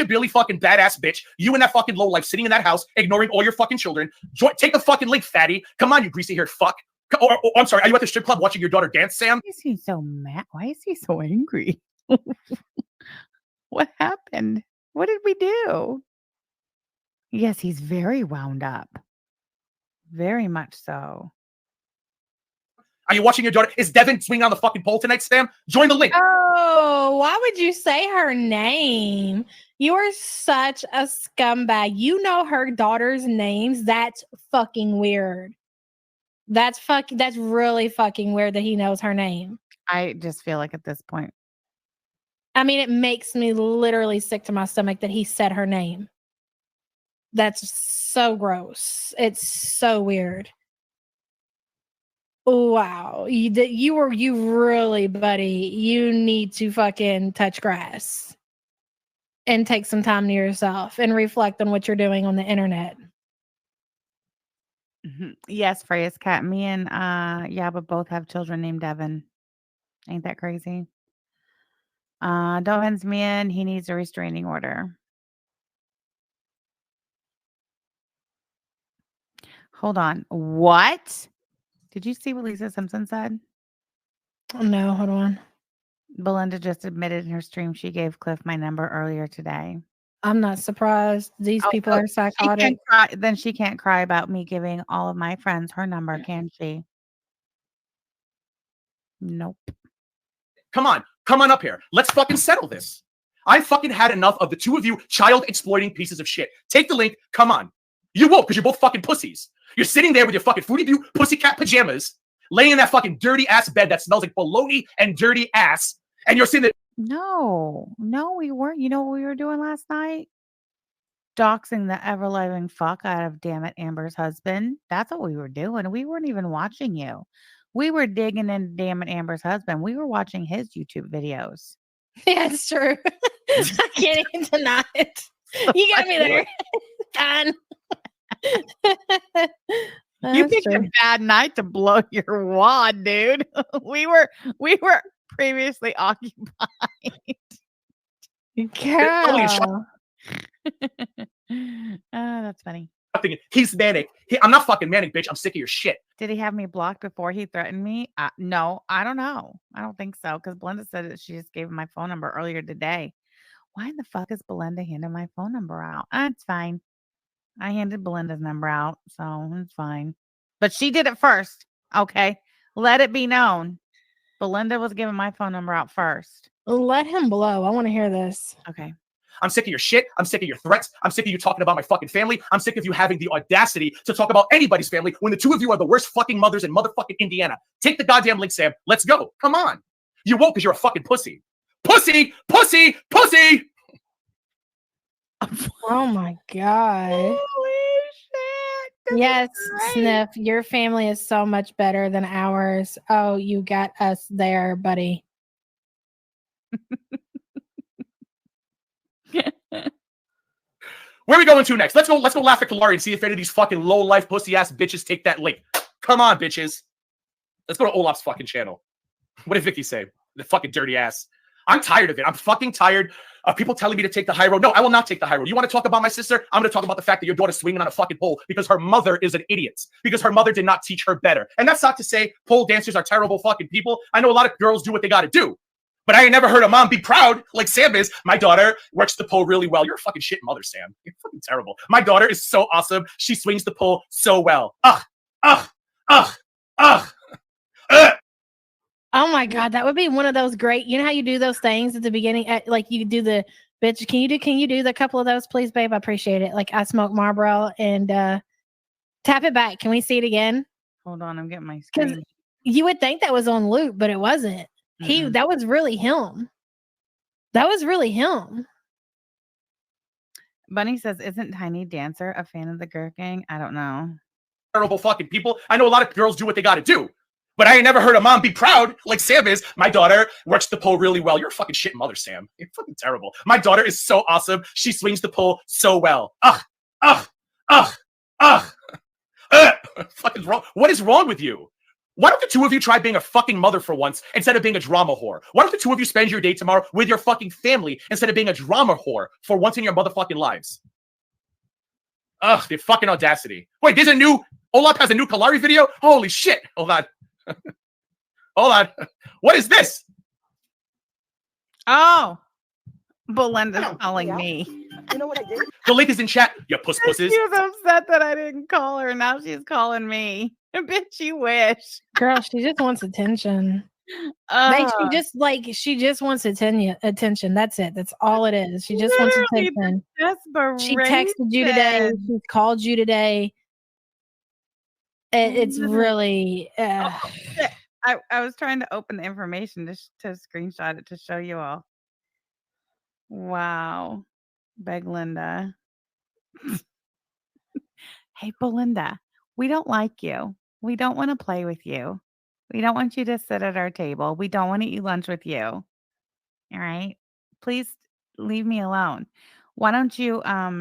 a really fucking badass bitch. You and that fucking lowlife sitting in that house, ignoring all your fucking children. Take the fucking link, fatty. Come on, you greasy haired fuck. I'm sorry. Are you at the strip club watching your daughter dance, Sam? Why is he so mad? Why is he so angry? What happened? What did we do? Yes, he's very wound up. Very much so. Are you watching your daughter? Is Devin swinging on the fucking pole tonight, Sam? Join the link. Oh, why would you say her name? You are such a scumbag. You know her daughter's names. That's fucking weird. That's really fucking weird that he knows her name. I just feel like at this point. I mean, it makes me literally sick to my stomach that he said her name. That's so gross. It's so weird. Wow. You really, buddy, you need to fucking touch grass and take some time to yourself and reflect on what you're doing on the internet. Yes, Freya's cat. Me and Yaba both have children named Devin. Ain't that crazy? Devin's man, he needs a restraining order. Hold on. What? Did you see what Lisa Simpson said? Oh, no, hold on. Belinda just admitted in her stream she gave Cliff my number earlier today. I'm not surprised. These people are psychotic. Then she can't cry about me giving all of my friends her number, can she? Nope. Come on up here. Let's fucking settle this. I fucking had enough of the two of you child exploiting pieces of shit. Take the link. Come on. You won't because you're both fucking pussies. You're sitting there with your fucking Fruity View pussycat pajamas, laying in that fucking dirty ass bed that smells like bologna and dirty ass, and you're sitting there. No, we weren't. You know what we were doing last night? Doxing the ever-loving fuck out of Damn It Amber's husband. That's what we were doing. We weren't even watching you. We were digging into Damn It Amber's husband. We were watching his YouTube videos. Yeah, it's true. I can't even deny it. You got me there. Done. You picked a bad night to blow your wad, dude. We were previously occupied. Girl. That's funny. He's manic. I'm not fucking manic, bitch. I'm sick of your shit. Did he have me blocked before he threatened me? No, I don't know. I don't think so. Because Belinda said that she just gave him my phone number earlier today. Why in the fuck is Belinda handing my phone number out? It's fine. I handed Belinda's number out, so it's fine. But she did it first. Okay. Let it be known. Belinda was giving my phone number out first. Let him blow. I want to hear this. Okay. I'm sick of your shit. I'm sick of your threats. I'm sick of you talking about my fucking family. I'm sick of you having the audacity to talk about anybody's family when the two of you are the worst fucking mothers in motherfucking Indiana. Take the goddamn link, Sam. Let's go. Come on. You won't because you're a fucking pussy. Pussy, pussy, pussy. Oh my God. Holy shit. Yes, Sniff, your family is so much better than ours. Oh, you got us there, buddy. Where are we going to next? Let's go laugh at Kalari and see if any of these fucking low life pussy ass bitches take that link. Come on, bitches. Let's go to Olaf's fucking channel. What did Vicky say? The fucking dirty ass. I'm tired of it. I'm fucking tired of people telling me to take the high road. No, I will not take the high road. You want to talk about my sister? I'm going to talk about the fact that your daughter's swinging on a fucking pole because her mother is an idiot. Because her mother did not teach her better. And that's not to say pole dancers are terrible fucking people. I know a lot of girls do what they got to do. But I ain't never heard a mom be proud like Sam is. My daughter works the pole really well. You're a fucking shit mother, Sam. You're fucking terrible. My daughter is so awesome. She swings the pole so well. Ugh. Oh my God, that would be one of those great. You know how you do those things at the beginning, like you do the bitch. Can you do the couple of those, please, babe? I appreciate it. Like I smoke Marlboro and tap it back. Can we see it again? Hold on, I'm getting my screen. You would think that was on loop, but it wasn't. That was really him. That was really him. Bunny says, "Isn't Tiny Dancer a fan of the Girl Gang?" I don't know. Terrible fucking people. I know a lot of girls do what they got to do. But I ain't never heard a mom be proud like Sam is. My daughter works the pole really well. You're a fucking shit mother, Sam. You're fucking terrible. My daughter is so awesome. She swings the pole so well. Fucking wrong. What is wrong with you? Why don't the two of you try being a fucking mother for once instead of being a drama whore? Why don't the two of you spend your day tomorrow with your fucking family instead of being a drama whore for once in your motherfucking lives? Ugh, the fucking audacity. Wait, there's a new... Olaf has a new Kalari video? Holy shit. Hold on. Hold on. What is this? Oh, Belinda's calling me. You know what I did? The link is in chat. You pusses. She was upset that I didn't call her. Now she's calling me. Bitch, you wish. Girl, she just wants attention. She just wants attention. That's it. That's all it is. She just wants attention. She texted you today. She called you today. It's really. I was trying to open the information to screenshot it to show you all. Wow. Beg Linda. Hey, Belinda, we don't like you. We don't want to play with you. We don't want you to sit at our table. We don't want to eat lunch with you. All right. Please leave me alone. Why don't you, I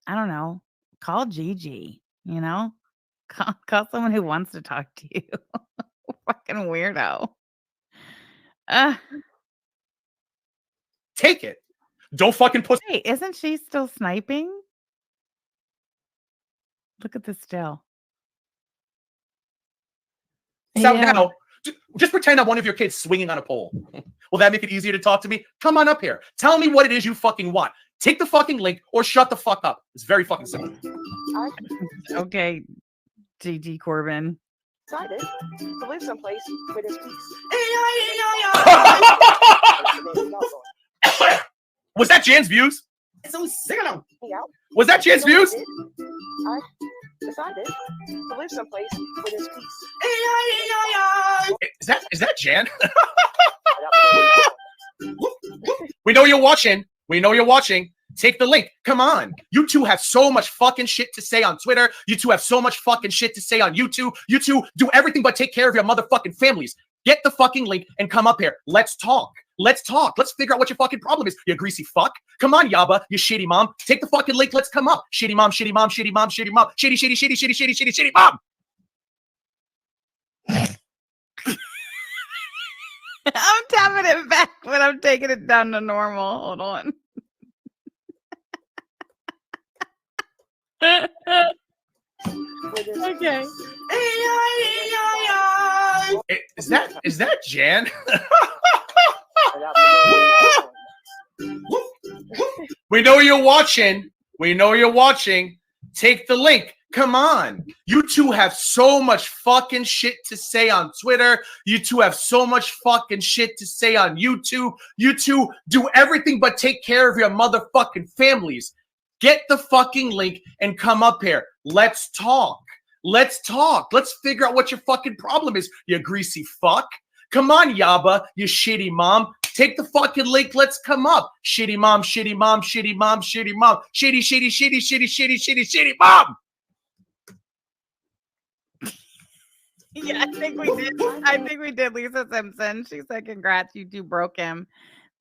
don't know, call Gigi, you know? Call someone who wants to talk to you. Fucking weirdo. Take it. Don't fucking push. Hey, isn't she still sniping? Look at this still. Out now. Just pretend I'm one of your kids swinging on a pole. Will that make it easier to talk to me? Come on up here. Tell me what it is you fucking want. Take the fucking link or shut the fuck up. It's very fucking simple. Okay, Gigi Corbin. Decided to live someplace where there's peace. Was that Jan's views? Was that Jan's views? I decided to live someplace where there's peace. Is that Jan? We know you're watching. We know you're watching. Take the link. Come on. You two have so much fucking shit to say on Twitter. You two have so much fucking shit to say on YouTube. You two do everything but take care of your motherfucking families. Get the fucking link and come up here. Let's talk. Let's talk. Let's figure out what your fucking problem is, you greasy fuck. Come on, Yaba, you shitty mom. Take the fucking link. Let's come up. Shitty mom, shitty mom, shitty mom, shitty mom. Shitty, shitty, shitty, shitty, shitty, shitty, shitty mom. I'm tapping it back, but I'm taking it down to normal. Hold on. Okay. Is that Jan? We know you're watching. We know you're watching. Take the link. Come on. You two have so much fucking shit to say on Twitter. You two have so much fucking shit to say on YouTube. You two do everything but take care of your motherfucking families. Get the fucking link and come up here. Let's talk. Let's talk. Let's figure out what your fucking problem is, you greasy fuck. Come on, Yaba, you shitty mom. Take the fucking link. Let's come up. Shitty mom, shitty mom, shitty mom, shitty mom. Shitty, shitty, shitty, shitty, shitty, shitty, shitty mom. Yeah, I think we did. I think we did, Lisa Simpson. She said, "Congrats, you two broke him."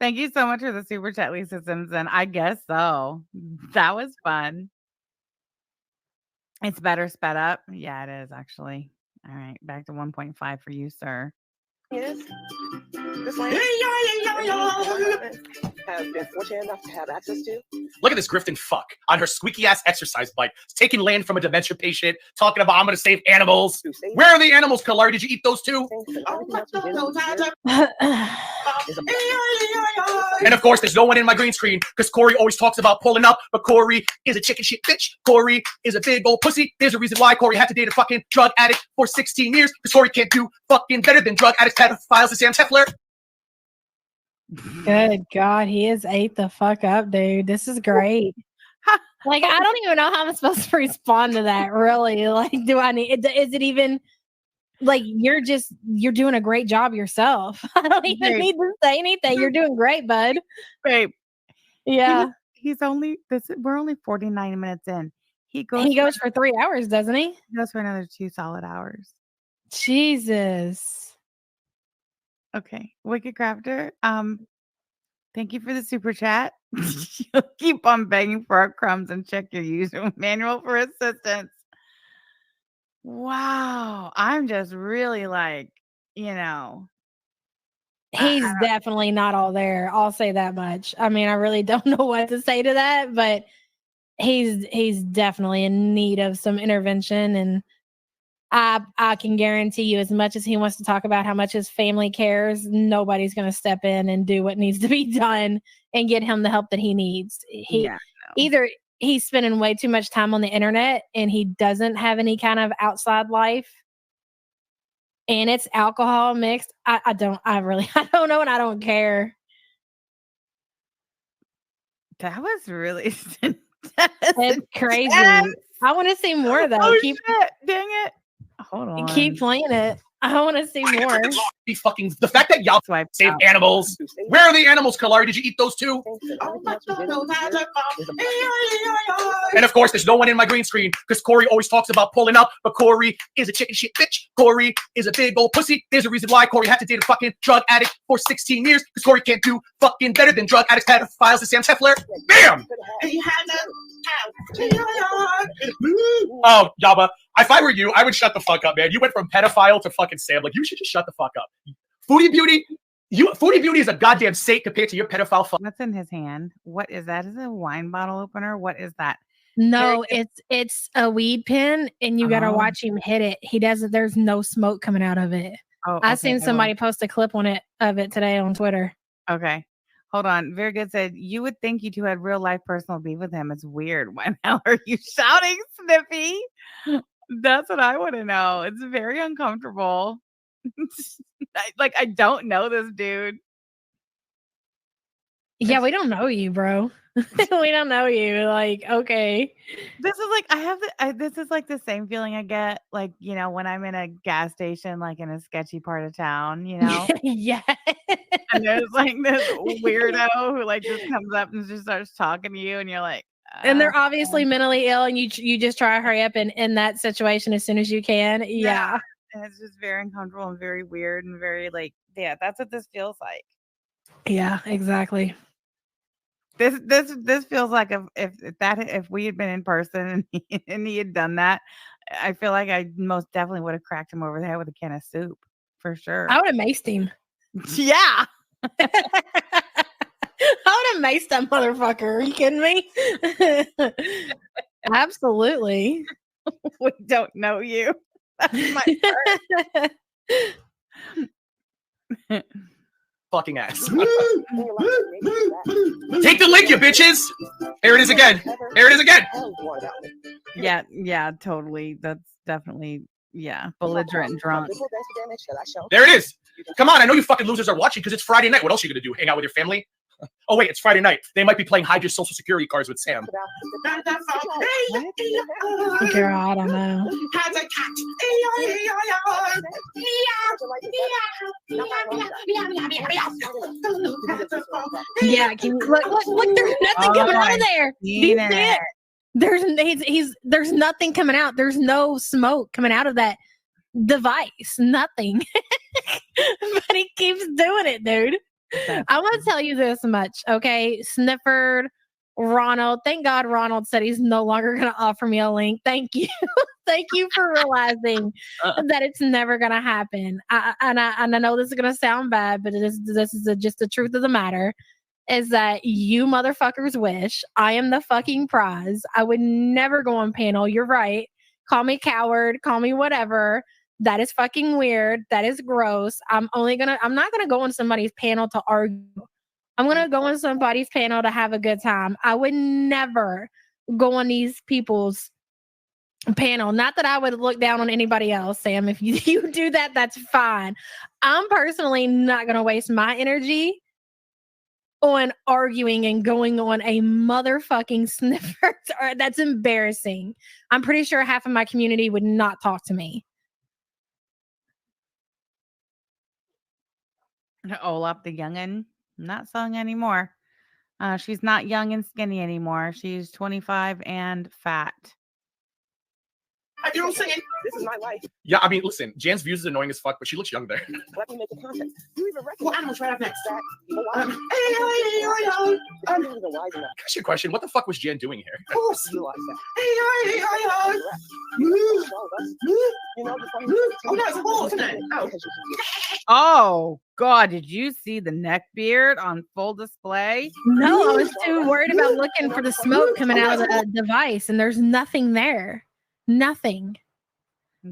Thank you so much for the super chat, Lisa Simpson. I guess so. That was fun. It's better sped up. Yeah, it is actually. All right, back to 1.5 for you, sir. is, this land have been fortunate enough to have access to. Look at this grifting fuck on her squeaky ass exercise bike, taking land from a dementia patient, talking about I'm going to save animals. Where are the animals, Kalari? Did you eat those too? And of course, there's no one in my green screen because Corey always talks about pulling up, but Corey is a chicken shit bitch. Corey is a big old pussy. There's a reason why Corey had to date a fucking drug addict for 16 years because Corey can't do fucking better than drug addicts, pedophiles, and Sam Tefler. Good God, he is ate the fuck up, dude. This is great. Like, I don't even know how I'm supposed to respond to that, really. Like, do I need, is it even, like, you're doing a great job yourself. I don't even need to say anything. You're doing great, bud. Babe. Yeah. We're only 49 minutes in. He goes for 3 hours, doesn't he? He goes for another 2 solid hours. Jesus. Okay. Wicked Crafter. Thank you for the super chat. You'll keep on begging for our crumbs and check your user manual for assistance. Wow. I'm just really like, He's definitely not all there. I'll say that much. I mean, I really don't know what to say to that, but he's definitely in need of some intervention. And I can guarantee you, as much as he wants to talk about how much his family cares, nobody's going to step in and do what needs to be done and get him the help that he needs. Either he's spending way too much time on the internet and he doesn't have any kind of outside life, and it's alcohol mixed. I don't know, and I don't care. That was really it's crazy. I want to see more though. Oh, shit. Dang it. Hold on. Keep playing it. I want to see more. The fact that y'all save animals. Where are the animals, Kalari? Did you eat those too? And of course, there's no one in my green screen because Corey always talks about pulling up, but Corey is a chicken shit bitch. Corey is a big old pussy. There's a reason why Corey had to date a fucking drug addict for 16 years because Corey can't do fucking better than drug addicts, pedophiles, and Sam Tefler. Bam! Oh, Yaba. If I were you, I would shut the fuck up, man. You went from pedophile to fucking Sam. Like, you should just shut the fuck up. Foodie Beauty is a goddamn saint compared to your pedophile fuck. What's in his hand? What is that? Is it a wine bottle opener? What is that? No, it's a weed pen, and you gotta watch him hit it. He doesn't. There's no smoke coming out of it. Oh, I seen somebody post a clip of it today on Twitter. Okay. Hold on. Very good. Said, you would think you two had real life personal beef with him. It's weird. Why the hell are you shouting, Sniffy? That's what I want to know. It's very uncomfortable. I don't know this dude. Yeah, we don't know you, bro. We don't know you. Like, okay. This is like, this is like the same feeling I get, like, when I'm in a gas station, like in a sketchy part of town, Yeah. And there's like this weirdo who like just comes up and just starts talking to you, and you're like, and they're obviously mentally ill, and you just try to hurry up and in that situation as soon as you can. Yeah. And it's just very uncomfortable and very weird and very like, yeah, that's what this feels like. Yeah, exactly. This feels like if we had been in person and he had done that, I feel like I most definitely would have cracked him over the head with a can of soup for sure. I would have maced him. Yeah. I would have maced that motherfucker. Are you kidding me? Absolutely. We don't know you. That's my part. Fucking ass. Take the link, you bitches. Here it is again. Here it is again. Yeah, totally. That's definitely, belligerent and drunk. There it is. Come on, I know you fucking losers are watching because it's Friday night. What else are you gonna do? Hang out with your family? Oh wait, it's Friday night. They might be playing hide your social security cards with Sam. Girl, I don't know. Yeah, look, there's nothing coming out of there. Do you see it? There's nothing coming out. There's no smoke coming out of that device. Nothing. But he keeps doing it, dude. I want to tell you this much, okay? Snifford, Ronald. Thank God Ronald said he's no longer going to offer me a link. Thank you. Thank you for realizing that it's never going to happen. And I know this is going to sound bad, but this is just the truth of the matter, is that you motherfuckers wish. I am the fucking prize. I would never go on panel. You're right. Call me coward. Call me whatever. That is fucking weird. That is gross. I'm not going to go on somebody's panel to argue. I'm going to go on somebody's panel to have a good time. I would never go on these people's panel. Not that I would look down on anybody else, Sam. If you do that, that's fine. I'm personally not going to waste my energy on arguing and going on a motherfucking sniffer. That's embarrassing. I'm pretty sure half of my community would not talk to me. Olaf the youngin', not so young anymore. She's not young and skinny anymore. She's 25 and fat. You know what I'm saying? This is my life. Yeah, I mean, listen, Jan's views is annoying as fuck, but she looks young there. Let me make a content. You even recognize Well, animals right up next. that? You know why? I'm not even wise enough. Can I ask you a question? What the fuck was Jan doing here? Of course you like that. You know, Oh, no, it's a ball, isn't it? Oh. Oh God, did you see the neck beard on full display? No, I was too worried about looking for the smoke coming out of the device, and there's nothing there. Nothing.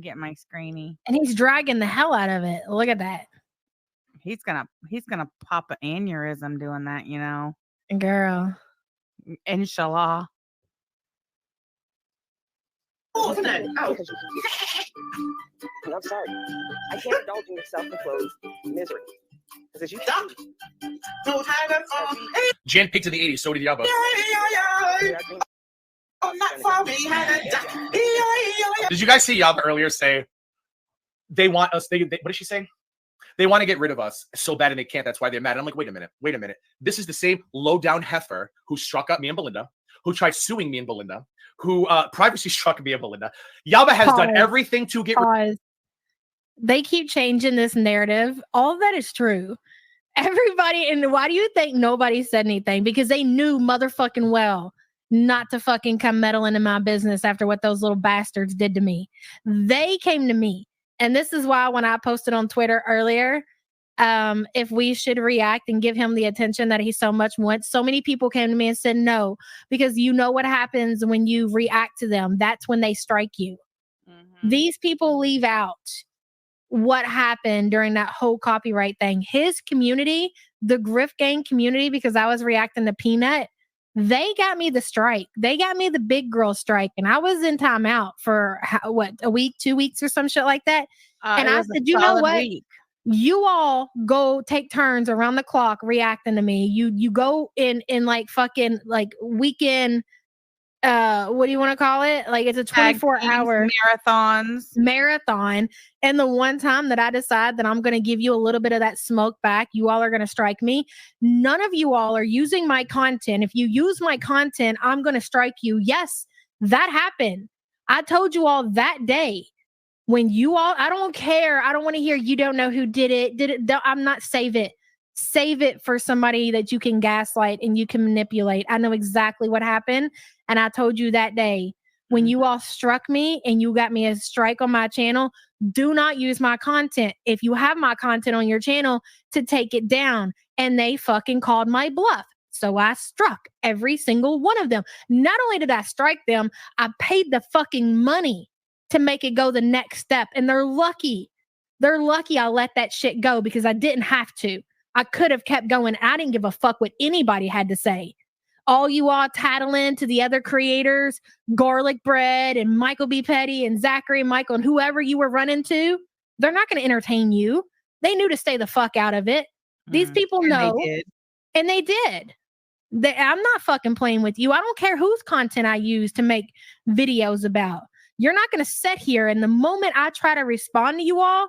Get my screeny. And he's dragging the hell out of it. Look at that. He's gonna pop an aneurysm doing that, you know. Girl. Inshallah. Oh, isn't it? Oh. I'm sorry. I can't indulge in your self-enclosed misery. Because as you stop, Jan peaked in the 80s, so did Yaba. Did you guys see Yaba earlier say they want us? They what did she say? They want to get rid of us so bad and they can't. That's why they're mad. And I'm like, wait a minute. This is the same low down heifer who struck up me and Belinda, who tried suing me and Belinda, who privacy struck me and Belinda. Yaba has done everything to get rid. They keep changing this narrative. All of that is true. Everybody, and why do you think nobody said anything? Because they knew motherfucking well not to fucking come meddling in my business after what those little bastards did to me. They came to me. And this is why when I posted on Twitter earlier, if we should react and give him the attention that he so much wants, so many people came to me and said no, because you know what happens when you react to them. That's when they strike you. Mm-hmm. These people leave out what happened during that whole copyright thing. His community, the Griff Gang community, because I was reacting to Peanut, they got me the strike. They got me the big girl strike. And I was in timeout for a week, 2 weeks or some shit like that. And I said, you know what? Week. You all go take turns around the clock reacting to me. You go in like fucking like weekend, what do you want to call it? Like it's a 24-hour marathon. And the one time that I decide that I'm going to give you a little bit of that smoke back, you all are going to strike me. None of you all are using my content. If you use my content, I'm going to strike you. Yes, that happened. I told you all that day when you all, I don't care. I don't want to hear you don't know who did it. I'm not save it. Save it for somebody that you can gaslight and you can manipulate. I know exactly what happened. And I told you that day when you all struck me and you got me a strike on my channel, do not use my content. If you have my content on your channel, to take it down. And they fucking called my bluff. So I struck every single one of them. Not only did I strike them, I paid the fucking money to make it go the next step. And they're lucky. They're lucky I let that shit go because I didn't have to. I could have kept going. I didn't give a fuck what anybody had to say. All you all tattling to the other creators, Garlic Bread and Michael B. Petty and Zachary and Michael and whoever you were running to, they're not going to entertain you. They knew to stay the fuck out of it. These people know. And they did. I'm not fucking playing with you. I don't care whose content I use to make videos about. You're not going to sit here and the moment I try to respond to you all,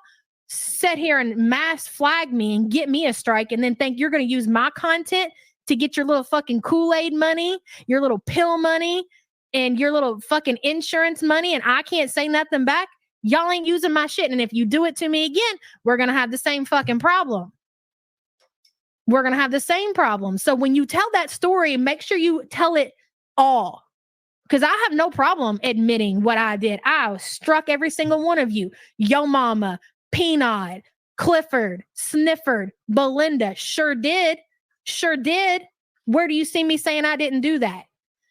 sit here and mass flag me and get me a strike and then think you're going to use my content to get your little fucking Kool-Aid money, your little pill money, and your little fucking insurance money, and I can't say nothing back. Y'all ain't using my shit. And if you do it to me again, we're going to have the same fucking problem. we're going to have the same problem. So when you tell that story, make sure you tell it all. Because I have no problem admitting what I did. I struck every single one of you. Yo Mama, Peanut, Clifford, Snifford, Belinda. Sure did. Sure did. Where do you see me saying I didn't do that?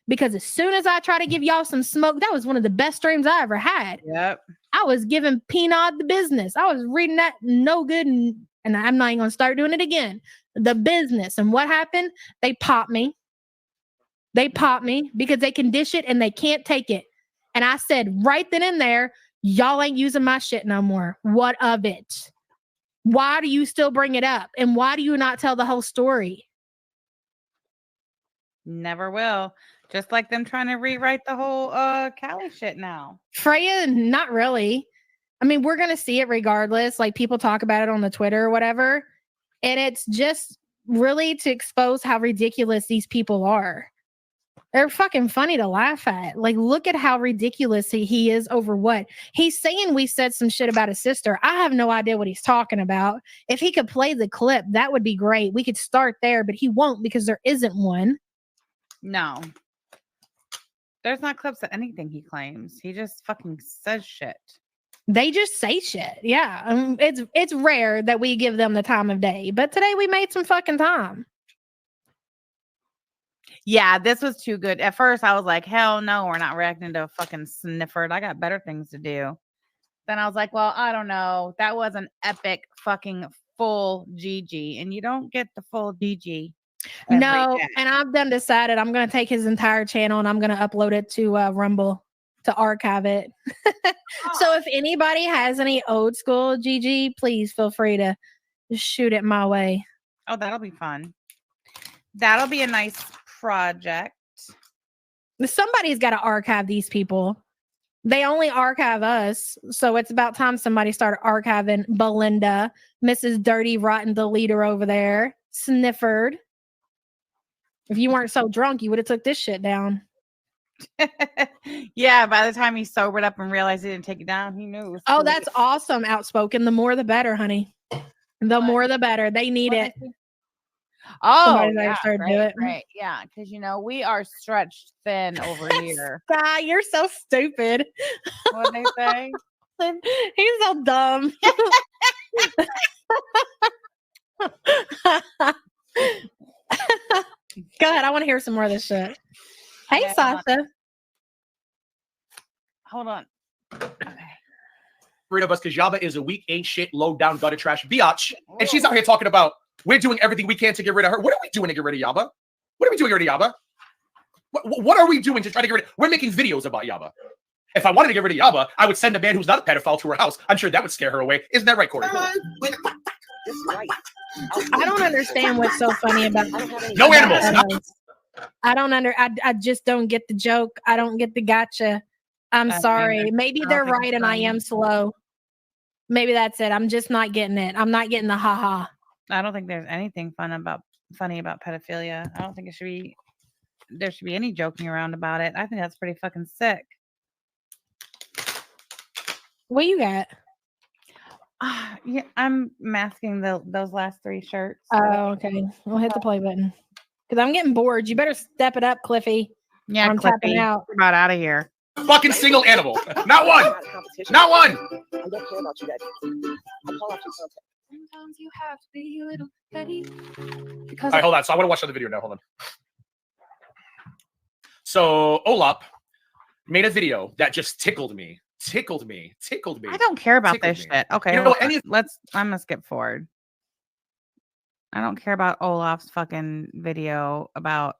Because as soon as I try to give y'all some smoke, that was one of the best streams I ever had. Yep. I was giving Peanut the business. I was reading that no good, and I'm not even going to start doing it again. The business. And what happened? They popped me. They popped me because they can dish it and they can't take it. And I said right then and there, y'all ain't using my shit no more. What of it? Why do you still bring it up? And why do you not tell the whole story? Never will. Just like them trying to rewrite the whole Callie shit now. Freya, not really. I mean, we're going to see it regardless. Like, people talk about it on the Twitter or whatever. And it's just really to expose how ridiculous these people are. They're fucking funny to laugh at. Like, look at how ridiculous he is over what. He's saying we said some shit about his sister. I have no idea what he's talking about. If he could play the clip, that would be great. We could start there, but he won't because there isn't one. No. There's not clips of anything he claims. He just fucking says shit. They just say shit. Yeah. It's rare that we give them the time of day, but today we made some fucking time. Yeah, this was too good. At first, I was like, hell no, we're not reacting to a fucking Snifford. I got better things to do. Then I was like, well, I don't know. That was an epic fucking full GG. And you don't get the full GG. No, and I've done decided I'm going to take his entire channel and I'm going to upload it to Rumble to archive it. So if anybody has any old school GG, please feel free to shoot it my way. Oh, that'll be fun. That'll be a nice project. Somebody's got to archive these people. They only archive us. So it's about time somebody started archiving Belinda, Mrs. Dirty Rotten, the leader over there, Snifford. If you weren't so drunk, you would have took this shit down. Yeah, by the time he sobered up and realized he didn't take it down, he knew. Oh, that's awesome. Outspoken. The more the better, honey. The more the better. They need it. Oh, yeah, great. Yeah, because, you know, we are stretched thin over here. Sky, you're so stupid. What they say? He's so dumb. Go ahead. I want to hear some more of this shit. Hey, okay, Sasha. Hold on. Okay. Rid of us because Yaba is a weak, ain't shit, low down, gutter trash biatch. And she's out here talking about we're doing everything we can to get rid of her. What are we doing to get rid of Yaba? What are we doing to get rid of Yaba? What are we doing to try to get rid of? We're making videos about Yaba. If I wanted to get rid of Yaba, I would send a man who's not a pedophile to her house. I'm sure that would scare her away. Isn't that right, Corey? I don't understand what's so funny about no animals. I just don't get the joke. I don't get the gotcha. I'm sorry. Maybe they're right and I am slow. Maybe that's it. I'm just not getting it. I'm not getting the haha. I don't think there's anything funny about pedophilia. I don't think there should be any joking around about it. I think that's pretty fucking sick. What you got? Yeah, I'm masking those last 3 shirts. Oh, okay. We'll hit the play button. Because I'm getting bored. You better step it up, Cliffy. Yeah, I'm tapping out. We're about out of here. Fucking single animal. Not one. Not one. I don't care about you guys. I call out your content. Sometimes you have to be a little petty. All right, hold on. So I want to watch the video now. Hold on. So Olap made a video that just tickled me. I don't care about this shit. Okay, you know, I'm gonna skip forward. I don't care about Olaf's fucking video about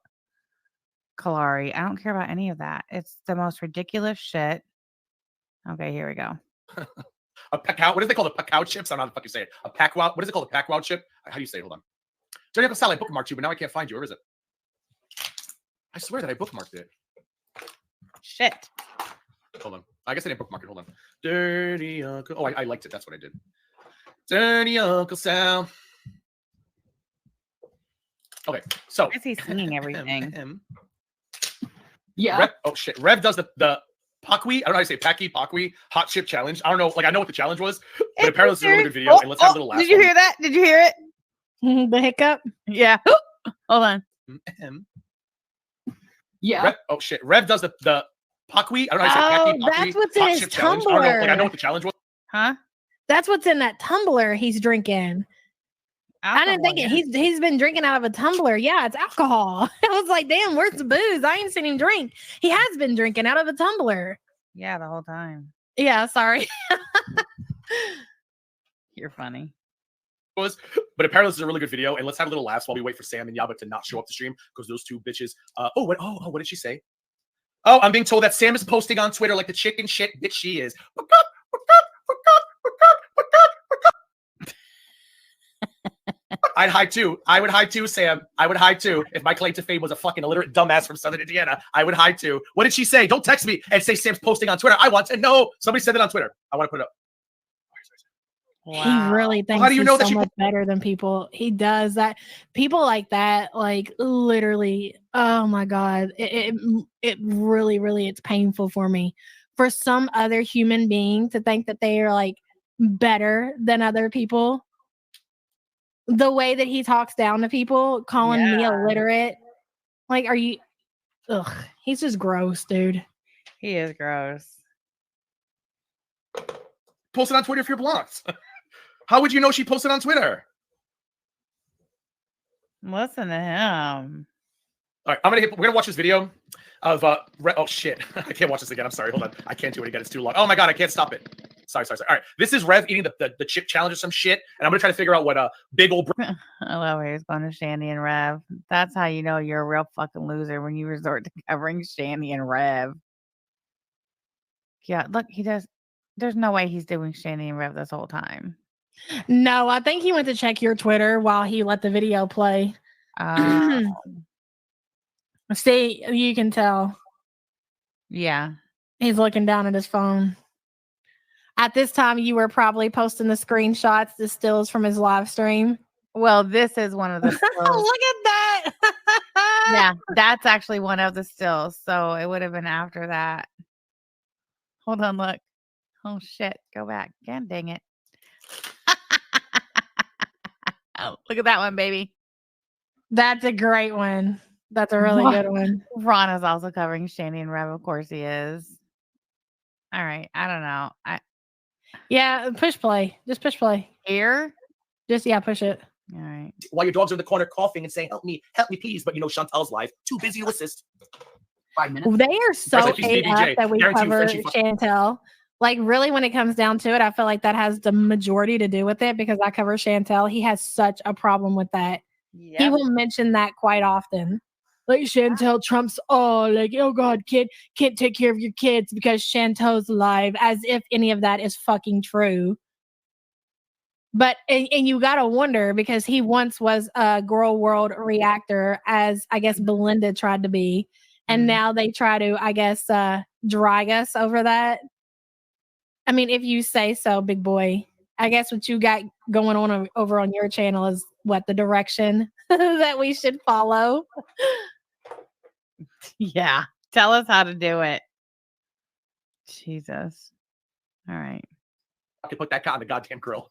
Kalari. I don't care about any of that. It's the most ridiculous shit. Okay, here we go. A Pacquiao. What do they call the Pacquiao chips? I don't know how the fuck you say it. A Pacquiao. What is it called? A Pacquiao chip? How do you say it? Hold on. Dirty Uncle Sal, I bookmarked you, but now I can't find you. Where is it? I swear that I bookmarked it. Shit. Hold on. I guess I didn't bookmark it. Hold on. Dirty Uncle. Oh, I liked it. That's what I did. Dirty Uncle Sal. Okay, so. Why is he singing everything? Yeah. Rev, oh shit. Rev does the Pakwi. I don't know how to say Pakwi hot chip challenge. I don't know. Like I know what the challenge was, but apparently it's a really good video. And let's have a little laugh. Did you hear that? Did you hear it? The hiccup. Yeah. Hold on. Yeah. Rev, oh shit. Rev does the Pakwi. I don't know how to say Paki, that's what's in hot his chip challenge. I don't know. Like, I know tumbler. what the challenge was. Huh? That's what's in that tumbler he's drinking. I didn't think it. He's been drinking out of a tumbler. Yeah, it's alcohol. I was like, damn, where's the booze? I ain't seen him drink. He has been drinking out of a tumbler. Yeah, the whole time. Yeah, sorry. You're funny. But apparently this is a really good video, and let's have a little laughs while we wait for Sam and Yaba to not show up the stream because those two bitches. What did she say? Oh, I'm being told that Sam is posting on Twitter like the chicken shit bitch she is. I'd hide too. I would hide too, Sam. I would hide too. If my claim to fame was a fucking illiterate dumbass from Southern Indiana, I would hide too. What did she say? Don't text me and say Sam's posting on Twitter. I want to know. Somebody said it on Twitter. I want to put it up. Wow. He really thinks how do you know he's that so much better than people. He does that. People like that, like literally, oh my God. It really, really, it's painful for me. For some other human being to think that they are like better than other people. The way that he talks down to people, calling me illiterate. Like, are you? Ugh, he's just gross, dude. He is gross. Post it on Twitter if you're blocked. How would you know she posted on Twitter? Listen to him. All right, we're gonna watch this video of oh shit. I can't watch this again. I'm sorry. Hold on. I can't do it again. It's too long. Oh my God, I can't stop it. Sorry. All right. This is Rev eating the chip challenge or some shit. And I'm gonna try to figure out what a big old I love where he's going to Shandy and Rev. That's how you know you're a real fucking loser when you resort to covering Shandy and Rev. Yeah, look, he does. There's no way he's doing Shandy and Rev this whole time. No, I think he went to check your Twitter while he let the video play. See, you can tell. Yeah. He's looking down at his phone. At this time, you were probably posting the screenshots, the stills from his live stream. Well, this is one of the stills. Look at that. Yeah, that's actually one of the stills. So it would have been after that. Hold on, look. Oh, shit. Go back. God dang it. Oh, look at that one, baby. That's a great one. That's a really good one. Ron is also covering Shandy and Rev. Of course he is. All right. I don't know. Yeah, push play. Just push play. Here? Just, push it. All right. While your dogs are in the corner coughing and saying, help me, please. But you know, Chantal's live. Too busy to assist. 5 minutes. They are so ate up that we Guarantee cover Frenchie Chantel. Like, really, when it comes down to it, I feel like that has the majority to do with it because I cover Chantel. He has such a problem with that. Yep. He will mention that quite often. Like, Chantel trumps all. Like, oh, God, kid can't take care of your kids because Chantel's live, as if any of that is fucking true. But, and you got to wonder, because he once was a Girl World reactor, as I guess Belinda tried to be. And now they try to, I guess, drag us over that. I mean, if you say so, big boy. I guess what you got going on over on your channel is what the direction that we should follow. Yeah. Tell us how to do it. Jesus. All right. I can put that cat on the goddamn grill.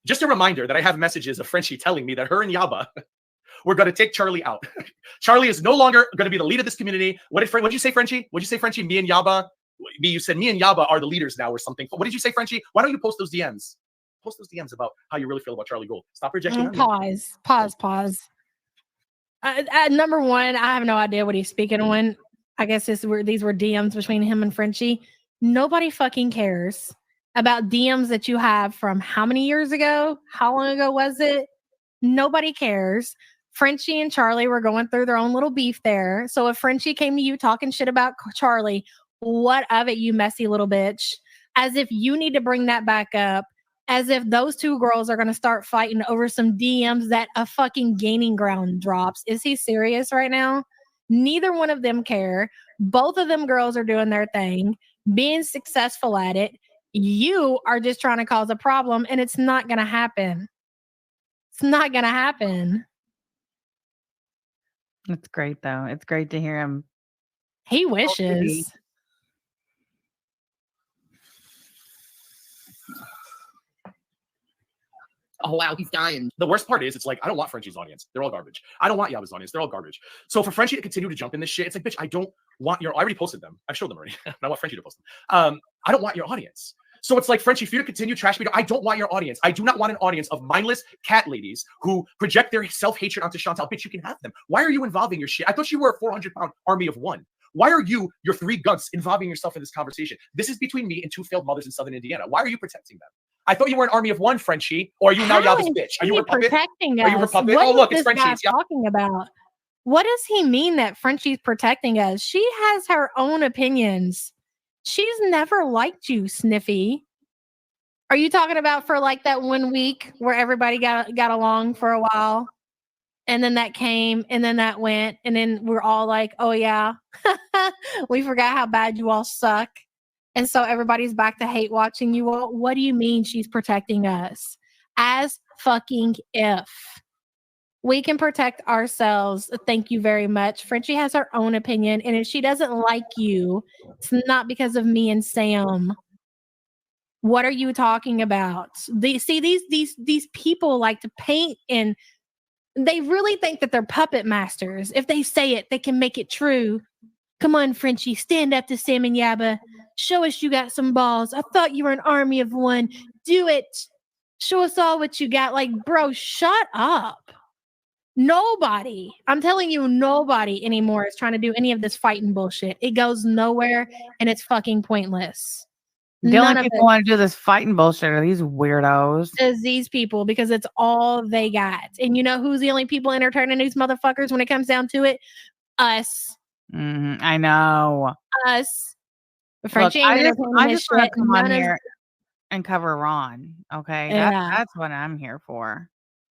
Just a reminder that I have messages of Frenchie telling me that her and Yaba we're going to take Charlie out. Charlie is no longer going to be the lead of this community. What did you say, Frenchie? What did you say, Frenchie? Me and Yaba? You said me and Yaba are the leaders now or something. What did you say, Frenchie? Why don't you post those DMs? Post those DMs about how you really feel about Charlie Gold. Stop rejecting him. Pause. Number one, I have no idea what he's speaking on. I guess these were DMs between him and Frenchie. Nobody fucking cares about DMs that you have from how many years ago? How long ago was it? Nobody cares. Frenchie and Charlie were going through their own little beef there. So if Frenchie came to you talking shit about Charlie, what of it, you messy little bitch? As if you need to bring that back up. As if those two girls are going to start fighting over some DMs that a fucking gaining ground drops. Is he serious right now? Neither one of them care. Both of them girls are doing their thing, being successful at it. You are just trying to cause a problem, and it's not going to happen. It's not going to happen. It's great, though. It's great to hear him. He wishes. Oh wow, he's dying. The worst part is, it's like, I don't want Frenchie's audience. They're all garbage. I don't want Yaba's audience. They're all garbage. So for Frenchie to continue to jump in this shit, it's like, bitch, I don't want your. I already posted them. I've showed them already. I want Frenchie to post them. I don't want your audience. So it's like, Frenchie, for you to continue trash me, I don't want your audience. I do not want an audience of mindless cat ladies who project their self-hatred onto Chantal. Bitch, you can have them. Why are you involving your shit? I thought you were a 400-pound army of one. Why are you, your 3 gunts, involving yourself in this conversation? This is between me and 2 failed mothers in Southern Indiana. Why are you protecting them? I thought you were an army of one, Frenchie. Or are you now Yaba's bitch? Are you her puppet? Protecting us? Are you her puppet? What Oh, look, is it's this Frenchie. guy talking about? What does he mean that Frenchie's protecting us? She has her own opinions. She's never liked you, Sniffy. Are you talking about for like that 1 week where everybody got along for a while? And then that came and then that went. And then we're all like, oh yeah, we forgot how bad you all suck. And so everybody's back to hate watching you all. What do you mean she's protecting us? As fucking if. We can protect ourselves. Thank you very much. Frenchie has her own opinion. And if she doesn't like you, it's not because of me and Sam. What are you talking about? These people like to paint, and they really think that they're puppet masters. If they say it, they can make it true. Come on, Frenchie, stand up to Sam and Yaba. Show us you got some balls. I thought you were an army of one. Do it. Show us all what you got. Like, bro, shut up. Nobody, I'm telling you, nobody anymore is trying to do any of this fighting bullshit. It goes nowhere, and it's fucking pointless. The only people who want to do this fighting bullshit are these weirdos. Is these people, because it's all they got. And you know who's the only people entertaining these motherfuckers when it comes down to it? Us. I know. Us. Look, I just want to come on here and cover Ron. Okay, Yeah. That's what I'm here for.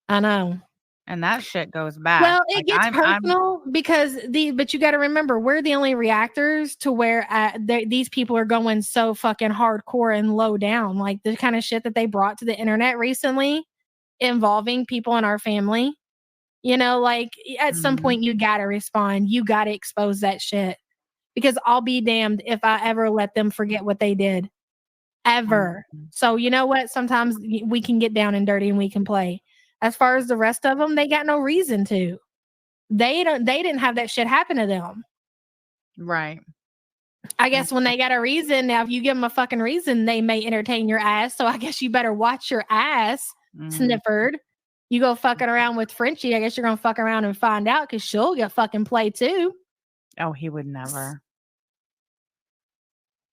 I know. And that shit goes back. Well, it gets personal because but you got to remember, we're the only reactors to where these people are going so fucking hardcore and low down. Like the kind of shit that they brought to the internet recently involving people in our family. You know, like at some point you got to respond. You got to expose that shit, because I'll be damned if I ever let them forget what they did. Ever. So you know what? Sometimes we can get down and dirty and we can play. As far as the rest of them, they got no reason to. They didn't have that shit happen to them. Right. I guess when they got a reason, now if you give them a fucking reason, they may entertain your ass. So I guess you better watch your ass, Snifford. You go fucking around with Frenchie, I guess you're gonna fuck around and find out, because she'll get fucking play too. Oh, he would never.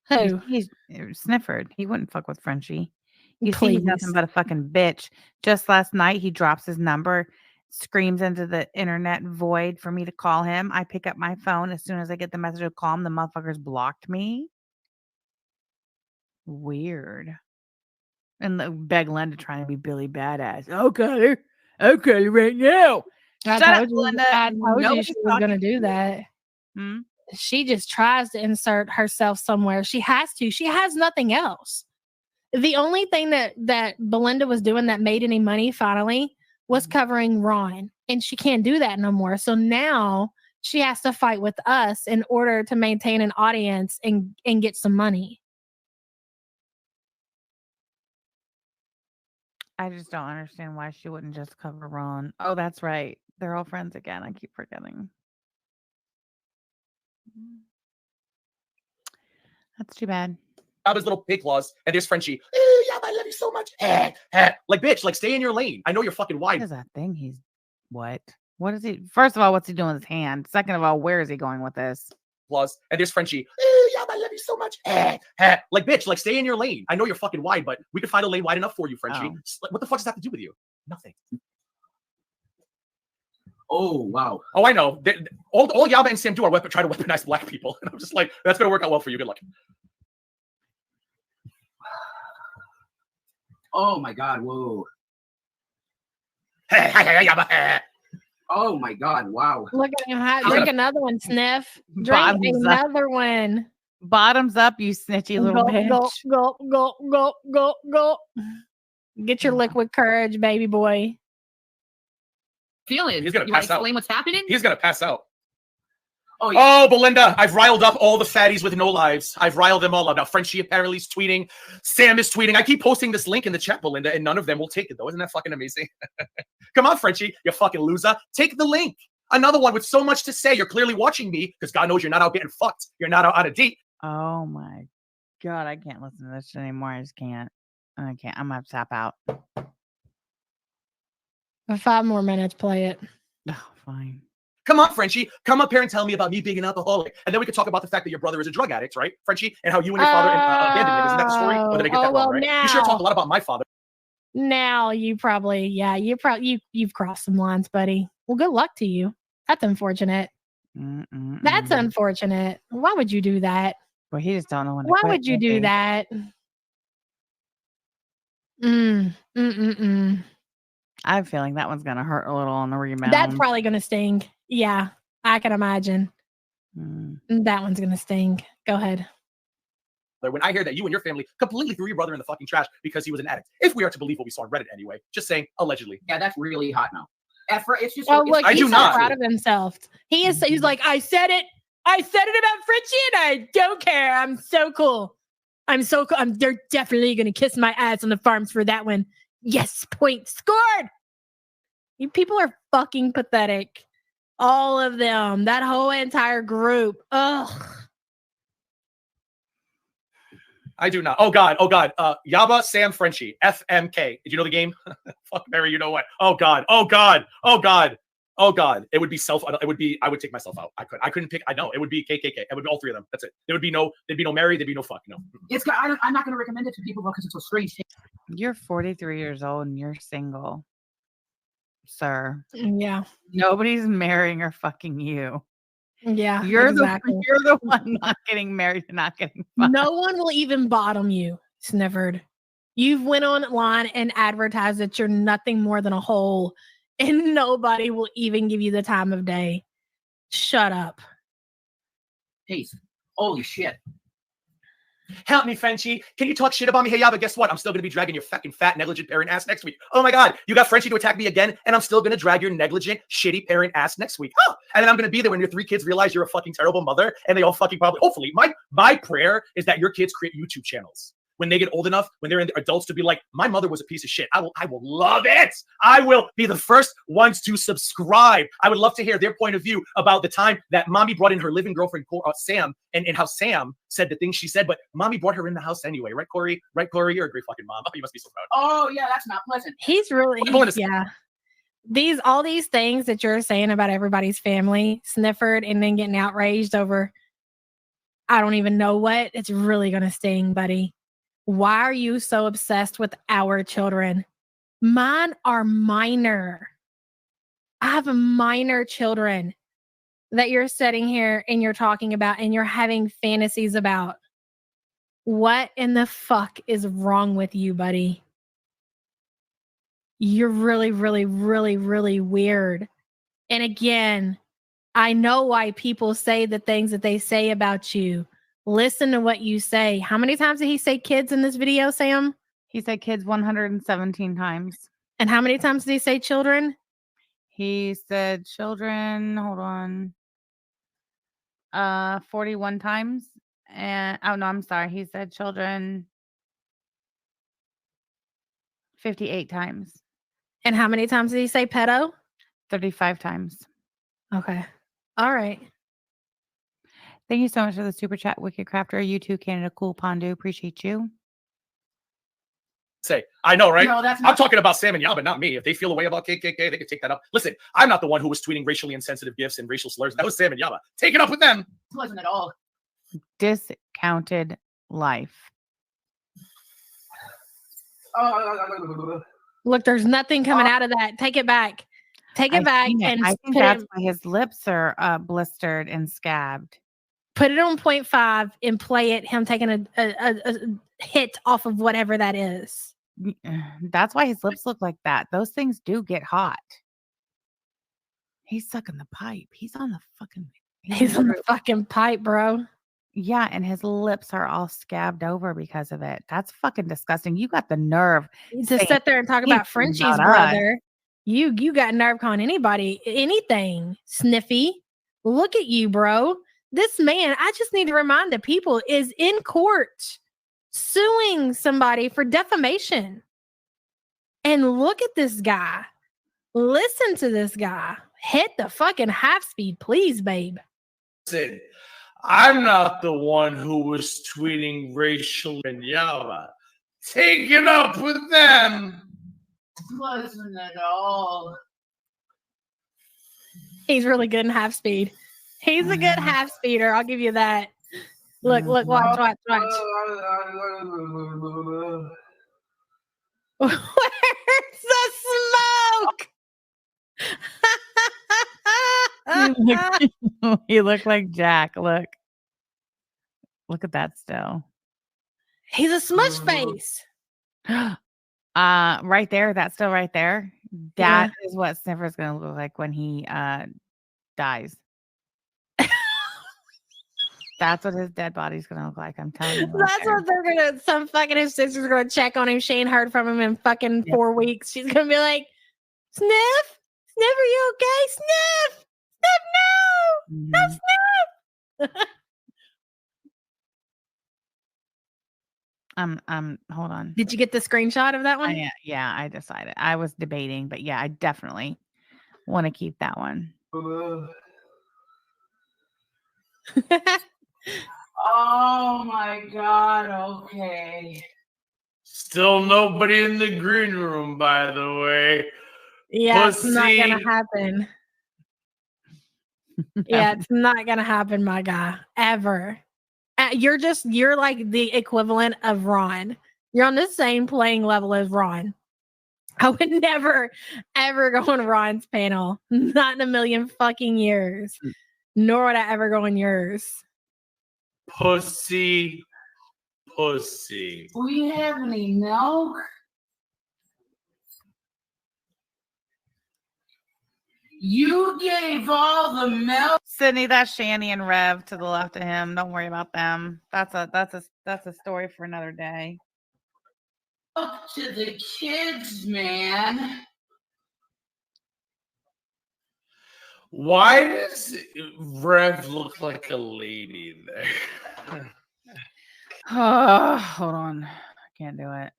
Who? He's Snifford. He wouldn't fuck with Frenchie. You see, he's nothing but a fucking bitch. Just last night, he drops his number, screams into the internet void for me to call him. I pick up my phone. As soon as I get the message to call him, the motherfucker's blocked me. Weird. And beg Linda trying to be Billy Badass. Okay, right now. I told you she was going to do that. She just tries to insert herself somewhere. She has to. She has nothing else. The only thing that Belinda was doing that made any money finally was covering Ron. And she can't do that no more. So now she has to fight with us in order to maintain an audience and get some money. I just don't understand why she wouldn't just cover Ron. Oh, that's right. They're all friends again. I keep forgetting. That's too bad. Yaba's little pig claws, and there's Frenchie. Yaba, I love you so much. Like, bitch, like, stay in your lane. I know you're fucking wide. What is that thing? What is he? First of all, what's he doing with his hand? Second of all, where is he going with this? Claws, and there's Frenchie. Yaba, I love you so much. Like, bitch, like, stay in your lane. I know you're fucking wide, but we can find a lane wide enough for you, Frenchie. What the fuck does that have to do with you? Nothing. Oh, wow. Oh, I know. All Yaba and Sam do are try to weaponize black people. And I'm just like, that's going to work out well for you. Good luck. Oh my God! Whoa! Oh my God! Wow! Look at him! Drink another one, Sniff. Drink another one. Bottoms up, you snitchy little bitch. Go. Get your liquid courage, baby boy. Feel it. He's gonna pass out. Explain what's happening. He's gonna pass out. Oh, yeah. Oh, Belinda, I've riled up all the fatties with no lives. I've riled them all up. Now, Frenchie apparently is tweeting. Sam is tweeting. I keep posting this link in the chat, Belinda, and none of them will take it, though. Isn't that fucking amazing? Come on, Frenchie, you fucking loser. Take the link. Another one with so much to say. You're clearly watching me because God knows you're not out getting fucked. You're not out on a date. Oh, my God. I can't listen to this shit anymore. I just can't. I can't. I'm going to tap out. For 5 more minutes, play it. Oh, fine. Come on, Frenchie. Come up here and tell me about me being an alcoholic. And then we could talk about the fact that your brother is a drug addict, right, Frenchie? And how you and your father abandoned him. Isn't that the story? Or did I get that wrong, right? Now, you sure talk a lot about my father. Now you probably, you've crossed some lines, buddy. Well, good luck to you. That's unfortunate. That's unfortunate. Why would you do that? Well, he just don't know when to Why quit, would you do maybe. that? I have a feeling that one's going to hurt a little on the rebound. That's probably going to sting. Yeah, I can imagine. That one's going to sting. Go ahead. When I hear that you and your family completely threw your brother in the fucking trash because he was an addict, if we are to believe what we saw on Reddit anyway, just saying, allegedly. Yeah, that's really hot now. It's just. Oh, look, I he's do so not. proud of himself. He's like, I said it about Frenchie, and I don't care. I'm so cool. I'm so cool. They're definitely gonna kiss my ass on the farms for that one. Yes, point scored. You people are fucking pathetic. All of them. That whole entire group. Ugh. I do not. Oh God. Yaba, Sam, Frenchie, FMK. Did you know the game? Fuck Mary, you know what? Oh God. It would be I would take myself out. I couldn't pick. I know it would be KKK. It would be all three of them. That's it. There'd be no Mary. There'd be no fuck. No. I'm not going to recommend it to people because it's a strange thing. You're 43 years old and you're single, sir. Yeah. Nobody's marrying or fucking you. Yeah. You're exactly. the one not getting married and not getting fucked. No one will even bottom you, Snifford. You've went online and advertised that you're nothing more than a hole, and nobody will even give you the time of day. Shut up. Jeez. Holy shit. Help me, Frenchie. Can you talk shit about me? Hey, yeah, but guess what? I'm still going to be dragging your fucking fat, negligent parent ass next week. Oh my God. You got Frenchie to attack me again, and I'm still going to drag your negligent, shitty parent ass next week. Oh, and then I'm going to be there when your 3 kids realize you're a fucking terrible mother, and they all fucking probably, hopefully, my prayer is that your kids create YouTube channels when they get old enough, when they're adults, to be like, my mother was a piece of shit. I will love it. I will be the first ones to subscribe. I would love to hear their point of view about the time that mommy brought in her living girlfriend, Sam, and how Sam said the things she said, but mommy brought her in the house anyway. Right, Corey? Right, Corey? You're a great fucking mom. Oh, you must be so proud. Oh, yeah, that's not pleasant. He's really, yeah. All these things that you're saying about everybody's family, Snifford, and then getting outraged over, I don't even know what, it's really going to sting, buddy. Why are you so obsessed with our children? Mine are minor. I have minor children that you're sitting here and you're talking about and you're having fantasies about. What in the fuck is wrong with you, buddy? You're really, really, really, really weird. And again, I know why people say the things that they say about you. Listen to what you say. How many times did he say kids in this video, Sam? He said kids 117 times. And how many times did he say children? He said children, hold on, 41 times. And oh no, I'm sorry. He said children 58 times. And how many times did he say pedo? 35 times. Okay. All right. Thank you so much for the super chat, Wicked Crafter. You too, Canada Cool Pondu. Appreciate you. Say, I know, right? No, that's I'm talking about Sam and Yaba, not me. If they feel a way about KKK, they can take that up. Listen, I'm not the one who was tweeting racially insensitive gifs and racial slurs. That was Sam and Yaba. Take it up with them. It wasn't at all. Discounted life. Look, there's nothing coming out of that. Take it back. Take it back. And I think that's why his lips are blistered and scabbed. Put it on 0.5 and play it. Him taking a hit off of whatever that is. That's why his lips look like that. Those things do get hot. He's sucking the pipe. He's on the fucking. He's on the fucking pipe, bro. Yeah, and his lips are all scabbed over because of it. That's fucking disgusting. You got the nerve to sit there and talk about Frenchie's brother. You got nerve calling anybody anything, Sniffy. Look at you, bro. This man, I just need to remind the people, is in court suing somebody for defamation. And look at this guy. Listen to this guy. Hit the fucking half speed, please, babe. Listen, I'm not the one who was tweeting racial and Yava. Take it up with them. Wasn't at all. He's really good in half speed. He's a good half speeder. I'll give you that. Look, watch. Where's the smoke? You look like Jack. Look at that still. He's a smush face. Right there. That's still right there. That is what Snifford's gonna look like when he dies. That's what his dead body's gonna look like. I'm telling you. That's what they're gonna. Some fucking his sister's gonna check on him. She ain't heard from him in fucking 4 weeks. She's gonna be like, Sniff, are you okay? Sniff, no, Sniff. Hold on. Did you get the screenshot of that one? Yeah, I decided. I was debating, but yeah, I definitely want to keep that one. Oh my God. Okay. Still nobody in the green room, by the way. Yeah, it's not gonna happen. Yeah, it's not gonna happen, my guy. Ever. You're like the equivalent of Ron. You're on the same playing level as Ron. I would never, ever go on Ron's panel. Not in a million fucking years. Nor would I ever go on yours. Pussy. Do we have any milk? You gave all the milk. Sydney, that's Shani and Rev to the left of him. Don't worry about them. That's a story for another day. Up to the kids, man. Why does Rev look like a lady there? Oh, hold on. I can't do it.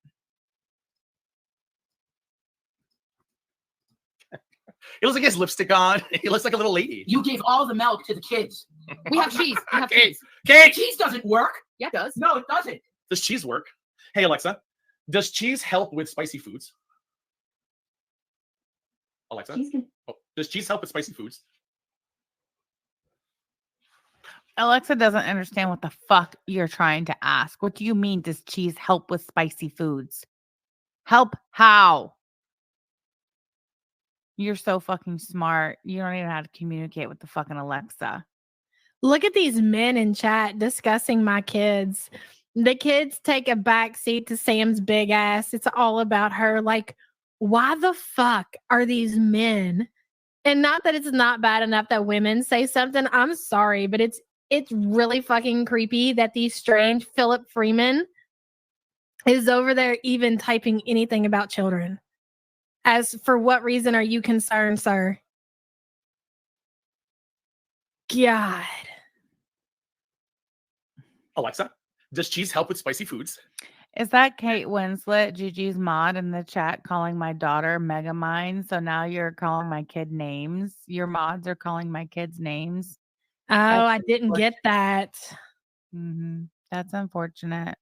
He looks like he has lipstick on. He looks like a little lady. You gave all the milk to the kids. We have cheese. We have cheese. Kate! Cheese doesn't work. Yeah, it does. No, it doesn't. Does cheese work? Hey, Alexa, does cheese help with spicy foods? Alexa? Does cheese help with spicy foods? Alexa doesn't understand what the fuck you're trying to ask. What do you mean, does cheese help with spicy foods? Help how? You're so fucking smart. You don't even know how to communicate with the fucking Alexa. Look at these men in chat discussing my kids. The kids take a back seat to Sam's big ass. It's all about her. Like, why the fuck are these men? And not that it's not bad enough that women say something. I'm sorry, but it's really fucking creepy that these strange Philip Freeman is over there even typing anything about children. As for what reason are you concerned, sir? God. Alexa, does cheese help with spicy foods? Is that Kate Winslet, Gigi's mod in the chat, calling my daughter Megamind? So now you're calling my kid names? Your mods are calling my kids names? Oh, I didn't get that. Mm-hmm. That's unfortunate.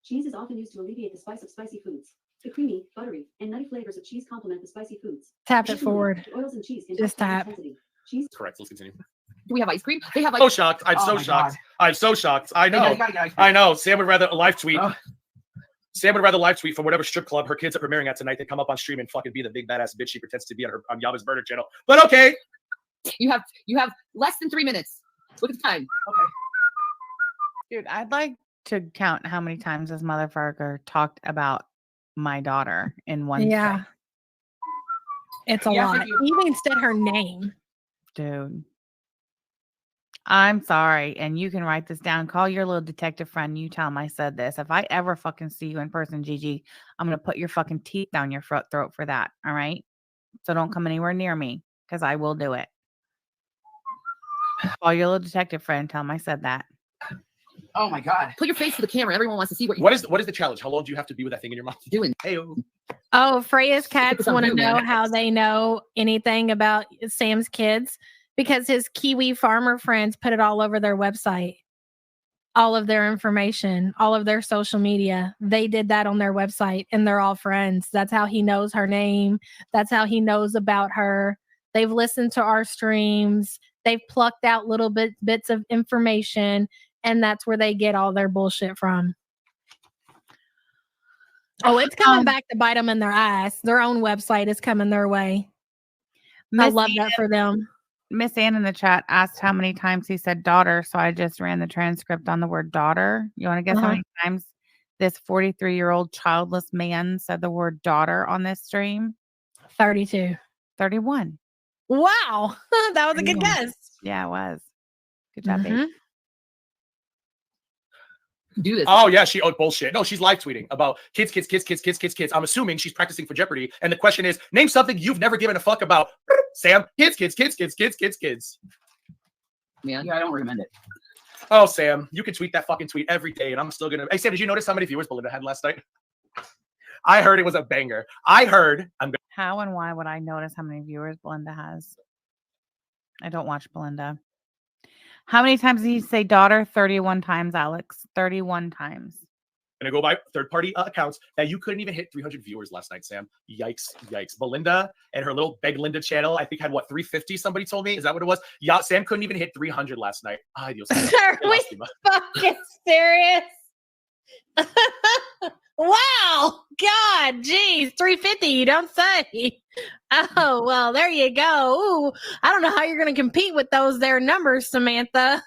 Cheese is often used to alleviate the spice of spicy foods. The creamy, buttery, and nutty flavors of cheese complement the spicy foods. Tap it forward. Oils and cheese Just tap. Cheese. Correct. Let's continue. Do we have ice cream? They have like. So shocked. I'm so shocked. I'm so shocked. I know. I know. Sam would rather a live tweet. Sam would rather live tweet from whatever strip club her kids are premiering at tonight than come up on stream and fucking be the big badass bitch she pretends to be on Yava's murder channel. But okay. You have less than 3 minutes. Look at the time. Okay. Dude, I'd like to count how many times this motherfucker talked about my daughter in one Yeah. thing. It's a lot. He even said her name. Dude. I'm sorry. And you can write this down. Call your little detective friend. You tell him I said this. If I ever fucking see you in person, Gigi, I'm going to put your fucking teeth down your throat for that. All right? So don't come anywhere near me because I will do it. Call your little detective friend. Tell him I said that. Oh my God. Put your face to the camera. Everyone wants to see what What is the challenge? How long do you have to be with that thing in your mouth? doing. Hey, Oh, Freya's cats on want to who, know man? how they know anything about Sam's kids because his Kiwi farmer friends put it all over their website. All of their information, all of their social media. They did that on their website and they're all friends. That's how he knows her name. That's how he knows about her. They've listened to our streams. They've plucked out little bits of information, and that's where they get all their bullshit from. Oh, it's coming back to bite them in their ass. Their own website is coming their way. I love that for them. Miss Ann in the chat asked how many times he said daughter, so I just ran the transcript on the word daughter. You want to guess how many times this 43-year-old childless man said the word daughter on this stream? 32. 31. Wow. That was a good guess. Yeah, it was. Good job, babe. Do this. Oh yeah, bullshit. No, she's live tweeting about kids. I'm assuming she's practicing for Jeopardy, and the question is, name something you've never given a fuck about. Sam, kids. Man, yeah, I don't recommend it. Oh, Sam, you can tweet that fucking tweet every day, and I'm still gonna. Hey, Sam, did you notice how many viewers Belinda had last night? I heard it was a banger. How and why would I notice how many viewers Belinda has? I don't watch Belinda. How many times did you say daughter? 31 times, Alex. 31 times. Gonna go by third-party accounts that you couldn't even hit 300 viewers last night, Sam. Yikes. Belinda and her little Beg Linda channel, I think had 350, somebody told me. Is that what it was? Yeah, Sam couldn't even hit 300 last night. Ay, Dios mío. Are we fucking serious? Wow. God, geez. 350, you don't say. Oh, well, there you go. Ooh, I don't know how you're going to compete with those there numbers, Samantha.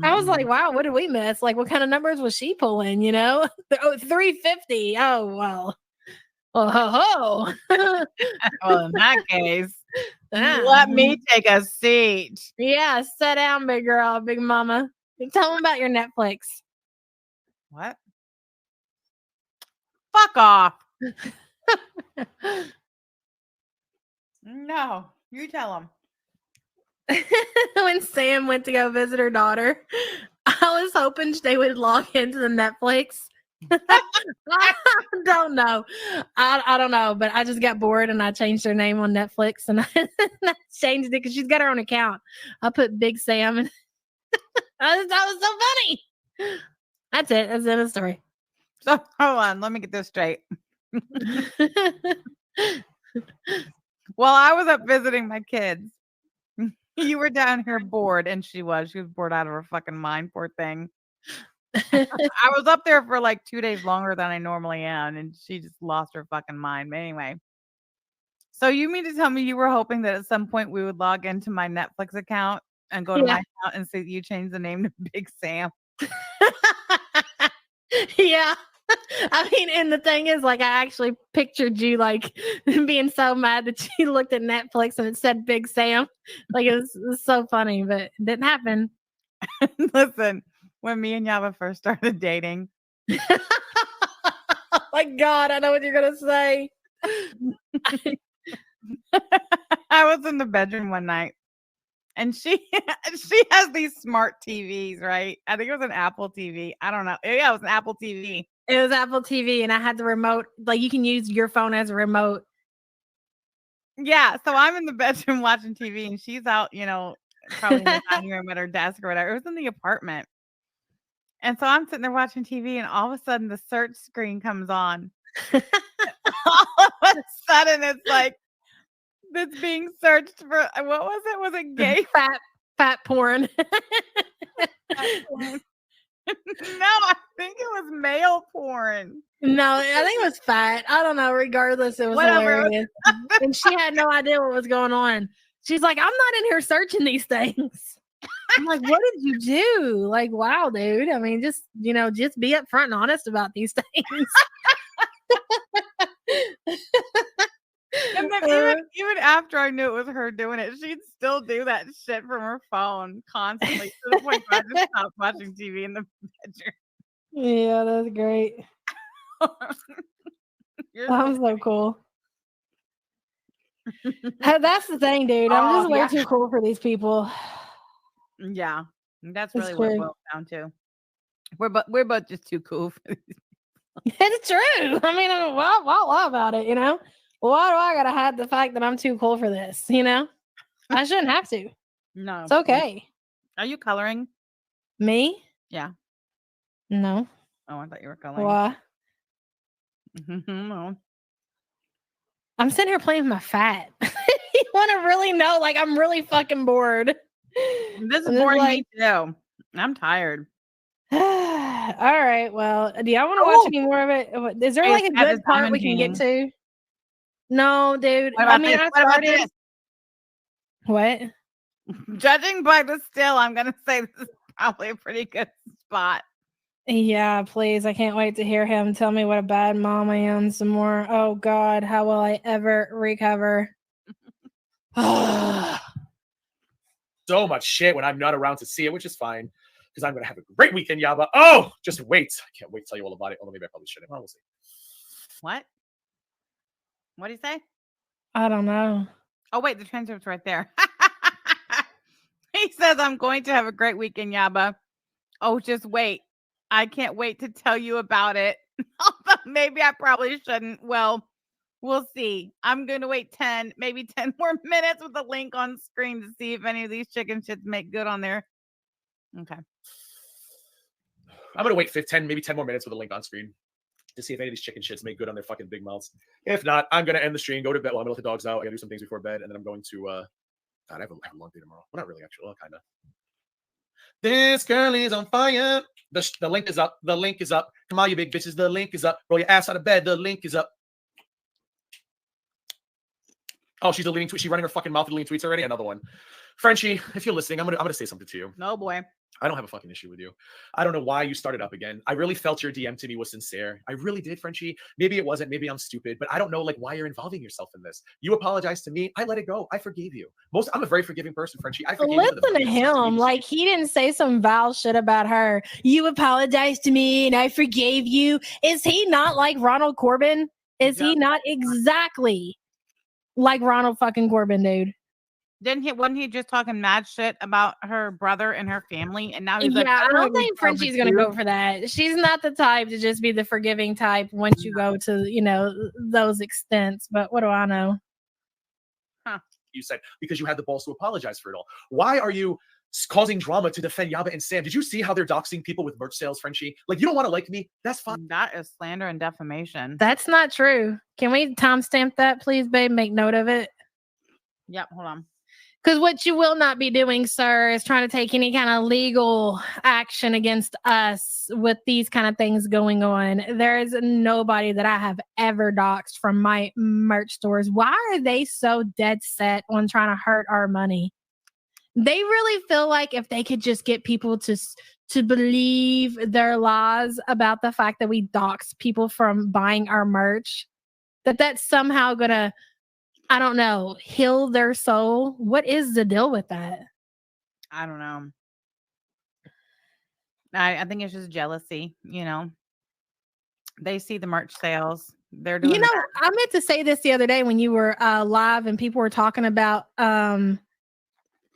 I was like, wow, what did we miss? Like, what kind of numbers was she pulling, you know? 350. Oh, well. Oh, well, in that case, let me take a seat. Yeah, sit down, big girl, big mama. Tell them about your Netflix. What? Fuck off. No, you tell them. When Sam went to go visit her daughter, I was hoping they would log into the Netflix. I don't know. I don't know, but I just got bored and I changed her name on Netflix and I changed it because she's got her own account. I put Big Sam and that was so funny. That's it. That's the end of the story. So hold on, let me get this straight. While I was up visiting my kids, you were down here bored, and she was bored out of her fucking mind, poor thing. I was up there for like 2 days longer than I normally am, and she just lost her fucking mind. But anyway, so you mean to tell me you were hoping that at some point we would log into my Netflix account and go to my account and see you change the name to Big Sam? Yeah. I mean, and the thing is, like, I actually pictured you like being so mad that you looked at Netflix and it said Big Sam. Like, it was so funny, but it didn't happen. Listen, when me and Yava first started dating. Oh my God, I know what you're going to say. I was in the bedroom one night. And she has these smart TVs, right? I think it was an Apple TV. I don't know. Yeah, it was an Apple TV. It was Apple TV, and I had the remote. Like, you can use your phone as a remote. Yeah, so I'm in the bedroom watching TV, and she's out, probably in the dining room at her desk or whatever. It was in the apartment. And so I'm sitting there watching TV, and all of a sudden the search screen comes on. All of a sudden it's like, that's being searched for, what was it? Was it gay? Fat porn. No, I think it was male porn. No, I think it was fat. I don't know. Regardless, it was hilarious. And she had no idea what was going on. She's like, I'm not in here searching these things. I'm like, what did you do? Like, wow, dude. I mean, just be upfront and honest about these things. And then even after I knew it was her doing it, she'd still do that shit from her phone constantly to the point where I just stopped watching TV in the bedroom. Yeah, that's great. I'm so cool. That's the thing, dude. I'm just way too cool for these people. Yeah, that's It's really what it true. boils down to. We're both just too cool for these. It's true. I mean, why lie about it, you know? Why do I gotta hide the fact that I'm too cool for this, you know? I shouldn't have to. No. It's okay. Are you coloring? Me? Yeah. No. Oh, I thought you were coloring. Why? No. I'm sitting here playing with my fat. You want to really know? Like, I'm really fucking bored. This is boring me too. I'm tired. All right. Well, do y'all want to watch any more of it? Is there like a good part we can get to? No, dude. I mean, I started. What? Judging by the still, I'm gonna say this is probably a pretty good spot. Yeah, please. I can't wait to hear him tell me what a bad mom I am some more. Oh God, how will I ever recover? So much shit when I'm not around to see it, which is fine because I'm gonna have a great weekend, Yaba. Oh, just wait. I can't wait to tell you all about it. Although maybe I probably shouldn't. Well, we'll see. What? What do you say? I don't know. Oh, wait, the transcript's right there. He says, I'm going to have a great weekend, Yaba. Oh, just wait. I can't wait to tell you about it. Maybe I probably shouldn't. Well, we'll see. I'm going to wait 10 more minutes with the link on screen to see if any of these chicken shits make good on there. Okay. I'm going to wait 10 more minutes with the link on screen to see if any of these chicken shits make good on their fucking big mouths. If not, I'm going to end the stream, go to bed. Well, I'm going to let the dogs out. I got to do some things before bed. And then I'm going to, God, I have a long day tomorrow. Well, not really, actually. Well, kind of. This girl is on fire. The link is up. The link is up. Come on, you big bitches. The link is up. Roll your ass out of bed. The link is up. Oh, she's deleting tweets. She's running her fucking mouth deleting tweets already. Another one. Frenchie, if you're listening, I'm gonna say something to you. No, boy. I don't have a fucking issue with you. I don't know why you started up again. I really felt your DM to me was sincere. I really did, Frenchie. Maybe it wasn't. Maybe I'm stupid, but I don't know like why you're involving yourself in this. You apologized to me. I let it go. I forgave you. I'm a very forgiving person, Frenchie. I forgave Listen you to him. Like he didn't say some vile shit about her. You apologized to me and I forgave you. Is he not like Ronald Corbin? Is he not exactly like Ronald fucking Corbin, dude? Wasn't he just talking mad shit about her brother and her family? And now he's like, I don't think Frenchie's gonna go for that. She's not the type to just be the forgiving type once you go to, you know, those extents. But what do I know? Huh. You said because you had the balls to apologize for it all. Why are you causing drama to defend Yaba and Sam? Did you see how they're doxing people with merch sales, Frenchie? Like, you don't want to like me? That's fine. That is slander and defamation. That's not true. Can we timestamp that, please, babe? Make note of it. Yep, hold on. Because what you will not be doing, sir, is trying to take any kind of legal action against us with these kind of things going on. There is nobody that I have ever doxed from my merch stores. Why are they so dead set on trying to hurt our money? They really feel like if they could just get people to believe their lies about the fact that we dox people from buying our merch, that's somehow going to, I don't know, heal their soul. What is the deal with that? I don't know. I think it's just jealousy, you know. They see the merch sales. They're doing, you know, I meant to say this the other day when you were live and people were talking about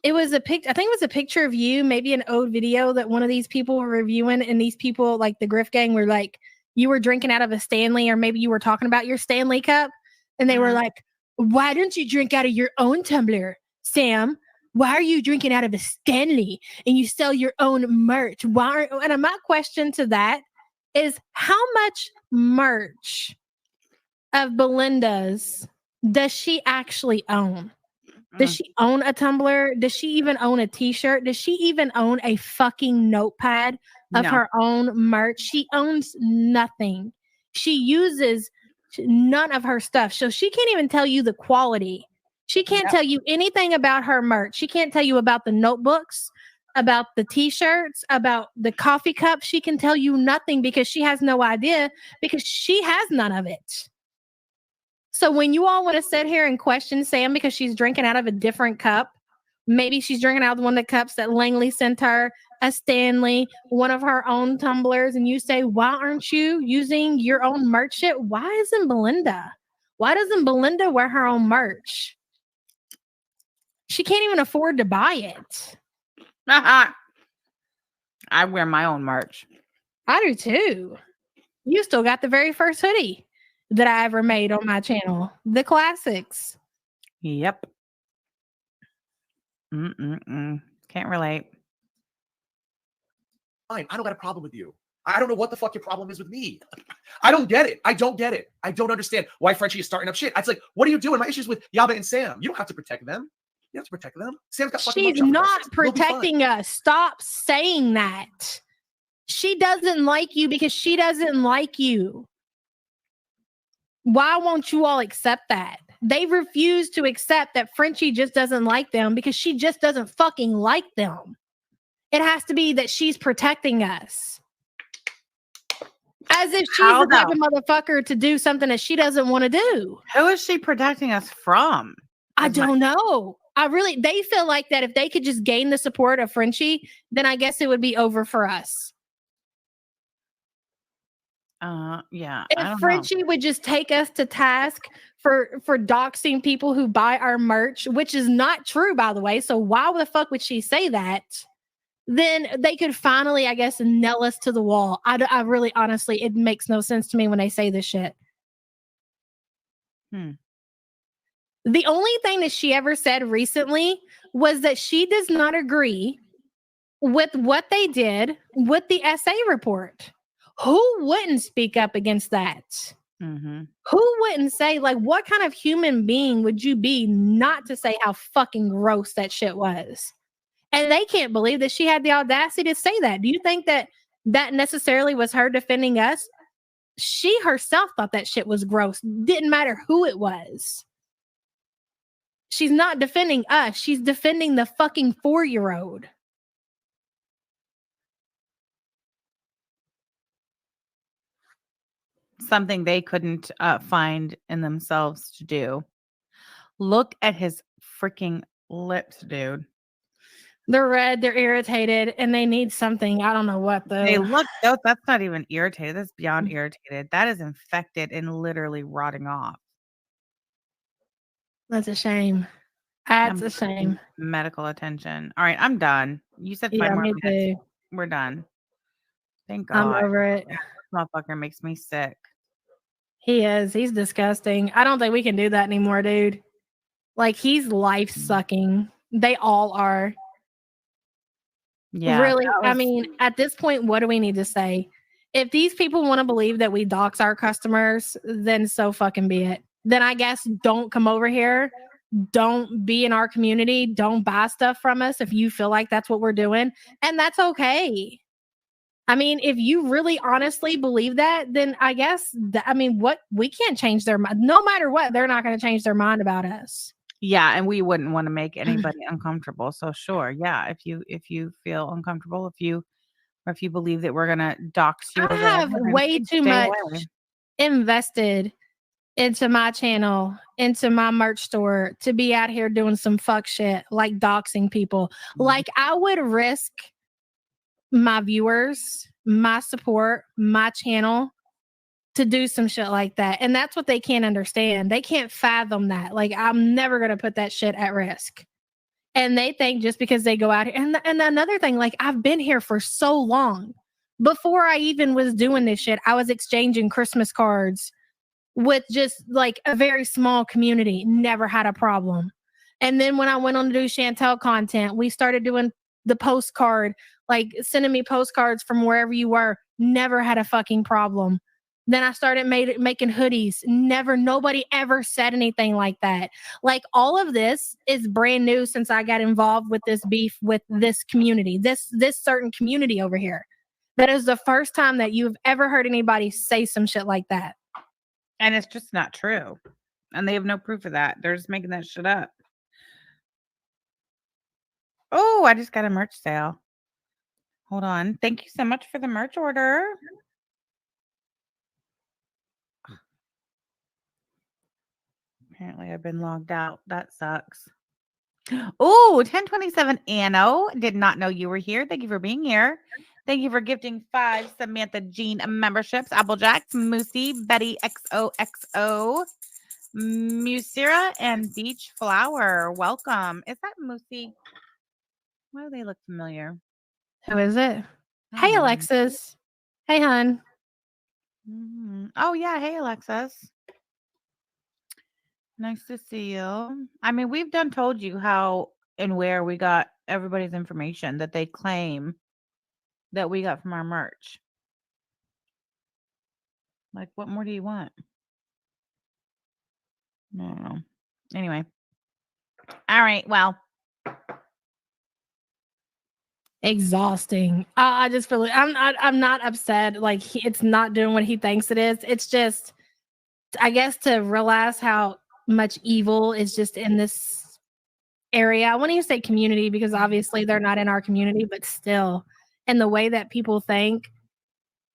it was a pic. I think it was a picture of you, maybe an old video that one of these people were reviewing, and these people, like the Griff Gang, were like, you were drinking out of a Stanley, or maybe you were talking about your Stanley cup, and they were like, why don't you drink out of your own tumbler, Sam? Why are you drinking out of a Stanley and you sell your own merch? Why? And my question to that is, how much merch of Belinda's does she actually own? Does she own a tumbler? Does she even own a t-shirt? Does she even own a fucking notepad of her own merch? She owns nothing. She uses none of her stuff. So she can't even tell you the quality. She can't tell you anything about her merch. She can't tell you about the notebooks, about the t-shirts, about the coffee cups. She can tell you nothing because she has no idea, because she has none of it. So when you all want to sit here and question Sam because she's drinking out of a different cup, maybe she's drinking out of one of the cups that Langley sent her a Stanley, one of her own tumblers, and you say, why aren't you using your own merch shit? Why isn't Belinda? Why doesn't Belinda wear her own merch? She can't even afford to buy it. I wear my own merch. I do too. You still got the very first hoodie that I ever made on my channel. The classics. Yep. Can't relate. Fine. I don't got a problem with you. I don't know what the fuck your problem is with me. I don't get it. I don't get it. I don't understand why Frenchie is starting up shit. It's like, what are you doing? My issue's with Yaba and Sam. You don't have to protect them. You have to protect them. Sam's got fucking She's not protecting us. Stop saying that. She doesn't like you because she doesn't like you. Why won't you all accept that? They refuse to accept that Frenchie just doesn't like them because she just doesn't fucking like them. It has to be that she's protecting us. As if she's the type of motherfucker to do something that she doesn't want to do. Who is she protecting us from? I don't know. They feel like that if they could just gain the support of Frenchie, then I guess it would be over for us. Yeah. If Frenchie would just take us to task for doxing people who buy our merch, which is not true, by the way. So why the fuck would she say that? Then they could finally, I guess, nail us to the wall. I really, honestly, it makes no sense to me when they say this shit. The only thing that she ever said recently was that she does not agree with what they did with the SA report. Who wouldn't speak up against that? Who wouldn't say, like, what kind of human being would you be not to say how fucking gross that shit was? And they can't believe that she had the audacity to say that. Do you think that necessarily was her defending us? She herself thought that shit was gross. Didn't matter who it was. She's not defending us. She's defending the fucking 4-year-old. Something they couldn't find in themselves to do. Look at his freaking lips, dude. They're red, they're irritated, and they need something. I don't know what though. They look, that's not even irritated. That's beyond irritated. That is infected and literally rotting off. That's a shame. That's a shame. Medical attention. All right, I'm done. You said 5 more minutes. Too. We're done. Thank God. I'm over it. This motherfucker makes me sick. He is. He's disgusting. I don't think we can do that anymore, dude. Like, he's life sucking. They all are. Yeah. Really, I mean, at this point, what do we need to say? If these people want to believe that we dox our customers, then so fucking be it. Then I guess don't come over here. Don't be in our community. Don't buy stuff from us if you feel like that's what we're doing. And that's okay. I mean, if you really honestly believe that, then I guess, we can't change their mind. No matter what, they're not going to change their mind about us. Yeah, and we wouldn't want to make anybody uncomfortable. So sure, yeah, if you feel uncomfortable, if you believe that we're gonna dox you, I have way too much invested into my channel, into my merch store to be out here doing some fuck shit like doxing people. Like, I would risk my viewers, my support, my channel to do some shit like that. And that's what they can't understand. They can't fathom that. Like, I'm never going to put that shit at risk. And they think just because they go out here. And another thing, like, I've been here for so long. Before I even was doing this shit, I was exchanging Christmas cards with just like a very small community. Never had a problem. And then when I went on to do Chantel content, we started doing the postcard, like sending me postcards from wherever you were. Never had a fucking problem. Then I started making hoodies. Nobody ever said anything like that. Like, all of this is brand new since I got involved with this beef with this community, this certain community over here. That is the first time that you've ever heard anybody say some shit like that. And it's just not true. And they have no proof of that. They're just making that shit up. Oh, I just got a merch sale. Hold on. Thank you so much for the merch order. Apparently I've been logged out. That sucks. Oh, 1027 Anno. Did not know you were here. Thank you for being here. Thank you for gifting 5 Samantha Jean memberships. Applejack, Moosey, Betty XOXO, Musira, and Beach Flower. Welcome. Is that Moosey? Why do they look familiar? Who is it? I Hey, don't know. Alexis. Hey, hon. Oh, yeah. Hey, Alexis. Nice to see you. I mean, we've done told you how and where we got everybody's information that they claim that we got from our merch. Like, what more do you want? No. Anyway. All right. Well, Exhausting. I just feel like I'm not upset. Like it's not doing what he thinks it is. It's just, I guess, to realize how much evil is just in this area. I want to say community because obviously they're not in our community, but still, and the way that people think,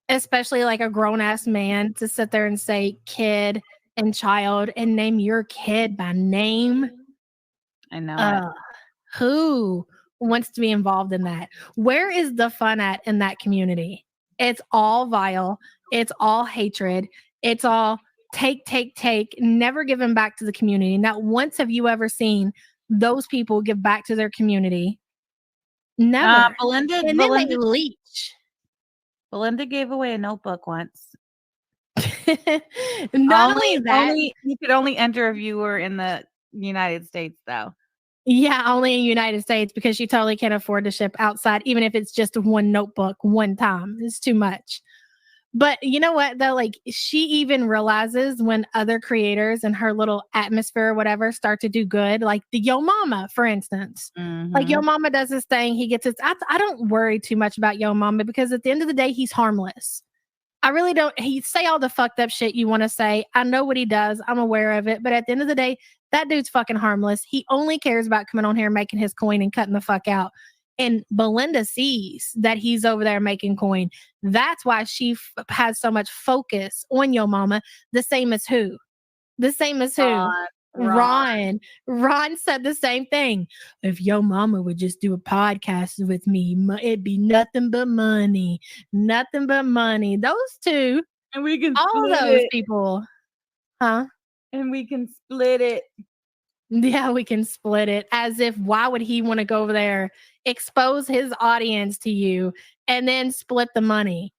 especially like a grown ass man to sit there and say kid and child and name your kid by name. I know Who wants to be involved in that? Where is the fun at in that community? It's all vile. It's all hatred. It's all take, never giving back to the community. Not once have you ever seen those people give back to their community. Never. Belinda, and then they leech. Belinda gave away a notebook once. Not only that, you could only enter if you were in the United States, though. Yeah, only in the United States because she totally can't afford to ship outside, even if it's just one notebook one time. It's too much. But you know what, though? Like, she even realizes when other creators and her little atmosphere or whatever start to do good, like the Yo Mama, for instance. Like, Yo Mama does this thing. He gets his. I don't worry too much about Yo Mama because at the end of the day, he's harmless. I really don't. He say all the fucked up shit you want to say. I know what he does. I'm aware of it. But at the end of the day, that dude's fucking harmless. He only cares about coming on here, making his coin and cutting the fuck out. And Belinda sees that he's over there making coin. That's why she has so much focus on Yo Mama. The same as who? The same as who? Ron. Ron said the same thing. If Yo Mama would just do a podcast with me, it'd be nothing but money. Nothing but money. Those two. And we can all those people. Huh? And we can split it. Yeah, we can split it. As if, why would he want to go over there, expose his audience to you, and then split the money?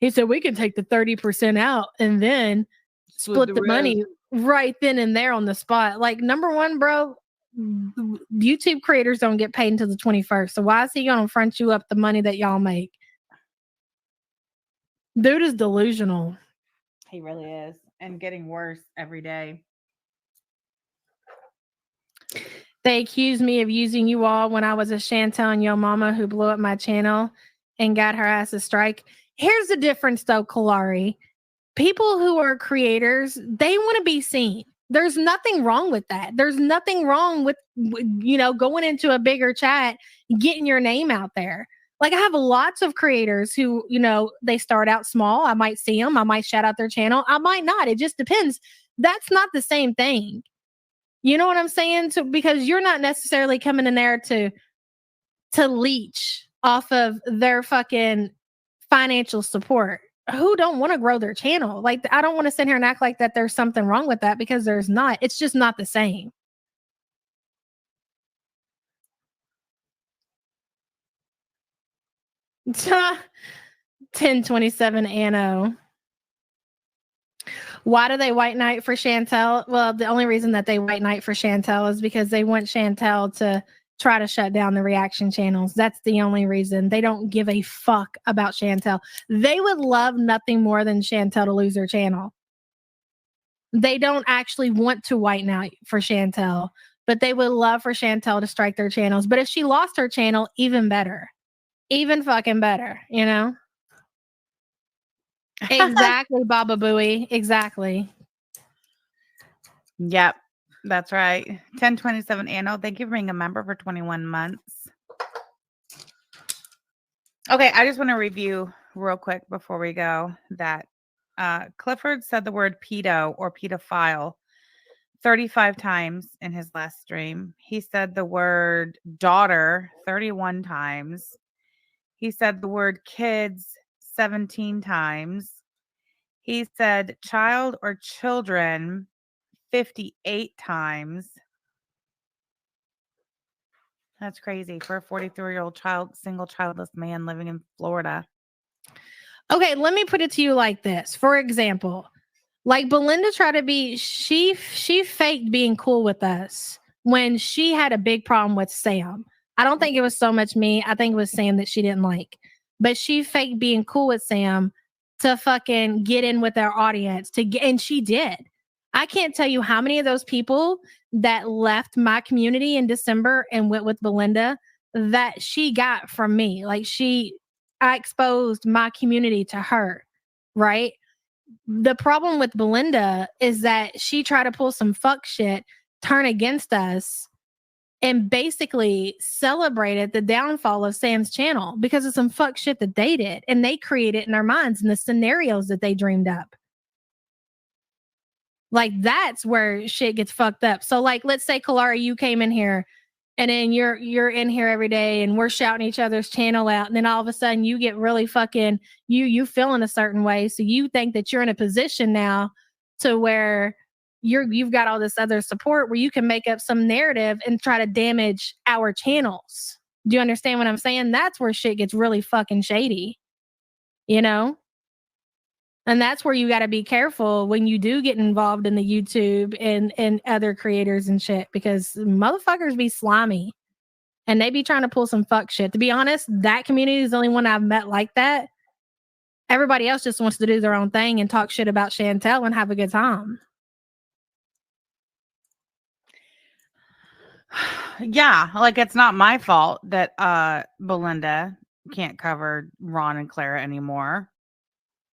He said, we can take the 30% out and then split the money right then and there on the spot. Like, number one, bro, YouTube creators don't get paid until the 21st. So why is he going to front you up the money that y'all make? Dude is delusional. He really is. And getting worse every day. They accused me of using you all when I was a Chantel and Yo Mama who blew up my channel and got her ass a strike. Here's the difference, though, Kalari. People who are creators, they want to be seen. There's nothing wrong with that. There's nothing wrong with, going into a bigger chat, getting your name out there. Like, I have lots of creators who, they start out small. I might see them. I might shout out their channel. I might not. It just depends. That's not the same thing. You know what I'm saying? So, because you're not necessarily coming in there to leech off of their fucking financial support. Who don't want to grow their channel? Like, I don't want to sit here and act like that there's something wrong with that because there's not. It's just not the same. Ta 1027 Anno. Why do they white knight for Chantel? Well, the only reason that they white knight for Chantel is because they want Chantel to try to shut down the reaction channels. That's the only reason. They don't give a fuck about Chantel. They would love nothing more than Chantel to lose her channel. They don't actually want to white knight for Chantel, but they would love for Chantel to strike their channels. But if she lost her channel, even better. Even fucking better, Exactly, Baba Booey. Exactly. Yep, that's right. 1027 Anno, thank you for being a member for 21 months. Okay, I just want to review real quick before we go that Clifford said the word pedo or pedophile 35 times in his last stream. He said the word daughter 31 times. He said the word kids 17 times. He said child or children 58 times. That's crazy for a 43-year-old single childless man living in Florida. Okay, let me put it to you like this. For example, like Belinda tried to be, she faked being cool with us when she had a big problem with Sam. I don't think it was so much me. I think it was Sam that she didn't like. But she faked being cool with Sam to fucking get in with our audience and she did. I can't tell you how many of those people that left my community in December and went with Belinda that she got from me. Like I exposed my community to her, right? The problem with Belinda is that she tried to pull some fuck shit, turn against us, and basically celebrated the downfall of Sam's channel because of some fuck shit that they did. And they created in their minds and the scenarios that they dreamed up. Like, that's where shit gets fucked up. So, like, let's say, Kalara, you came in here and then you're in here every day and we're shouting each other's channel out. And then all of a sudden you get really fucking, you feeling a certain way. So you think that you're in a position now to where you've got all this other support where you can make up some narrative and try to damage our channels. Do you understand what I'm saying? That's where shit gets really fucking shady, you know? And that's where you got to be careful when you do get involved in the YouTube and other creators and shit, because motherfuckers be slimy and they be trying to pull some fuck shit. To be honest, that community is the only one I've met like that. Everybody else just wants to do their own thing and talk shit about Chantel and have a good time. Yeah, like it's not my fault that Belinda can't cover Ron and Clara anymore.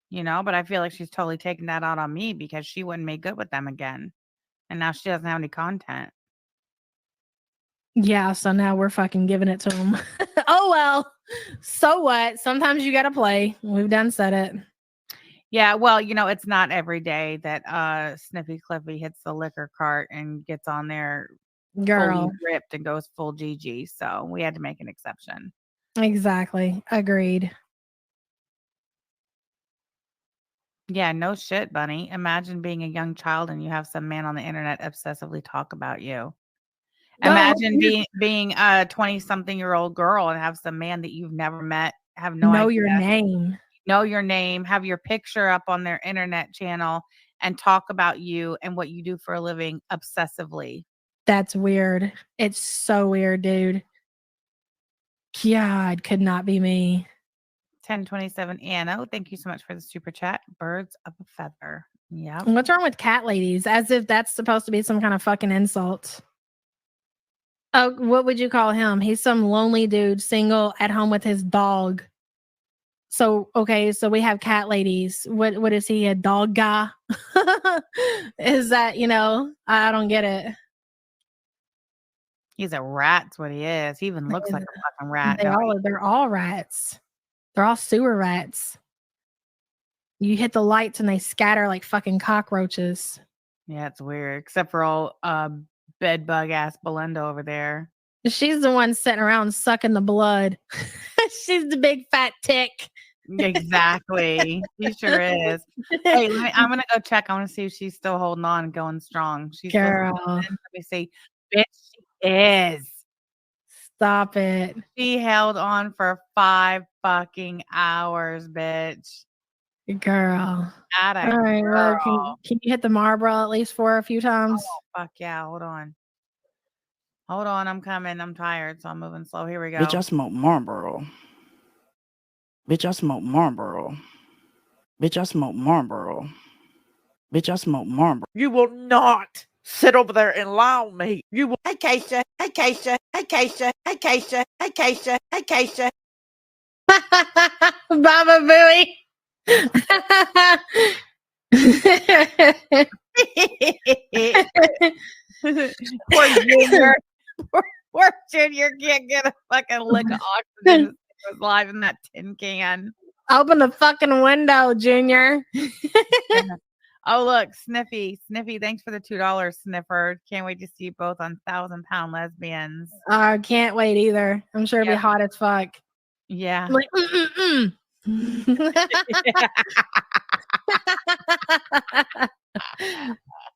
You know, but I feel like she's totally taking that out on me because she wouldn't make good with them again. And now she doesn't have any content. Yeah, so now we're fucking giving it to them. Oh, well, so what? Sometimes you got to play. We've done said it. Yeah, well, you know, it's not every day that Sniffy Cliffy hits the liquor cart and gets on there girl fully ripped and goes full GG. So we had to make an exception. Exactly. Agreed. Yeah, no shit, Bunny. Imagine being a young child and you have some man on the internet obsessively talk about you. Imagine being a 20-something-year-old girl and have some man that you've never met, have no idea. Know your name, have your picture up on their internet channel and talk about you and what you do for a living obsessively. That's weird. It's so weird, dude. God, could not be me. 1027 Anno, thank you so much for the super chat. Birds of a feather. Yeah. What's wrong with cat ladies? As if that's supposed to be some kind of fucking insult. Oh, what would you call him? He's some lonely dude, single, at home with his dog. So, okay, so we have cat ladies. What is he, a dog guy? Is that, you know, I don't get it. He's a rat's what he is. He even looks like a fucking rat. They're all rats. They're all sewer rats. You hit the lights and they scatter like fucking cockroaches. Yeah, it's weird. Except for all bed bug ass Belinda over there. She's the one sitting around sucking the blood. She's the big fat tick. Exactly. She sure is. Hey, I'm gonna go check. I want to see if she's still holding on and going strong. She's girl. Let me see. Bitch, she is. Stop it. She held on for 5 fucking hours, bitch. Girl. All right, well, can you hit the Marlboro at least for a few times? Oh, fuck yeah. Hold on. I'm coming. I'm tired, so I'm moving slow. Here we go. Bitch, I smoke Marlboro. Bitch, I smoke Marlboro. Bitch, I smoke Marlboro. Bitch, I smoke Marlboro. You will not sit over there and lie on me. You will. Hey, Keisha. Hey, Keisha. Hey, Keisha. Hey, Keisha. Hey, Keisha. Hey, Keisha. Baba Booey. Poor Junior. Poor Junior can't get a fucking lick of oxygen. It was live in that tin can. Open the fucking window, Junior. Oh, look, Sniffy. Sniffy, thanks for the $2, Snifford. Can't wait to see you both on 1,000-pound lesbians. I can't wait either. I'm sure it'll be Yep. hot as fuck. Yeah. I'm like,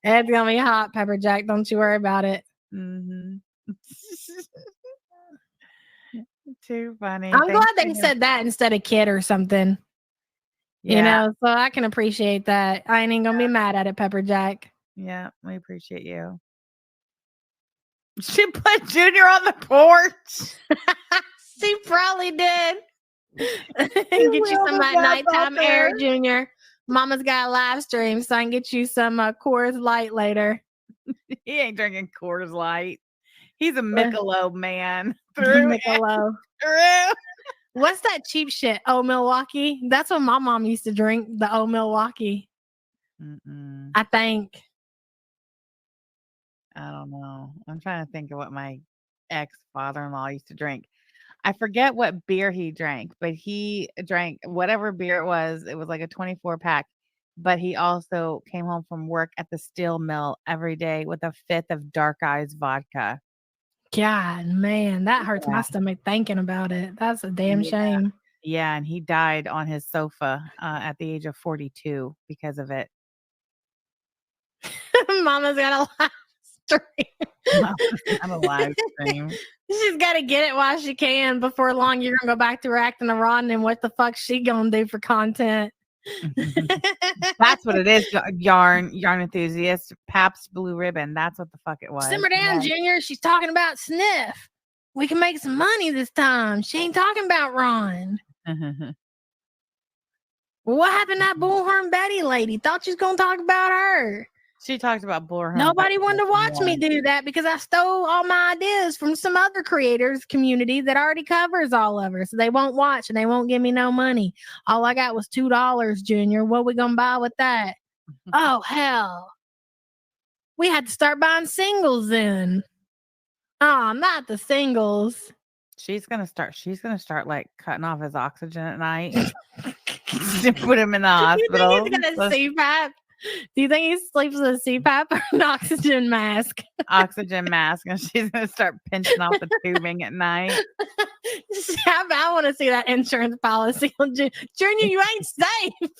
It's gonna be hot, Pepper Jack. Don't you worry about it. Mm-hmm. Too funny. I'm Thanks glad for they your- said that instead of kid or something. Yeah. You know, so I can appreciate that. I ain't gonna be mad at it, Pepper Jack. Yeah, we appreciate you. She put Junior on the porch. She probably did. Get you some of that nighttime air, Junior. Mama's got a live stream, so I can get you some Coors Light later. He ain't drinking Coors Light. He's a Michelob man. Through Michelob. through. What's that cheap shit? Oh, Milwaukee. That's what my mom used to drink. The Oh Milwaukee. Mm-mm. I think. I don't know. I'm trying to think of what my ex-father-in-law used to drink. I forget what beer he drank, but he drank whatever beer it was. It was like a 24-pack. But he also came home from work at the steel mill every day with a fifth of Dark Eyes vodka. God, man, that hurts my stomach thinking about it. That's a damn shame. Yeah, and he died on his sofa at the age of 42 because of it. Mama's got a live stream. Mama's got a live stream. She's got to get it while she can. Before long, you're going to go back to her acting a rotten, and what the fuck she going to do for content? That's what it is, yarn enthusiast. Pabst Blue Ribbon. That's what the fuck it was. Simmer down, Junior. She's talking about Sniff. We can make some money this time. She ain't talking about Ron. What happened to that Bullhorn Betty lady? Thought she was going to talk about her. She talked about Bullhorn. Nobody wanted to watch me do that because I stole all my ideas from some other creators community that already covers all of her. So they won't watch and they won't give me no money. All I got was $2, Junior. What we going to buy with that? Oh, hell. We had to start buying singles then. Oh, not the singles. She's gonna start like cutting off his oxygen at night to put him in the hospital. You think he's gonna CPAP? Do you think he sleeps with a CPAP or an oxygen mask? Oxygen mask, and she's gonna start pinching off the tubing at night. I want to see that insurance policy on Junior. You ain't safe.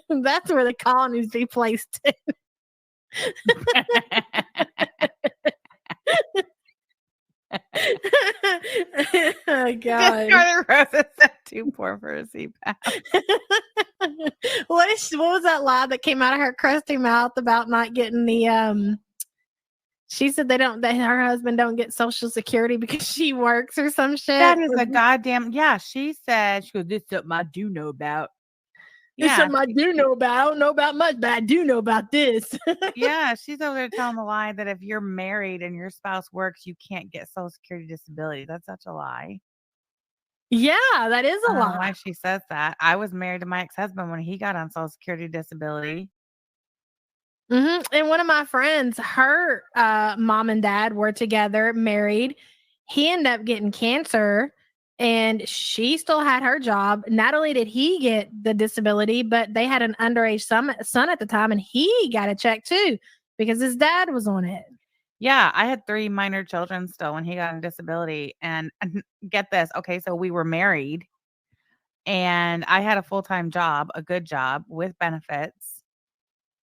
That's where the colonies be placed. Oh God! Scarlet Rose said too poor for a CPAP. What was that lie that came out of her crusty mouth about not getting the She said that her husband don't get Social Security because she works or some shit. That is a goddamn she said she goes, this is something I do know about. This is something I do know about. I don't know about much, but I do know about this. Yeah, she's over there telling the lie that if you're married and your spouse works, you can't get Social Security disability. That's such a lie. Yeah, that is a I don't know lie. why she says that. I was married to my ex-husband when he got on Social Security disability. Mm-hmm. And one of my friends, her mom and dad were together, married. He ended up getting cancer. And she still had her job. Not only did he get the disability, but they had an underage son at the time, and he got a check too because his dad was on it. Yeah, I had 3 minor children still when he got a disability. And get this. Okay, so we were married, and I had a full-time job, a good job with benefits.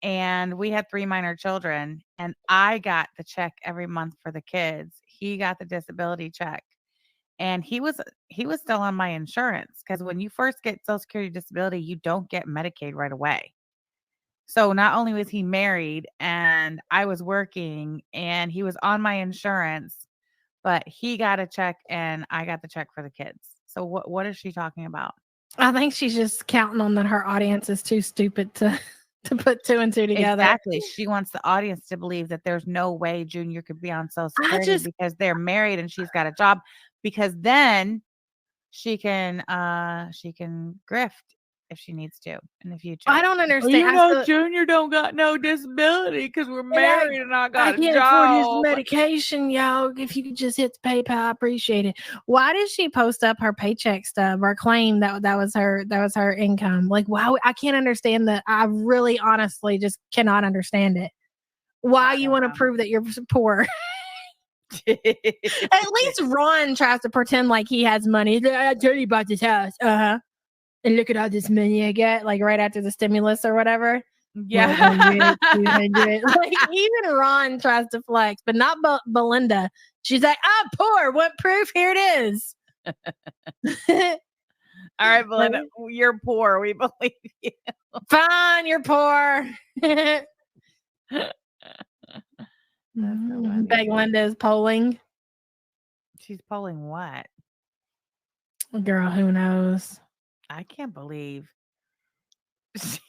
And we had 3 minor children, and I got the check every month for the kids. He got the disability check. And he was still on my insurance because when you first get Social Security disability, you don't get Medicaid right away. So not only was he married and I was working and he was on my insurance, but he got a check and I got the check for the kids. So what is she talking about? I think she's just counting on that her audience is too stupid to put 2 and 2 together. Exactly. She wants the audience to believe that there's no way Junior could be on Social Security because they're married and she's got a job. Because then she can grift if she needs to in the future. I don't understand. Junior don't got no disability because we're married and I I got a can't afford his job. medication, y'all. If you could just hit the PayPal, I appreciate it. Why did she post up her paycheck stub or claim that was her income? Like, wow, I can't understand that. I really, honestly, just cannot understand it. Why you want to prove that you're poor? At least Ron tries to pretend like he has money. I told you about this house. And look at all this money I got, like right after the stimulus or whatever. Yeah. 100, 200. Like even Ron tries to flex, but not Belinda. She's like, I'm poor. What proof? Here it is. All right, Belinda, you're poor. We believe you. Fine, you're poor. Beg Linda is polling. She's polling what? Girl, who knows? I can't believe she's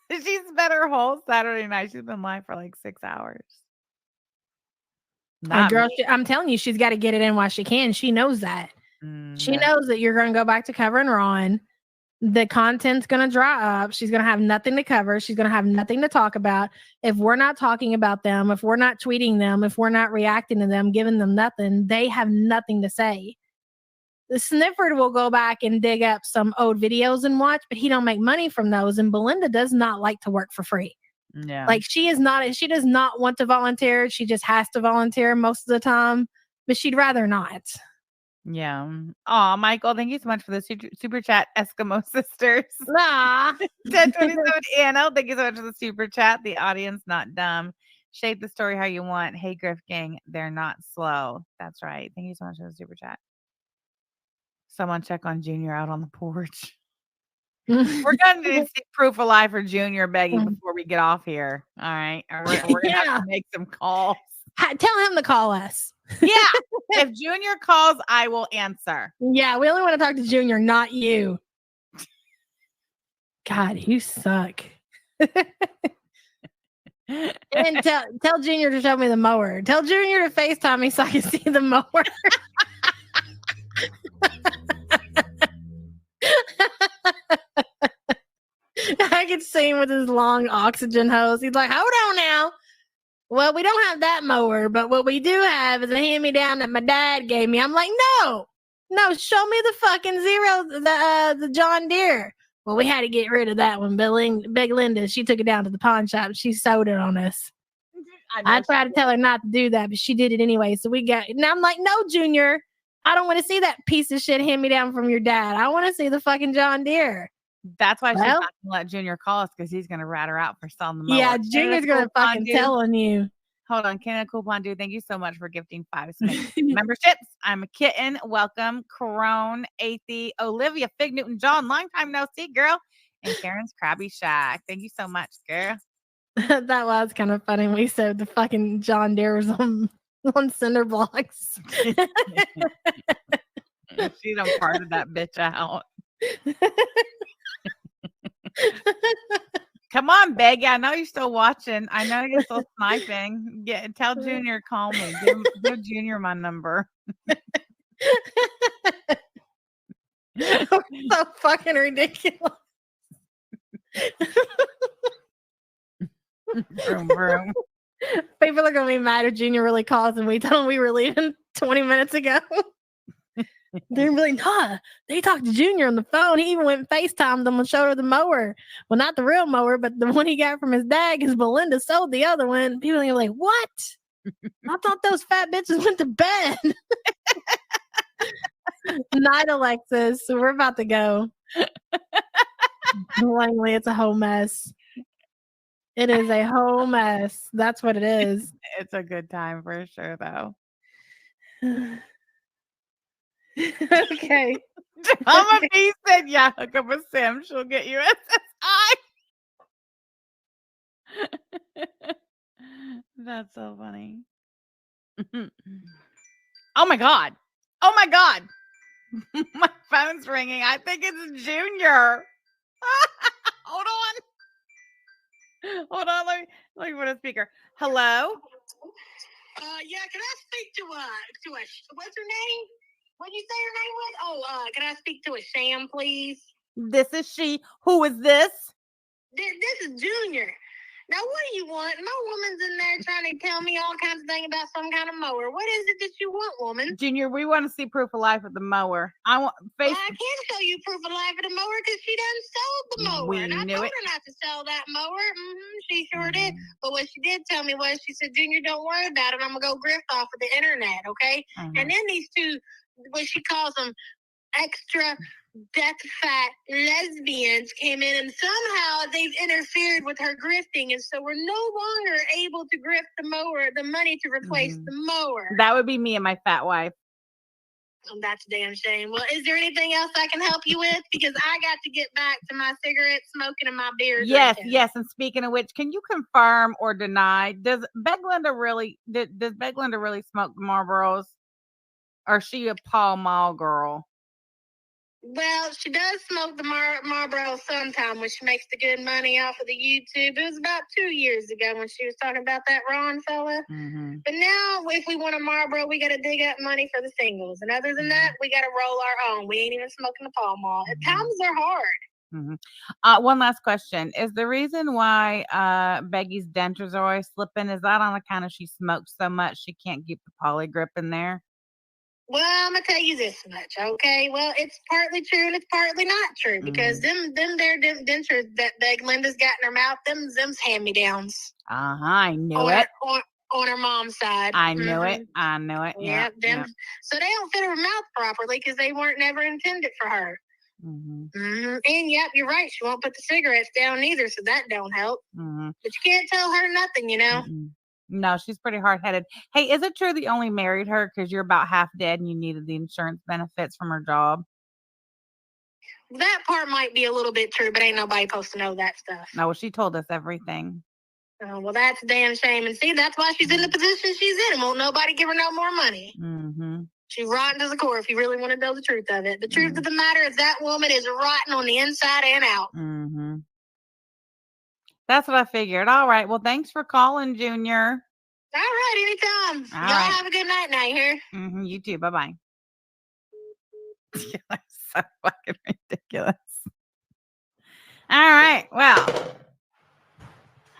spent her whole Saturday night. She's been live for like 6 hours. Girl, I'm telling you, she's got to get it in while she can. She knows that. She knows that you're going to go back to covering Ron. The content's going to dry up. She's going to have nothing to cover. She's going to have nothing to talk about. If we're not talking about them, if we're not tweeting them, if we're not reacting to them, giving them nothing, they have nothing to say. The Snifford will go back and dig up some old videos and watch, but he don't make money from those. And Belinda does not like to work for free. Yeah. Like she does not want to volunteer. She just has to volunteer most of the time, but she'd rather not. Yeah. Oh, Michael, thank you so much for the super chat, Eskimo sisters. Nah. 1027 Anna, thank you so much for the super chat. The audience not dumb. Shape the story how you want. Hey, Griff Gang, they're not slow. That's right. Thank you so much for the super chat. Someone check on Junior out on the porch. We're going to see proof of life for Junior, Beggy, before we get off here. All right. We're going to have to make some calls. Tell him to call us. Yeah. If Junior calls, I will answer. Yeah. We only want to talk to Junior, not you. God, you suck. And tell Junior to show me the mower. Tell Junior to FaceTime me so I can see the mower. I could see him with his long oxygen hose. He's like, hold on now. Well, we don't have that mower, but what we do have is a hand-me-down that my dad gave me. I'm like, no, show me the fucking the John Deere. Well, we had to get rid of that one. Big Linda, she took it down to the pawn shop. She sold it on us. I tried to tell her not to do that, but she did it anyway. So now I'm like, no, Junior, I don't want to see that piece of shit hand-me-down from your dad. I want to see the fucking John Deere. That's why she's not going to let Junior call us, because he's going to rat her out for selling the mower. Yeah, Junior's going to fucking tell on you. Hold on. Canada Coupon Dude, thank you so much for gifting 5 memberships. I'm a kitten. Welcome. Corone, Athie, Olivia, Fig Newton, John. Long time no see, girl. And Karen's Krabby Shack. Thank you so much, girl. That was kind of funny. We said the fucking John Deere was on cinder blocks. She done parted that bitch out. Come on, Beggy. I know you're still watching. I know you're still sniping. Tell Junior, call me. Give Junior my number. So fucking ridiculous. Vroom, vroom. People are gonna be mad if Junior really calls and we told them we were leaving 20 minutes ago. They're really, nah, they talked to Junior on the phone. He even went and FaceTimed them and showed her the mower. Well, not the real mower, but the one he got from his dad, because Belinda sold the other one. People are like, what? I thought those fat bitches went to bed. Night, Alexis. So we're about to go. Langley, it's a whole mess. It is a whole mess. That's what it is. It's a good time for sure, though. Okay. Mama B said, yeah, hook up with Sim. She'll get you SSI. That's so funny. Oh my God. Oh my God. My phone's ringing. I think it's Junior. Hold on. Hold on. Let me put a speaker. Hello? Yeah, can I speak to what's her name? What did you say her name was? Oh, can I speak to a Sham, please? This is she. Who is this? This is Junior. Now, what do you want? My woman's in there trying to tell me all kinds of things about some kind of mower. What is it that you want, woman? Junior, we want to see proof of life of the mower. I want face. Well, I can't show you proof of life of the mower because she done sold the mower. We and I knew told it. her not to sell that mower. She sure did. But what she did tell me was, she said, Junior, don't worry about it. I'm going to go grift off of the internet, okay? And then these two, what she calls them, extra death fat lesbians came in, and somehow they've interfered with her grifting, and so we're no longer able to grift the mower, the money to replace the mower. That would be me and my fat wife. That's a damn shame. Well, is there anything else I can help you with? Because I got to get back to my cigarette smoking and my beer drinking. Yes. And speaking of which, can you confirm or deny? Does Beglinda really smoke the Marlboros, or is she a Pall Mall girl? Well, she does smoke the Marlboro sometime when she makes the good money off of the YouTube. It was about 2 years ago when she was talking about that Ron fella. But now, if we want a Marlboro, we got to dig up money for the singles. And other than that, we got to roll our own. We ain't even smoking the Pall Mall. Times are hard. One last question. Is the reason why Beggy's dentures are always slipping, is that on account of she smokes so much she can't keep the poly grip in there? Well, I'm gonna tell you this much, okay? Well, it's partly true and it's partly not true, because them dentures that Linda's got in her mouth, them's hand-me-downs. I knew it. On her mom's side. I knew it. Yep. So they don't fit her mouth properly because they weren't never intended for her. And yep, you're right. She won't put the cigarettes down either, so that don't help. But you can't tell her nothing, you know. No, she's pretty hard-headed. Hey, is it true that you only married her because you're about half dead and you needed the insurance benefits from her job? That part might be a little bit true, but ain't nobody supposed to know that stuff. No, well, she told us everything. Oh, well, that's a damn shame. And see, that's why she's in the position she's in, and won't nobody give her no more money. She's rotten to the core if you really want to know the truth of it. The truth of the matter is that woman is rotten on the inside and out. That's what I figured. All right. Well, thanks for calling, Junior. All right. Anytime. All Y'all right. have a good night now, you hear? You too. Bye-bye. That's so fucking ridiculous. All right. Well.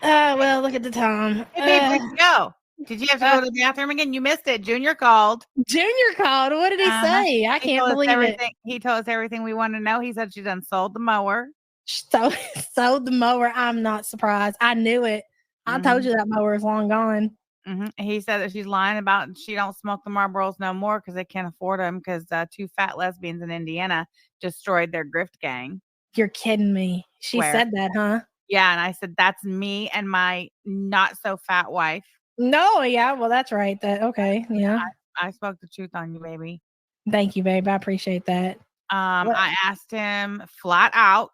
Well, look at the time. Hey, babe, where'd you go? Did you have to go to the bathroom again? You missed it. Junior called. What did he say? I can't believe it. He told us everything we wanted to know. He said she done sold the mower. Sold the mower. I'm not surprised. I knew it. I told you that mower is long gone. He said that she's lying about she don't smoke the Marlboros no more because they can't afford them because 2 fat lesbians in Indiana destroyed their grift gang. You're kidding me. She said that, huh? Yeah, and I said that's me and my not so fat wife. No, yeah, well, that's right. Okay, yeah. I spoke the truth on you, baby. Thank you, babe. I appreciate that. I asked him flat out,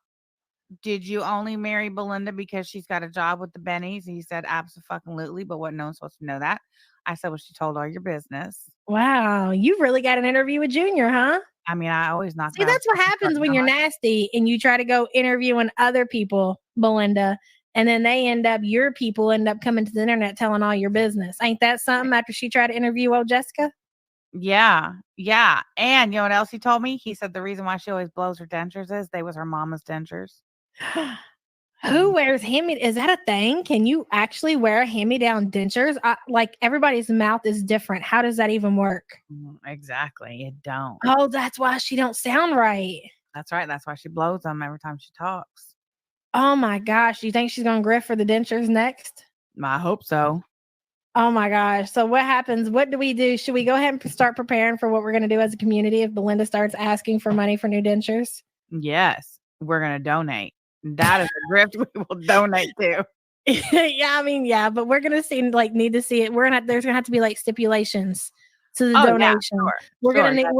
did you only marry Belinda because she's got a job with the Bennies? He said, absolutely, but what no one's supposed to know that. I said, well, she told all your business. Wow, you really got an interview with Junior, huh? I mean, I always knock. See, that's what happens when you're nasty and you try to go interviewing other people, Belinda, and then your people end up coming to the internet telling all your business. Ain't that something after she tried to interview old Jessica? Yeah. And you know what else he told me? He said the reason why she always blows her dentures is they was her mama's dentures. Who wears is that a thing? Can you actually wear hand-me-down dentures? Like everybody's mouth is different. How does that even work? Exactly. It don't. Oh, that's why she don't sound right. That's right. That's why she blows them every time she talks. Oh my gosh. Do you think she's going to grift for the dentures next? I hope so. Oh my gosh. So what happens? What do we do? Should we go ahead and start preparing for what we're going to do as a community if Belinda starts asking for money for new dentures? Yes. We're going to donate. That is a grift we will donate to. Yeah, but we're gonna need to see it. There's gonna have to be like stipulations to the donation. Yeah, we're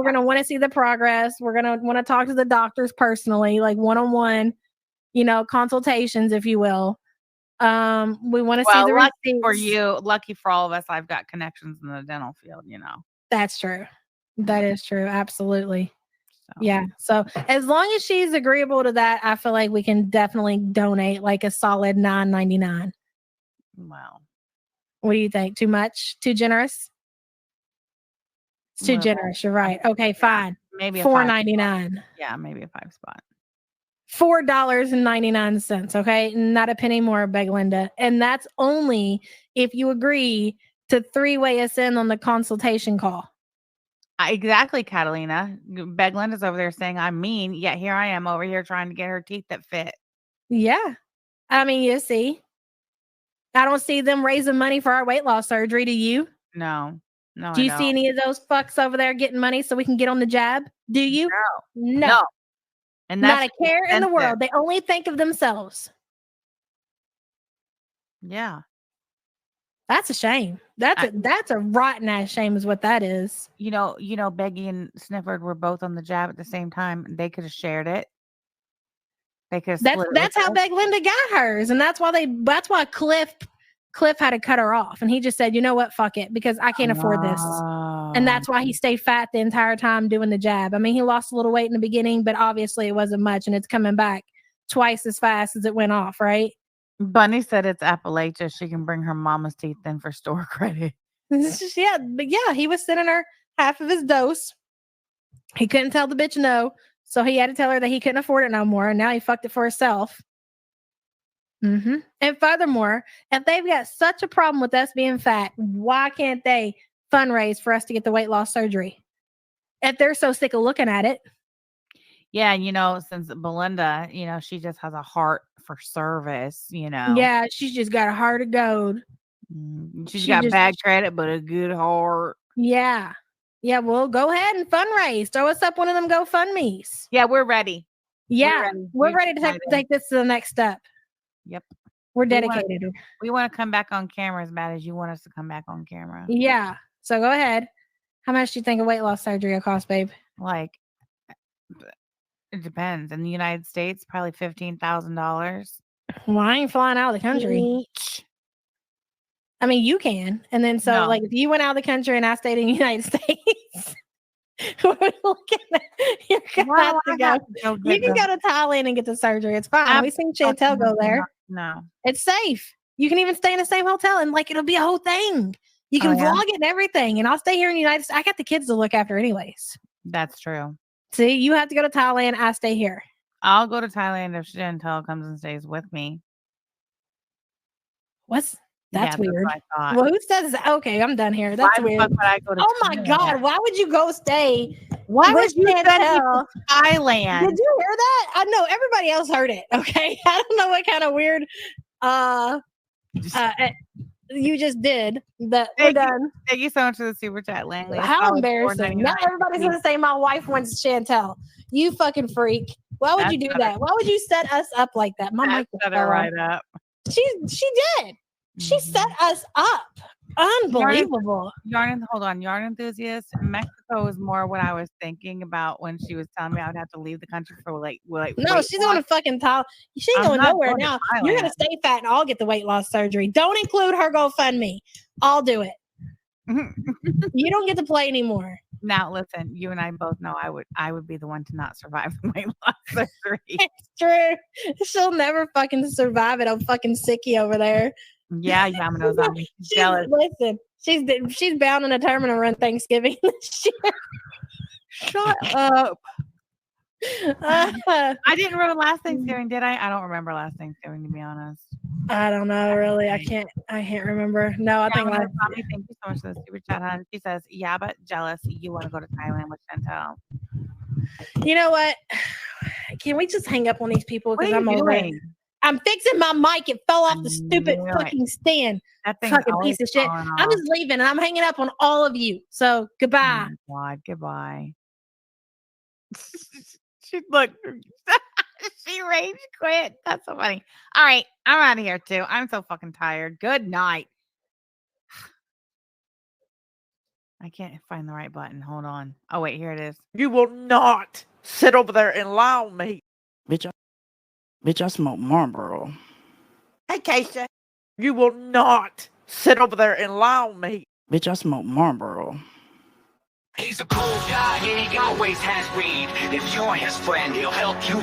gonna want to see the progress. We're gonna want to talk to the doctors personally, like one-on-one, consultations, if you will. We want to see the receipts. For you, lucky for all of us, I've got connections in the dental field. That's true. That is true. Absolutely. Yeah. So as long as she's agreeable to that, I feel like we can definitely donate like a solid $9.99. Wow. What do you think? Too much? Too generous? It's too generous. You're right. Okay, fine. Maybe $4.99. Yeah, maybe a 5 spot. $4.99. Okay, not a penny more, Beglinda, and that's only if you agree to three-way us in on the consultation call. Exactly, Catalina. Beglinda's over there saying I'm mean, yet here I am over here trying to get her teeth that fit. Yeah, I mean, you see, I don't see them raising money for our weight loss surgery. Do you? No, Do you see any of those fucks over there getting money so we can get on the jab? Do you? No. And Not that's a care in the expensive. world. They only think of themselves. Yeah. That's a shame. That's a rotten ass shame is what that is. You know, Beggy and Snifford were both on the jab at the same time. They could have shared it. They could have split it. That's how Beglinda got hers. And that's why Cliff had to cut her off. And he just said, you know what, fuck it, because I can't afford this. And that's why he stayed fat the entire time doing the jab. I mean, he lost a little weight in the beginning, but obviously it wasn't much, and it's coming back twice as fast as it went off, right? Bunny said it's Appalachia. She can bring her mama's teeth in for store credit. Yeah, but yeah, he was sending her half of his dose. He couldn't tell the bitch no, so he had to tell her that he couldn't afford it no more, and now he fucked it for himself. And furthermore, if they've got such a problem with us being fat, why can't they fundraise for us to get the weight loss surgery? If they're so sick of looking at it. Yeah, since Belinda, she just has a heart for service, Yeah, she's just got a heart of gold. She's got bad credit, but a good heart. Yeah. Yeah, well, go ahead and fundraise. Throw us up one of them GoFundMes. Yeah, we're ready. Yeah, we're ready to take this to the next step. Yep. We're dedicated. We want to come back on camera as bad as you want us to come back on camera. Yeah. So go ahead. How much do you think a weight loss surgery will cost, babe? Like, it depends. In the United States, probably $15,000. Well, I ain't flying out of the country. I mean, you can. And then like if you went out of the country and I stayed in the United States, you're gonna have to go. You can go to Thailand and get the surgery. It's fine. We've seen Chantel go there. No. It's safe. You can even stay in the same hotel and it'll be a whole thing. You can vlog it and everything. And I'll stay here in the United States. I got the kids to look after anyways. That's true. See, you have to go to Thailand. I stay here. I'll go to Thailand if Chantel comes and stays with me. That's weird. Well, who says that? Okay, I'm done here. That's weird. Oh my God. Why would you go stay? Why would you send me to Thailand? Did you hear that? I know everybody else heard it. Okay. I don't know what kind of weird you just did. But we're done. Thank you so much for the super chat, Langley. How embarrassing. Now everybody's gonna say my wife wants Chantel. You fucking freak. Why would you do that? Why would you set us up like that? My mic set her right up. She did. She set us up. Unbelievable. Hold on. Yarn enthusiast. Mexico is more what I was thinking about when she was telling me I would have to leave the country for No, she's going to fucking Thailand. She ain't going nowhere now. You're going to stay fat and I'll get the weight loss surgery. Don't include her GoFundMe. I'll do it. You don't get to play anymore. Now listen, you and I both know I would be the one to not survive the weight loss surgery. It's true. She'll never fucking survive it. I'm fucking sicky over there. Yeah, Yamano's on me. She's jealous. Listen, she's bound and determined to run Thanksgiving this year. Shut up. I didn't remember last Thanksgiving, did I? I don't remember last Thanksgiving, to be honest. I don't know, really. I can't remember. No, I think last. Thank you so much for the super chat, hon. She says, "Yeah, but jealous. You want to go to Thailand with Chantel." You know what? Can we just hang up on these people because I'm over it? I'm fixing my mic. It fell off the stupid fucking stand. That fucking piece of shit. I'm just leaving and I'm hanging up on all of you. So goodbye. Oh my God, goodbye. She rage quit. That's so funny. All right, I'm out of here too. I'm so fucking tired. Good night. I can't find the right button. Hold on. Oh wait, here it is. You will not sit over there and lie on me. Bitch, I smoke Marlboro. Hey, Keisha. You will not sit over there and lie on me. Bitch, I smoke Marlboro. He's a cool guy, he always has weed. If you're his friend, he'll help you